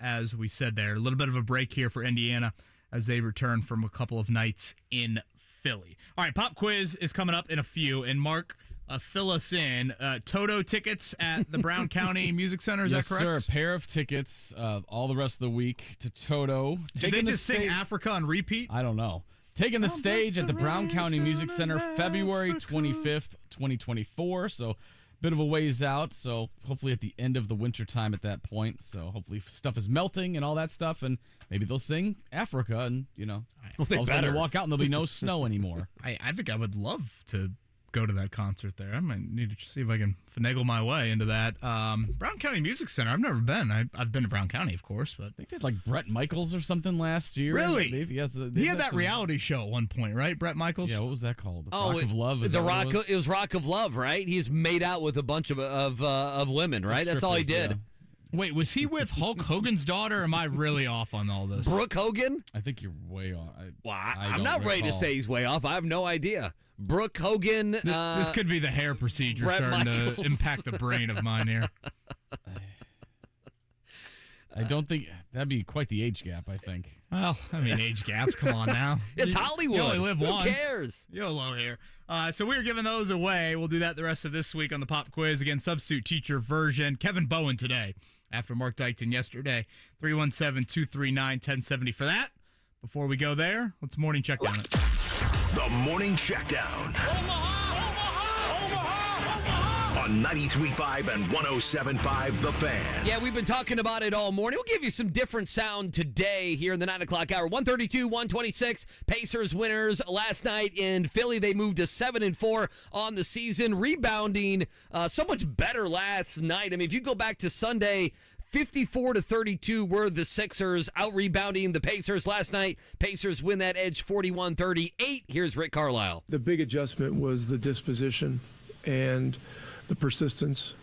Speaker 1: as we said there. A little bit of a break here for Indiana as they return from a couple of nights in Philly. All right, pop quiz is coming up in a few. And Mark, fill us in. Toto tickets at the Brown County Music Center, is
Speaker 10: Yes,
Speaker 1: that correct?
Speaker 10: sir. A pair of tickets all the rest of the week to Toto.
Speaker 1: Did they just sing Africa on repeat?
Speaker 10: I don't know. Taking the stage at the Brown County Music Center February 25th, 2024. So bit of a ways out. So hopefully at the end of the winter time at that point. So hopefully stuff is melting and all that stuff. And maybe they'll sing Africa and, all of a sudden they walk out and there'll be no snow anymore.
Speaker 1: I think I would love to go to that concert there. I might need to see if I can finagle my way into that. Brown County Music Center, I've never been. I've been to Brown County, of course, but
Speaker 10: I think they had like Bret Michaels or something last year.
Speaker 1: Really?
Speaker 10: He
Speaker 1: had that reality show at one point, right? Bret Michaels?
Speaker 10: Yeah, what was that called? The Rock of Love? Is
Speaker 8: The
Speaker 10: that what
Speaker 8: Rock.
Speaker 10: it was?
Speaker 8: It was Rock of Love, right? He's made out with a bunch of women, right? That's all he
Speaker 10: Strippers,
Speaker 8: did.
Speaker 10: yeah.
Speaker 1: Wait, was he with Hulk Hogan's daughter? Or am I really off on all this?
Speaker 8: Brooke Hogan?
Speaker 10: I think you're way off.
Speaker 8: I'm not ready to say he's way off. I have no idea. Brooke Hogan.
Speaker 1: This could be the hair procedure
Speaker 8: Bret
Speaker 1: starting
Speaker 8: Michaels.
Speaker 1: to impact the brain of mine here.
Speaker 10: I don't think that'd be quite the age gap. I think.
Speaker 1: Well, I mean, age gaps. Come on now.
Speaker 8: It's Hollywood.
Speaker 1: You only live
Speaker 8: Who
Speaker 1: once.
Speaker 8: cares?
Speaker 1: YOLO here. So we're giving those away. We'll do that the rest of this week on the pop quiz. Again, substitute teacher version. Kevin Bowen today after Mark Dykton yesterday. 317-239-1070 for that. Before we go there, let's morning check down it.
Speaker 3: The Morning Checkdown. On 93.5 and 107.5 The Fan.
Speaker 8: Yeah, we've been talking about it all morning. We'll give you some different sound today here in the 9 o'clock hour. 132, 126. Pacers winners last night in Philly. They moved to 7-4 on the season, rebounding so much better last night. I mean, if you go back to Sunday, 54-32 were the Sixers out-rebounding the Pacers last night. Pacers win that edge 41-38. Here's Rick Carlisle.
Speaker 4: The big adjustment was the disposition and the persistence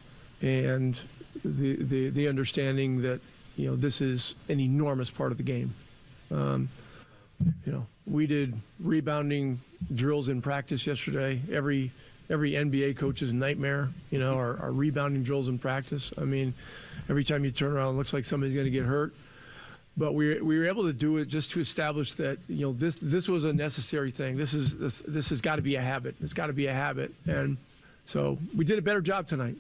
Speaker 4: and the understanding that, this is an enormous part of the game. We did rebounding drills in practice yesterday. Every NBA coach's nightmare, are rebounding drills in practice. I mean, every time you turn around, it looks like somebody's going to get hurt. But we were able to do it just to establish that, this was a necessary thing. This has got to be a habit. It's got to be a habit. And so we did a better job tonight.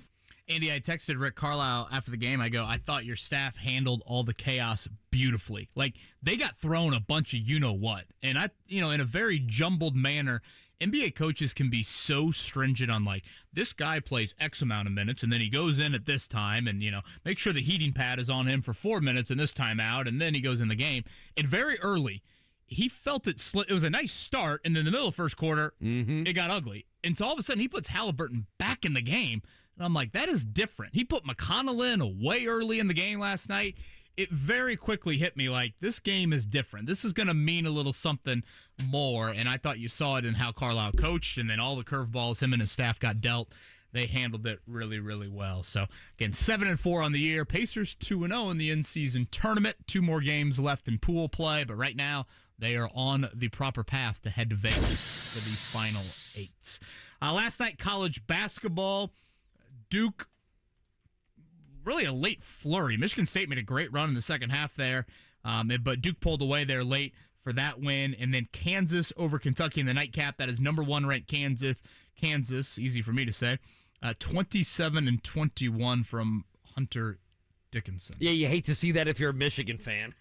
Speaker 1: Andy, I texted Rick Carlisle after the game. I go, I thought your staff handled all the chaos beautifully. Like, they got thrown a bunch of you-know-what. And, in a very jumbled manner, NBA coaches can be so stringent on, like, this guy plays X amount of minutes, and then he goes in at this time, and, make sure the heating pad is on him for 4 minutes and this time out, and then he goes in the game. And very early, he felt it slip. It was a nice start, and then in the middle of the first quarter, it got ugly. And so all of a sudden, he puts Haliburton back in the game. And I'm like, that is different. He put McConnell in way early in the game last night. It very quickly hit me like, this game is different. This is going to mean a little something more. And I thought you saw it in how Carlisle coached, and then all the curveballs him and his staff got dealt. They handled it really, really well. So, again, 7-4 on the year. Pacers 2-0 in the in-season tournament. 2 more games left in pool play. But right now, they are on the proper path to head to Vegas for the final 8. Last night, college basketball. Duke, really a late flurry. Michigan State made a great run in the second half there, but Duke pulled away there late for that win. And then Kansas over Kentucky in the nightcap. That is number 1 ranked Kansas, easy for me to say, 27-21 from Hunter Dickinson.
Speaker 8: Yeah, you hate to see that if you're a Michigan fan.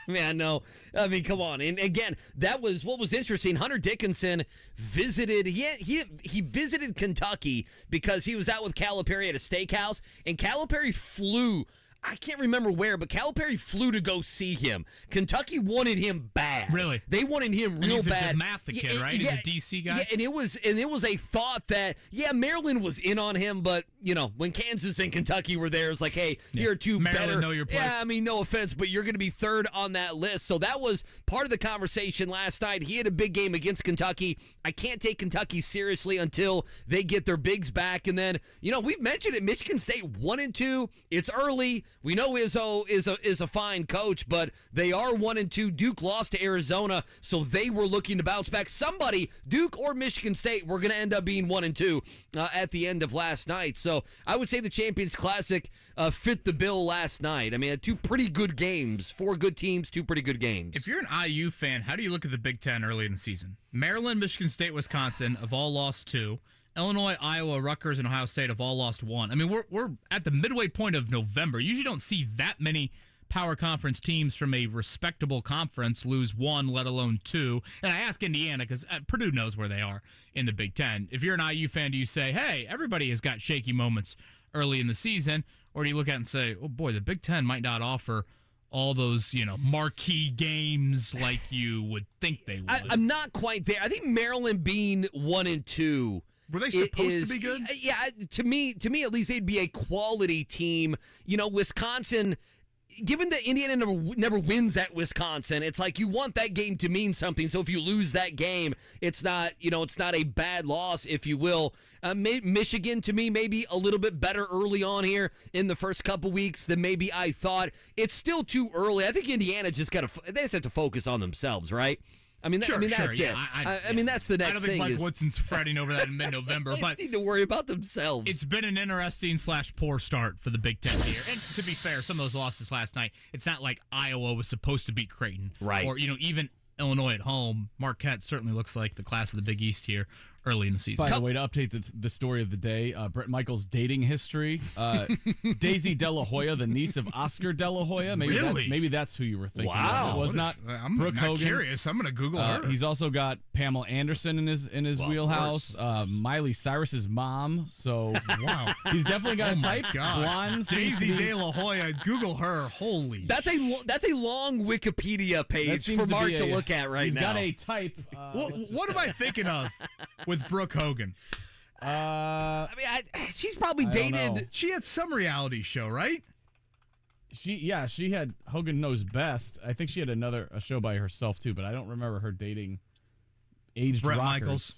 Speaker 8: Man, no. I mean, come on. And again, that was what was interesting. Hunter Dickinson visited. He visited Kentucky because he was out with Calipari at a steakhouse, and Calipari flew I can't remember where, but Calipari flew to go see him. Kentucky wanted him bad.
Speaker 1: Really?
Speaker 8: They wanted him real
Speaker 1: he's
Speaker 8: bad.
Speaker 1: He's a DeMatha kid, right?
Speaker 8: Yeah,
Speaker 1: he's a DC guy.
Speaker 8: Yeah, and it was a thought that Maryland was in on him, but when Kansas and Kentucky were there, it's like, hey, you're two
Speaker 1: Maryland
Speaker 8: better.
Speaker 1: know your place.
Speaker 8: Yeah, I mean, no offense, but you're going to be third on that list. So that was part of the conversation last night. He had a big game against Kentucky. I can't take Kentucky seriously until they get their bigs back. And then, we've mentioned it, Michigan State 1-2. It's early. We know Izzo is a fine coach, but they are 1-2. Duke lost to Arizona, so they were looking to bounce back. Somebody, Duke or Michigan State, were going to end up being 1-2 at the end of last night. So I would say the Champions Classic fit the bill last night. I mean, two pretty good games, 4 good teams, 2 pretty good games.
Speaker 1: If you're an IU fan, how do you look at the Big Ten early in the season? Maryland, Michigan State, Wisconsin have all lost 2. Illinois, Iowa, Rutgers, and Ohio State have all lost 1. I mean, we're at the midway point of November. You usually don't see that many power conference teams from a respectable conference lose 1, let alone 2. And I ask Indiana because Purdue knows where they are in the Big Ten. If you're an IU fan, do you say, hey, everybody has got shaky moments early in the season? Or do you look at it and say, oh, boy, the Big Ten might not offer all those, marquee games like you would think they would?
Speaker 8: I'm not quite there. I think Maryland being 1-2.
Speaker 1: Were they supposed to be good?
Speaker 8: Yeah, to me at least they'd be a quality team. Wisconsin, given that Indiana never wins at Wisconsin, it's like you want that game to mean something. So if you lose that game, it's not a bad loss, if you will. Michigan, to me, maybe a little bit better early on here in the first couple weeks than maybe I thought. It's still too early. I think Indiana just have to focus on themselves, right? I mean, that's it.
Speaker 1: Yeah,
Speaker 8: I mean, that's the next thing.
Speaker 1: I don't think Mike Woodson's fretting over that in mid-November,
Speaker 8: they
Speaker 1: but
Speaker 8: need to worry about themselves.
Speaker 1: It's been an interesting / poor start for the Big Ten here. And to be fair, some of those losses last night, it's not like Iowa was supposed to beat Creighton,
Speaker 8: right?
Speaker 1: Or even Illinois at home. Marquette certainly looks like the class of the Big East here early in the season.
Speaker 10: By the way, to update the story of the day, Brett Michael's dating history. Daisy De La Hoya, the niece of Oscar De La Hoya. Maybe that's who you were thinking.
Speaker 8: Wow.
Speaker 10: Of. It was not
Speaker 1: I'm
Speaker 10: Brooke
Speaker 1: not
Speaker 10: Hogan.
Speaker 1: curious. I'm going to Google her.
Speaker 10: He's also got Pamela Anderson in his wheelhouse. Miley Cyrus's mom. So
Speaker 1: wow,
Speaker 10: he's definitely got a type. Blonde.
Speaker 1: Daisy De La Hoya. Google her. Holy.
Speaker 8: That's a long Wikipedia page for Mark to look at right now.
Speaker 10: He's got a type.
Speaker 1: What am I thinking of with Brooke Hogan?
Speaker 8: She's probably dated.
Speaker 1: She had some reality show, right?
Speaker 10: She had Hogan Knows Best. I think she had a show by herself too, but I don't remember her dating aged
Speaker 1: Brett
Speaker 10: rockers.
Speaker 1: Michaels.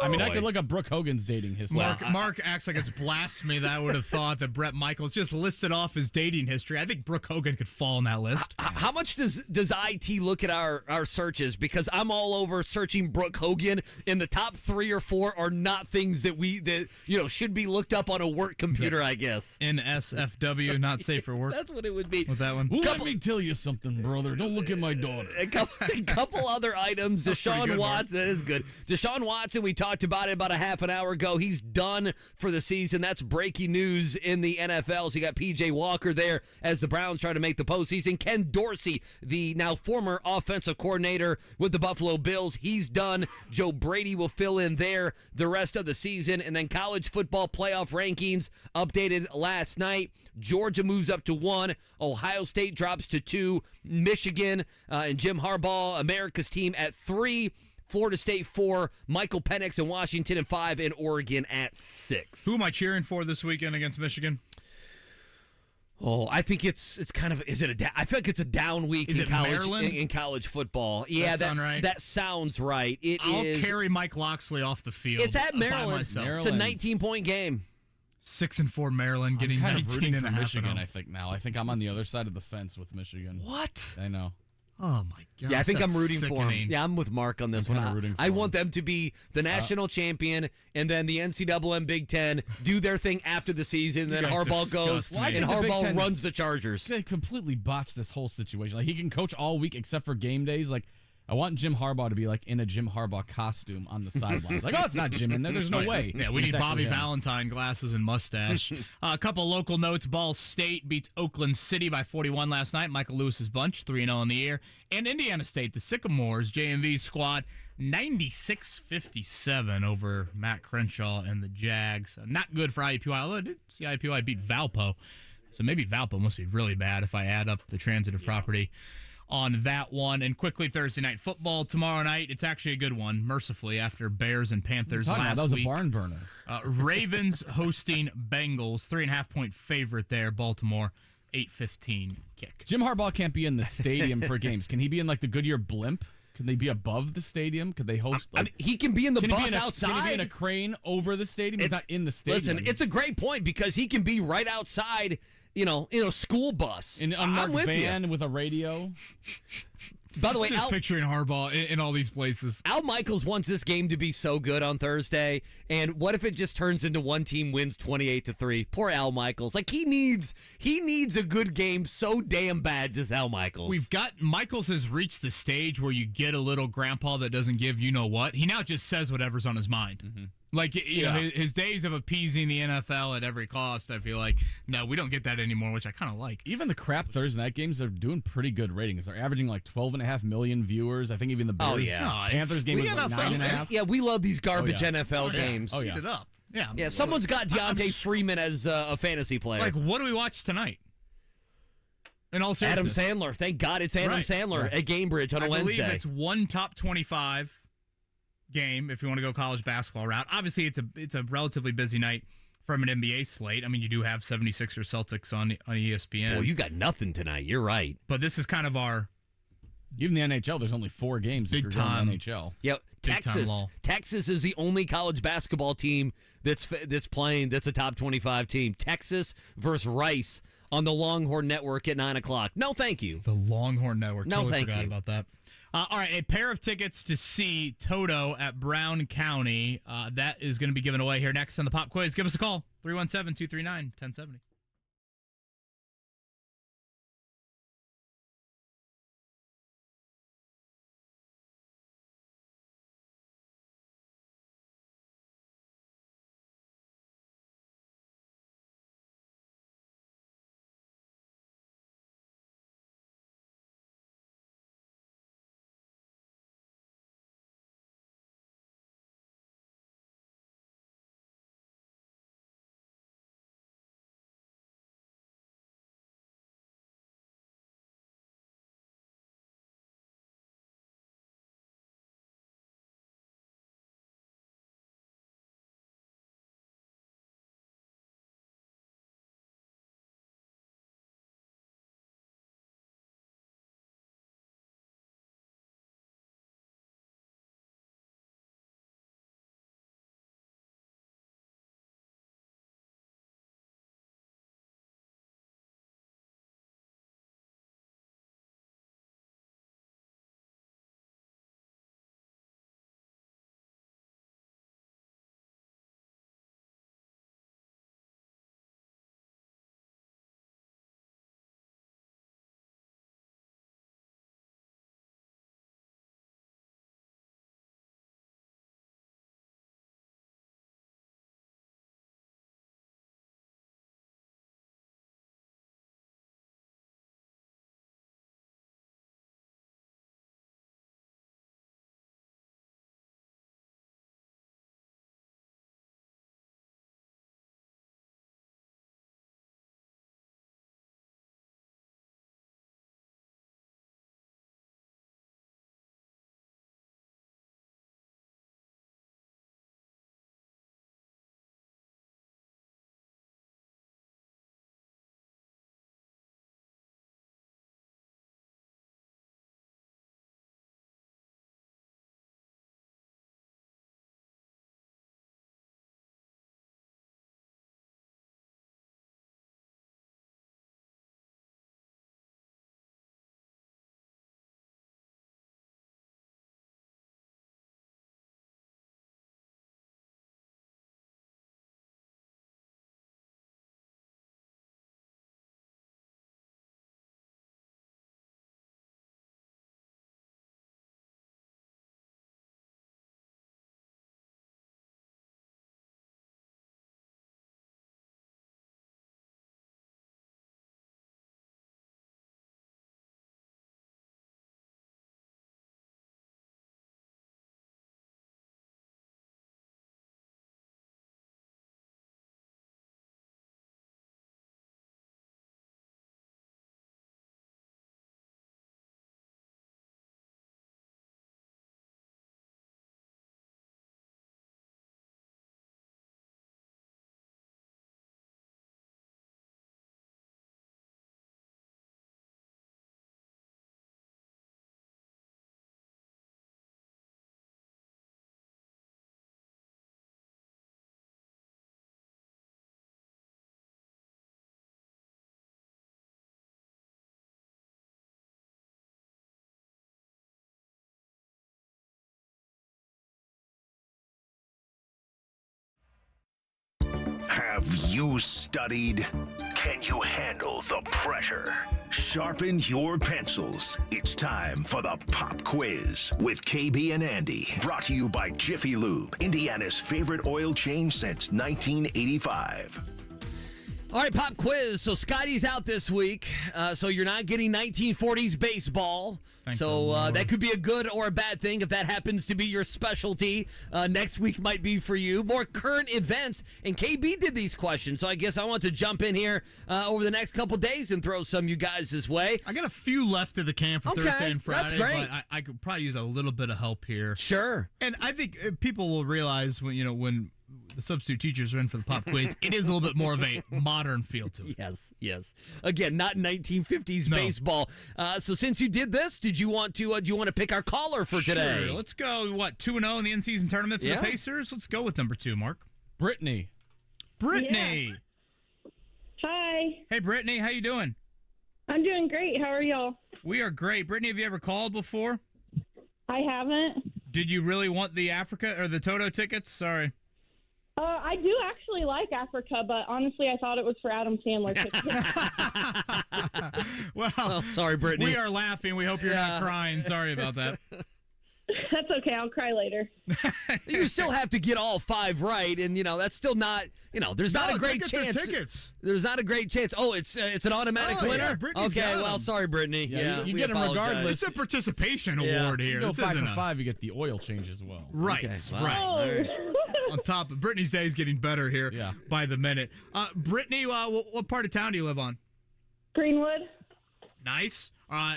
Speaker 10: I mean, I could look up Brooke Hogan's dating history.
Speaker 1: Mark acts like it's blasphemy that I would have thought that Brett Michaels just listed off his dating history. I think Brooke Hogan could fall on that list.
Speaker 8: How much does IT look at our searches? Because I'm all over searching Brooke Hogan, and the top 3 or 4 are not things that should be looked up on a work computer, I guess.
Speaker 1: NSFW, not safe for work.
Speaker 8: That's what it would be.
Speaker 1: With that one.
Speaker 10: Well, let me tell you something, brother. Don't look at my daughter.
Speaker 8: A couple other items. Deshaun Watson, that is good. Deshaun Watson, we talked about it about a half an hour ago. He's done for the season. That's breaking news in the NFL. So you got P.J. Walker there as the Browns try to make the postseason. Ken Dorsey, the now former offensive coordinator with the Buffalo Bills, he's done. Joe Brady will fill in there the rest of the season. And then college football playoff rankings updated last night. Georgia moves up to 1. Ohio State drops to 2. Michigan and Jim Harbaugh, America's team, at 3. Florida State 4, Michael Penix in Washington at 5, and Oregon at 6.
Speaker 1: Who am I cheering for this weekend against Michigan?
Speaker 8: Oh, I think it's kind of I feel like it's a down week in college football. Yeah, that sounds right.
Speaker 1: I'll carry Mike Loxley off the field.
Speaker 8: It's at Maryland. It's a 19-point game.
Speaker 1: 6-4 Maryland getting 19 and a half.
Speaker 10: Michigan, I think now. I think I'm on the other side of the fence with Michigan.
Speaker 1: What?
Speaker 10: I know.
Speaker 1: Oh, my God.
Speaker 8: Yeah, I think I'm rooting for them. Yeah, I'm with Mark on this one. I want them to be the national champion, and then the NCAA and Big Ten do their thing after the season, and then Harbaugh goes, and Harbaugh runs the Chargers.
Speaker 10: They completely botched this whole situation. Like, he can coach all week except for game days. Like, I want Jim Harbaugh to be like in a Jim Harbaugh costume on the sidelines. Like, oh, it's not Jim in there. There's no way.
Speaker 1: Yeah, we need Bobby Valentine glasses and mustache. A couple local notes. Ball State beats Oakland City by 41 last night. Michael Lewis's bunch, 3-0 in the year. And Indiana State, the Sycamores, JMV squad, 96-57 over Matt Crenshaw and the Jags. Not good for IUPUI, although I did see IUPUI beat Valpo So maybe Valpo must be really bad if I add up the transitive property on that one. And quickly, Thursday night football tomorrow night. It's actually a good one, mercifully, after Bears and Panthers last week.
Speaker 10: That was a barn burner.
Speaker 1: Ravens hosting Bengals, 3.5-point favorite there. Baltimore, 8:15 kick.
Speaker 10: Jim Harbaugh can't be in the stadium for games. Can he be in like the Goodyear Blimp? Can they be above the stadium? Could they host?
Speaker 8: I mean, he can be in the bus outside.
Speaker 10: Can he be in a crane over the stadium? He's not in the stadium.
Speaker 8: Listen, it's a great point because he can be right outside. School bus
Speaker 10: in an unmarked van with a radio.
Speaker 8: By the way,
Speaker 1: just picturing Harbaugh in all these places.
Speaker 8: Al Michaels wants this game to be so good on Thursday, and what if it just turns into one team wins 28-3? Poor Al Michaels. Like he needs a good game so damn bad. Does Al Michaels?
Speaker 1: Michaels has reached the stage where you get a little grandpa that doesn't give you know what. He now just says whatever's on his mind. Mm-hmm. Like, his days of appeasing the NFL at every cost, I feel like, no, we don't get that anymore, which I kind of like.
Speaker 10: Even the crap Thursday night games are doing pretty good ratings. They're averaging like 12.5 million viewers. I think even the Bears, Panthers game was like 9.5.
Speaker 8: Yeah, we love these garbage NFL games.
Speaker 1: Oh, yeah. Heat it up.
Speaker 8: Yeah, someone's got Deontay Freeman as a fantasy player.
Speaker 1: Like, what do we watch tonight? In all seriousness.
Speaker 8: Adam Sandler. Thank God it's Adam Sandler at Gamebridge on a Wednesday.
Speaker 1: I believe it's one top 25 game if you want to go college basketball route. Obviously, it's a relatively busy night from an NBA slate. I mean, you do have 76ers Celtics on ESPN.
Speaker 8: Well, you got nothing tonight. You're right.
Speaker 1: But this is kind of our...
Speaker 10: Even the NHL, there's only 4 games if you're going NHL.
Speaker 8: Yep. Texas is the only college basketball team that's playing that's a top 25 team. Texas versus Rice on the Longhorn Network at 9 o'clock. No, thank you.
Speaker 1: The Longhorn Network.
Speaker 8: No,
Speaker 1: totally
Speaker 8: thank
Speaker 1: forgot
Speaker 8: you.
Speaker 1: about that. All right, a pair of tickets to see Toto at Brown County. That is going to be given away here next on the Pop Quiz. Give us a call, 317-239-1070.
Speaker 3: Have you studied? Can you handle the pressure? Sharpen your pencils. It's time for the Pop Quiz with KB and Andy. Brought to you by Jiffy Lube, Indiana's favorite oil change since 1985.
Speaker 8: All right, Pop Quiz. So Scotty's out this week, so you're not getting 1940s baseball. So that could be a good or a bad thing if that happens to be your specialty. Next week might be for you. More current events. And KB did these questions, so I guess I want to jump in here over the next couple days and throw some you guys this way.
Speaker 1: I got a few left of the can for Thursday and Friday.
Speaker 8: That's great.
Speaker 1: But I could probably use a little bit of help here.
Speaker 8: Sure.
Speaker 1: And I think people will realize when the substitute teachers are in for the pop quiz, it is a little bit more of a modern feel to it.
Speaker 8: Yes. Again, not 1950s baseball. So since you did this, do you want to pick our caller for today?
Speaker 1: Sure. Let's go, 2-0 in the in-season tournament for the Pacers? Let's go with number 2, Mark.
Speaker 10: Brittany.
Speaker 1: Yeah.
Speaker 16: Hi.
Speaker 1: Hey, Brittany, how you doing?
Speaker 16: I'm doing great. How are y'all?
Speaker 1: We are great. Brittany, have you ever called before?
Speaker 16: I haven't.
Speaker 1: Did you really want the Africa or the Toto tickets? Sorry.
Speaker 16: I do actually like Africa, but honestly, I thought it was for Adam Sandler.
Speaker 1: Well,
Speaker 8: sorry, Brittany.
Speaker 1: We are laughing. We hope you're not crying. Sorry about that.
Speaker 16: That's okay. I'll cry later.
Speaker 8: You still have to get all 5 right, and that's still not. There's not a great chance.
Speaker 1: Tickets.
Speaker 8: There's not a great chance. Oh, it's an automatic winner.
Speaker 1: Yeah,
Speaker 8: okay, well, sorry, Brittany.
Speaker 10: Yeah, you get them regardless.
Speaker 1: It's a participation award here.
Speaker 10: You go 5 for 5, you get the oil change as well.
Speaker 1: Right, right.
Speaker 16: Oh.
Speaker 1: On top of Brittany's day is getting better here by the minute. Brittany, what part of town do you live on?
Speaker 16: Greenwood.
Speaker 1: Nice.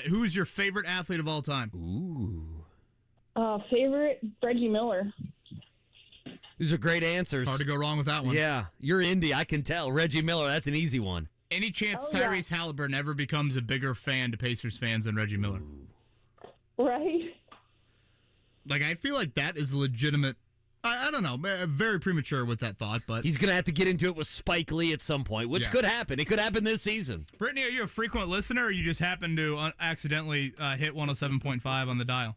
Speaker 1: Who's your favorite athlete of all time?
Speaker 8: Ooh.
Speaker 16: Favorite, Reggie Miller.
Speaker 8: These are great answers.
Speaker 1: Hard to go wrong with that one.
Speaker 8: Yeah, you're Indy. I can tell. Reggie Miller, that's an easy one.
Speaker 1: Any chance Tyrese Haliburton ever becomes a bigger fan to Pacers fans than Reggie Miller?
Speaker 16: Right.
Speaker 1: I feel like that is legitimate. I don't know. Very premature with that thought, but
Speaker 8: he's going to have to get into it with Spike Lee at some point, which could happen. It could happen this season.
Speaker 1: Brittany, are you a frequent listener, or you just happen to accidentally hit 107.5 on the dial?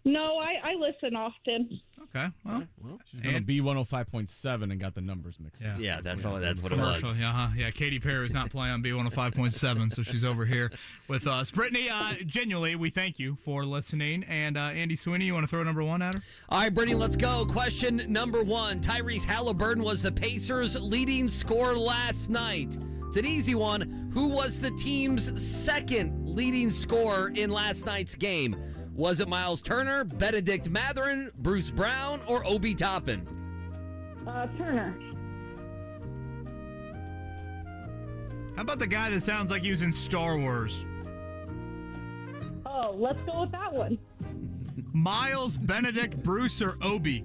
Speaker 16: No, I listen often.
Speaker 1: Okay, well
Speaker 10: she's on a B105.7 and got the numbers mixed up.
Speaker 8: Yeah, that's what it was.
Speaker 1: Yeah, Katy Perry was not playing on B105.7, so she's over here with us. Brittany, genuinely, we thank you for listening. And Andy Sweeney, you want to throw number 1 at her?
Speaker 8: All right, Brittany, let's go. Question number 1. Tyrese Haliburton was the Pacers' leading scorer last night. It's an easy one. Who was the team's second leading scorer in last night's game? Was it Myles Turner, Bennedict Mathurin, Bruce Brown, or Obi Toppin?
Speaker 16: Turner.
Speaker 1: How about the guy that sounds like he was in Star Wars?
Speaker 16: Oh, let's go with that one.
Speaker 1: Myles, Bennedict, Bruce, or Obi?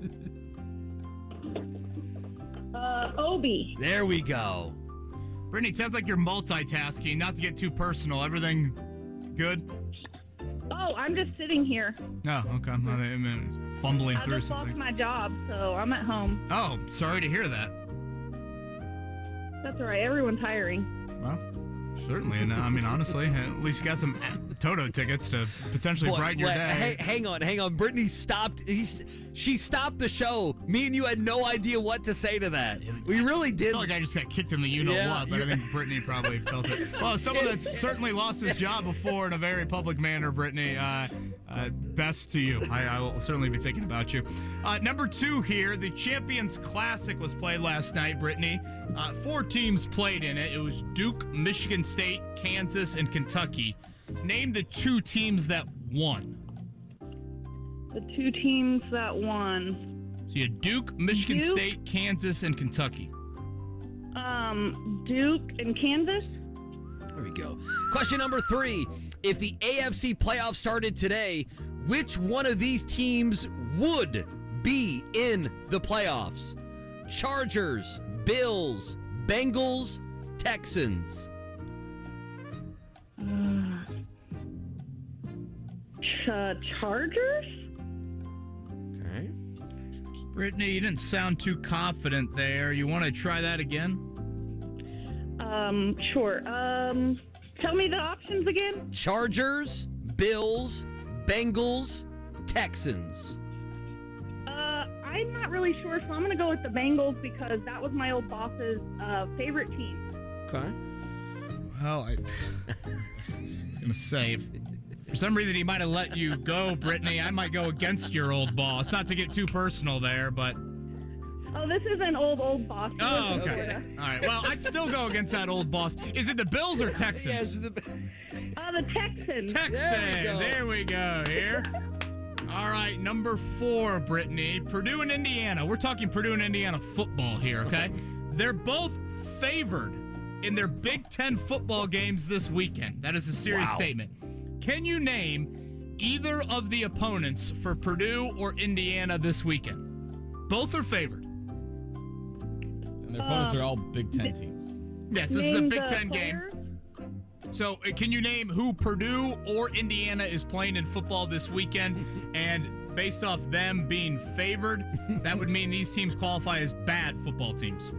Speaker 16: Obi.
Speaker 8: There we go.
Speaker 1: Brittany, it sounds like you're multitasking. Not to get too personal. Everything good?
Speaker 16: Oh, I'm just sitting here.
Speaker 1: Oh, okay. Fumbling through
Speaker 16: I just
Speaker 1: something.
Speaker 16: lost my job, so I'm at home.
Speaker 1: Oh, sorry to hear that.
Speaker 16: That's all right. Everyone's hiring.
Speaker 1: Well, certainly. And honestly, at least you got some Toto tickets to potentially brighten your day.
Speaker 8: Hang on. Brittany stopped. She stopped the show. Me and you had no idea what to say to that. We really did.
Speaker 1: I feel like I just got kicked in the you-know-what, but I think Brittany probably felt it. Well, someone that's certainly lost his job before in a very public manner, Brittany, best to you. I will certainly be thinking about you. Number 2 here, the Champions Classic was played last night, Brittany. 4 teams played in it. It was Duke, Michigan State, Kansas, and Kentucky. Name the 2 teams that won.
Speaker 16: The 2 teams that won.
Speaker 1: So you had Duke, Michigan State, Kansas, and Kentucky.
Speaker 16: Duke and Kansas.
Speaker 8: There we go. Question number 3. If the AFC playoffs started today, which one of these teams would be in the playoffs? Chargers, Bills, Bengals, Texans.
Speaker 16: Chargers?
Speaker 8: Okay.
Speaker 1: Brittany, you didn't sound too confident there. You want to try that again?
Speaker 16: Sure. Tell me the options again.
Speaker 8: Chargers, Bills, Bengals, Texans.
Speaker 16: I'm not really sure, so I'm going to go with the Bengals because that was my old boss's favorite team.
Speaker 8: Okay.
Speaker 1: Well, I was going to say, for some reason he might have let you go, Brittany. I might go against your old boss. Not to get too personal there, but...
Speaker 16: Oh, this is an old boss.
Speaker 1: Oh, okay. All right. Well, I'd still go against that old boss. Is it the Bills or Texans?
Speaker 16: The Texans.
Speaker 1: Texans. There we go. Here. All right, number 4, Brittany. Purdue and Indiana. We're talking Purdue and Indiana football here, okay? They're both favored in their Big Ten football games this weekend. That is a serious statement. Can you name either of the opponents for Purdue or Indiana this weekend? Both are favored.
Speaker 10: And their opponents are all Big Ten teams.
Speaker 1: Yes, this is a Big Ten game. So can you name who Purdue or Indiana is playing in football this weekend? And based off them being favored, that would mean these teams qualify as bad football teams.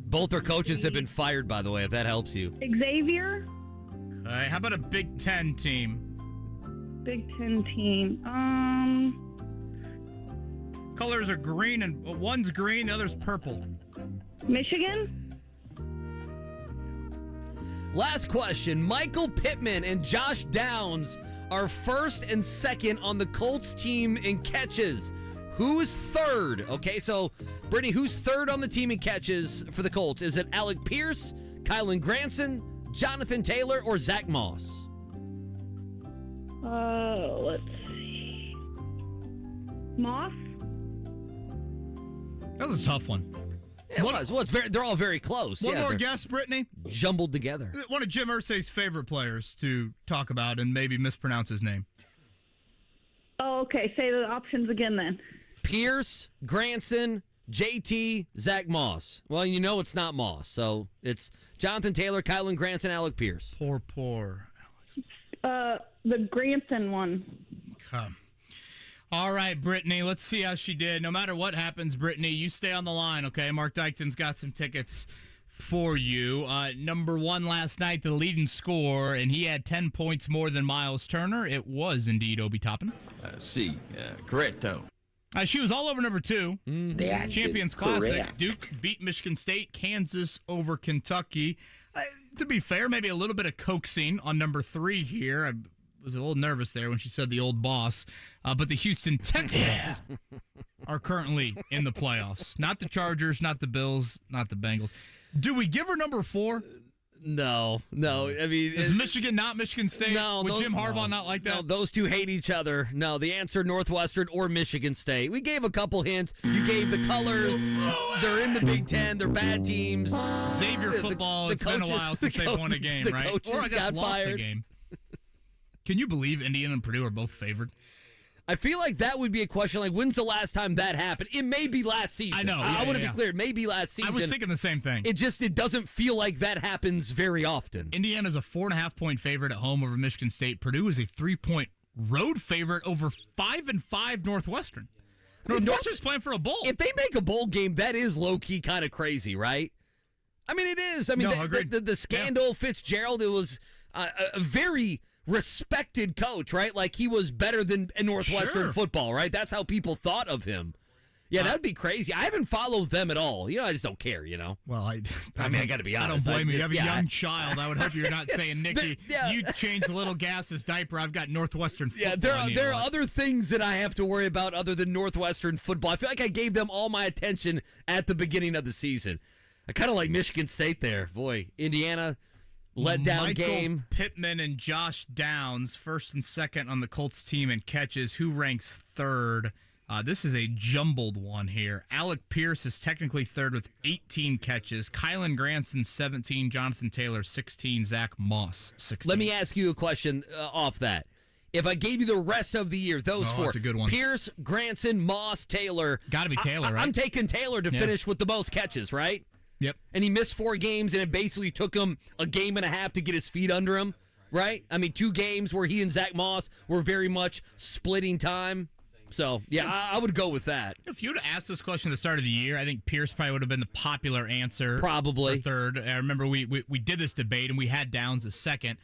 Speaker 8: Both their coaches have been fired, by the way, if that helps you.
Speaker 16: Xavier.
Speaker 1: Okay, how about a Big Ten team?
Speaker 16: Big Ten team.
Speaker 1: Colors are green, and one's green, the other's purple.
Speaker 16: Michigan.
Speaker 8: Last question. Michael Pittman and Josh Downs are first and second on the Colts team in catches. Who is third? Okay, so, Brittany, who's third on the team in catches for the Colts? Is it Alec Pierce, Kylan Granson, Jonathan Taylor, or Zach Moss?
Speaker 16: Let's see. Moss?
Speaker 1: That was a tough one.
Speaker 8: It was. Well, they're all very close.
Speaker 1: One more guess, Brittany?
Speaker 8: Jumbled together.
Speaker 1: One of Jim Irsay's favorite players to talk about and maybe mispronounce his name.
Speaker 16: Oh, okay. Say the options again then.
Speaker 8: Pierce, Granson, JT, Zach Moss. Well, you know it's not Moss, so it's Jonathan Taylor, Kylan Granson, Alec Pierce.
Speaker 1: Poor
Speaker 16: The Granson one.
Speaker 1: Okay. All right, Brittany, let's see how she did. No matter what happens, Brittany, you stay on the line, okay? Mark Dykton's got some tickets for you. Number 1 last night, the leading scorer, and he had 10 points more than Myles Turner. It was indeed Obi Toppin.
Speaker 17: Correcto.
Speaker 1: She was all over number 2.
Speaker 17: That
Speaker 1: Champions
Speaker 17: is
Speaker 1: Classic.
Speaker 17: correct.
Speaker 1: Duke beat Michigan State, Kansas over Kentucky. To be fair, maybe a little bit of coaxing on number 3 here. I was a little nervous there when she said the old boss. But the Houston Texans are currently in the playoffs. Not the Chargers, not the Bills, not the Bengals. Do we give her number 4?
Speaker 8: No. I mean,
Speaker 1: is Michigan not Michigan State?
Speaker 8: No.
Speaker 1: Would Jim Harbaugh not like that?
Speaker 8: No, those two hate each other. No, the answer, Northwestern or Michigan State. We gave a couple hints. You gave the colors. They're in the Big Ten. They're bad teams.
Speaker 1: Xavier football, it's been a while since they've won a game, right? Or I guess
Speaker 8: got
Speaker 1: lost
Speaker 8: fired.
Speaker 1: a game. Can you believe Indiana and Purdue are both favored?
Speaker 8: I feel like that would be a question like, when's the last time that happened? It may be last season.
Speaker 1: I know.
Speaker 8: I want to be clear. It may be last season.
Speaker 1: I was thinking the same thing.
Speaker 8: It doesn't feel like that happens very often.
Speaker 1: Indiana's a 4.5-point favorite at home over Michigan State. Purdue is a 3-point road favorite over 5-5 Northwestern. Northwestern's playing for a bowl.
Speaker 8: If they make a bowl game, that is low-key kind of crazy, right? I mean, it is. I mean, the scandal, Fitzgerald, it was a very respected coach, right? Like he was better than Northwestern football, right? That's how people thought of him. Yeah, that'd be crazy. I haven't followed them at all. I just don't care,
Speaker 1: Well, I
Speaker 8: got to be honest.
Speaker 1: I don't blame you. You have a young child. I would hope you're not saying, Nikki, you changed Little Gas's diaper. I've got Northwestern football.
Speaker 8: Yeah, there are other things that I have to worry about other than Northwestern football. I feel like I gave them all my attention at the beginning of the season. I kind of like Michigan State there. Boy, Indiana, letdown game.
Speaker 1: Michael Pittman and Josh Downs, first and second on the Colts team in catches. Who ranks third? This is a jumbled one here. Alec Pierce is technically third with 18 catches. Kylan Granson, 17. Jonathan Taylor, 16. Zach Moss, 16.
Speaker 8: Let me ask you a question off that. If I gave you the rest of the year, those four.
Speaker 1: That's a good one.
Speaker 8: Pierce, Granson, Moss, Taylor.
Speaker 1: Got to be Taylor, right?
Speaker 8: I'm taking Taylor to finish with the most catches, right?
Speaker 1: Yep.
Speaker 8: And he missed 4 games, and it basically took him a game and a half to get his feet under him, right? I mean, 2 games where he and Zach Moss were very much splitting time. So, yeah, I would go with that.
Speaker 1: If you would have asked this question at the start of the year, I think Pierce probably would have been the popular answer.
Speaker 8: Probably.
Speaker 1: For third. I remember we did this debate, and we had Downs as second.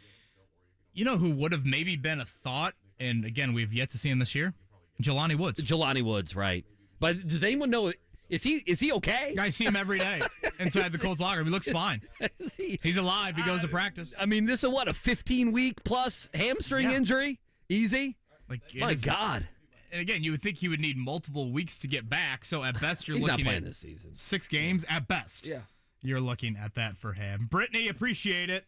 Speaker 1: You know who would have maybe been a thought, and again, we've yet to see him this year. Jelani Woods.
Speaker 8: Jelani Woods, right? But does anyone know? Is he okay?
Speaker 1: I see him every day inside the Colts locker room. He looks fine. He's alive. He goes to practice.
Speaker 8: I mean, this is what, a 15-week plus hamstring injury? Easy? My God.
Speaker 1: And again, you would think he would need multiple weeks to get back. So at best, you're
Speaker 8: He's
Speaker 1: looking
Speaker 8: not playing
Speaker 1: at
Speaker 8: this season.
Speaker 1: 6 games at best.
Speaker 8: Yeah.
Speaker 1: You're looking at that for him. Brittany, appreciate it.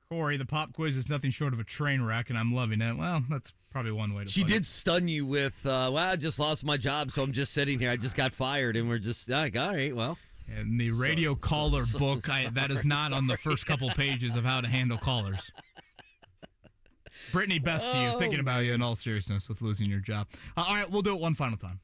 Speaker 1: Corey, the pop quiz is nothing short of a train wreck, and I'm loving it. Well, that's probably one way to
Speaker 8: She
Speaker 1: put it.
Speaker 8: did stun you with, well, I just lost my job, so I'm just sitting here. I just got fired, and we're just like, all right, well.
Speaker 1: And the radio caller book, that is not on the first couple pages of how to handle callers. Brittany, best to you. Thinking about you in all seriousness with losing your job. All right, we'll do it one final time.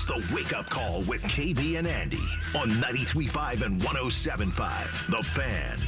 Speaker 3: the Wake Up Call with KB and Andy on 93.5 and 107.5. The Fan.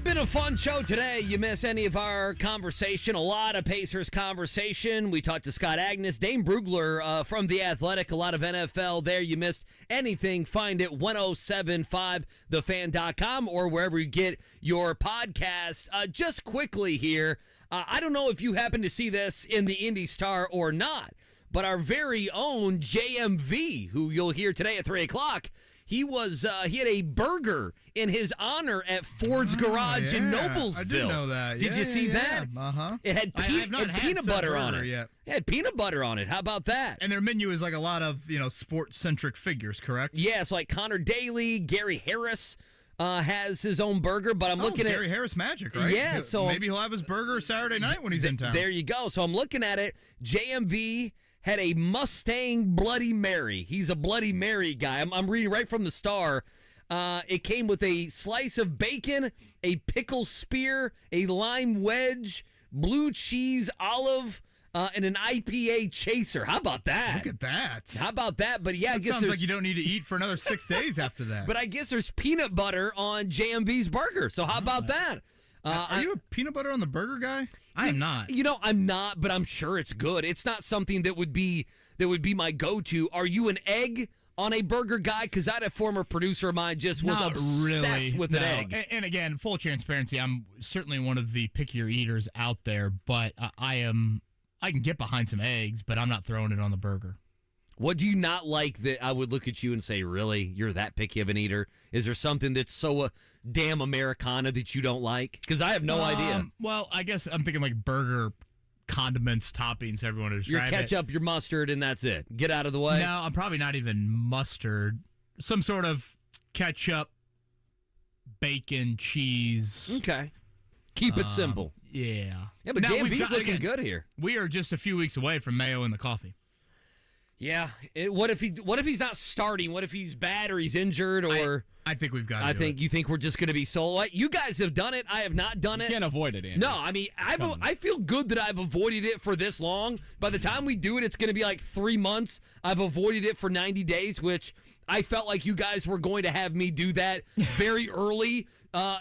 Speaker 8: Been a fun show today. You miss any of our conversation, a lot of Pacers conversation. We talked to Scott Agness, Dane Brugler from The Athletic, a lot of NFL there. You missed anything, find it 1075thefan.com or wherever you get your podcast. Just quickly here, I don't know if you happen to see this in the Indy Star or not, but our very own JMV, who you'll hear today at 3 o'clock, he had a burger in his honor at Ford's Garage in Noblesville.
Speaker 1: I did know that.
Speaker 8: Did you see that?
Speaker 1: Uh-huh.
Speaker 8: It had, peanut butter on it.
Speaker 1: Yet.
Speaker 8: It had peanut butter on it. How about that?
Speaker 1: And their menu is like a lot of, sports-centric figures, correct?
Speaker 8: Yeah, so like Connor Daly, Gary Harris has his own burger, but I'm looking at
Speaker 1: Gary Harris Magic, right?
Speaker 8: Yeah, so
Speaker 1: maybe he'll have his burger Saturday night when he's in town.
Speaker 8: There you go. So I'm looking at it. JMV had a Mustang Bloody Mary. He's a Bloody Mary guy. I'm reading right from the Star. It came with a slice of bacon, a pickle spear, a lime wedge, blue cheese olive, and an IPA chaser. How about that?
Speaker 1: Look at that.
Speaker 8: How about that? But yeah,
Speaker 1: that sounds like you don't need to eat for another 6 days after that.
Speaker 8: But I guess there's peanut butter on JMV's burger. So how about that?
Speaker 1: Are you a peanut butter on the burger guy? I am not.
Speaker 8: I'm not, but I'm sure it's good. It's not something that would be my go-to. Are you an egg on a burger guy? Because I had a former producer of mine just was obsessed with an egg.
Speaker 1: And again, full transparency, I'm certainly one of the pickier eaters out there, but I can get behind some eggs, but I'm not throwing it on the burger.
Speaker 8: What do you not like that I would look at you and say, really, you're that picky of an eater? Is there something that's so damn Americana that you don't like? Because I have no idea.
Speaker 1: Well, I guess I'm thinking like burger condiments, toppings, everyone to describe
Speaker 8: your ketchup, your mustard, and that's it. Get out of the way.
Speaker 1: No, I'm probably not even mustard. Some sort of ketchup, bacon, cheese.
Speaker 8: Okay. Keep it simple.
Speaker 1: Yeah.
Speaker 8: Yeah, but JMV's looking good here.
Speaker 1: We are just a few weeks away from mayo in the coffee.
Speaker 8: Yeah. What if he's not starting? What if he's bad or he's injured or?
Speaker 1: I think we've got.
Speaker 8: You think we're just going to be solo. You guys have done it. I have not done it.
Speaker 10: You can't avoid it, Andy.
Speaker 8: No, I mean I feel good that I've avoided it for this long. By the time we do it, it's going to be like 3 months. I've avoided it for 90 days, which I felt like you guys were going to have me do that very early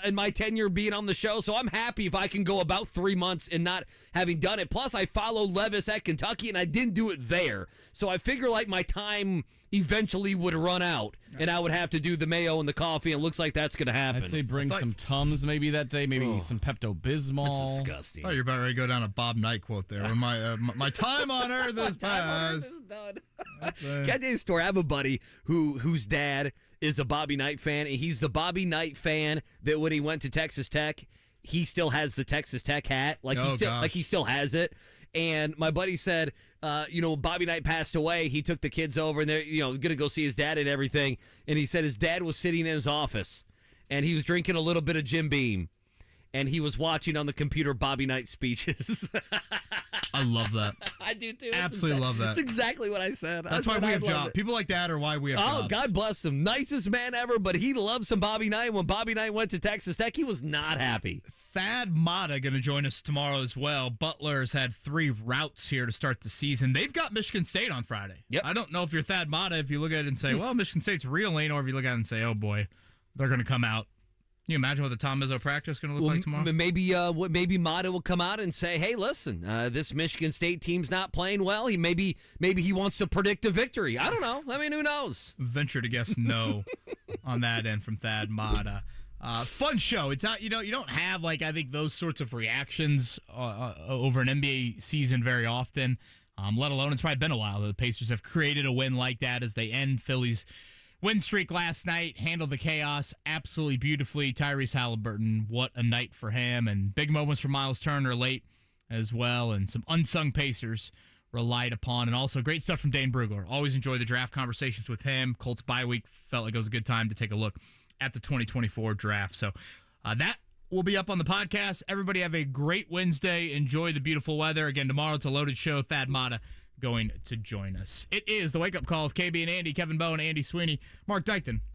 Speaker 8: in my tenure being on the show. So I'm happy if I can go about 3 months and not having done it. Plus, I followed Levis at Kentucky, and I didn't do it there. So I figure like my time eventually would run out, and I would have to do the mayo and the coffee, and it looks like that's going to happen.
Speaker 10: I'd say bring some Tums maybe that day, maybe some Pepto-Bismol.
Speaker 8: That's disgusting.
Speaker 1: Oh, you're about ready to go down a Bob Knight quote there. Where my time on earth is
Speaker 8: done. Can I tell you a story? I have a buddy whose dad is a Bobby Knight fan, and he's the Bobby Knight fan that when he went to Texas Tech, he still has the Texas Tech hat. He still has it. And my buddy said, Bobby Knight passed away. He took the kids over, and they're going to go see his dad and everything. And he said his dad was sitting in his office, and he was drinking a little bit of Jim Beam, and he was watching on the computer Bobby Knight speeches.
Speaker 1: I love that.
Speaker 8: I do too.
Speaker 1: Absolutely love that.
Speaker 8: That's exactly what I said.
Speaker 1: That's why we have jobs. People like that are why we have jobs.
Speaker 8: Oh, God bless him. Nicest man ever, but he loves some Bobby Knight. When Bobby Knight went to Texas Tech, he was not happy.
Speaker 1: Thad Matta going to join us tomorrow as well. Butler's had 3 routes here to start the season. They've got Michigan State on Friday.
Speaker 8: Yep.
Speaker 1: I don't know if you're Thad Matta, if you look at it and say, well, Michigan State's reeling, or if you look at it and say, oh, boy, they're going to come out. Can you imagine what the Tom Izzo practice is going to look like tomorrow?
Speaker 8: Maybe Matta will come out and say, hey, listen, this Michigan State team's not playing well. Maybe he wants to predict a victory. I don't know. I mean, who knows?
Speaker 1: Venture to guess no on that end from Thad Matta. Fun show. It's not, you don't have, I think those sorts of reactions over an NBA season very often, let alone it's probably been a while that the Pacers have created a win like that as they end Philly's win streak last night, handled the chaos absolutely beautifully. Tyrese Haliburton, what a night for him, and big moments for Myles Turner late as well, and some unsung Pacers relied upon, and also great stuff from Dane Brugler. Always enjoy the draft conversations with him. Colts bye week, felt like it was a good time to take a look at the 2024 draft. So that will be up on the podcast. Everybody have a great Wednesday. Enjoy the beautiful weather. Again, tomorrow it's a loaded show. Thad Matta going to join us. It is the Wake Up Call of KB and Andy, Kevin Bowe and Andy Sweeney, Mark Dykton.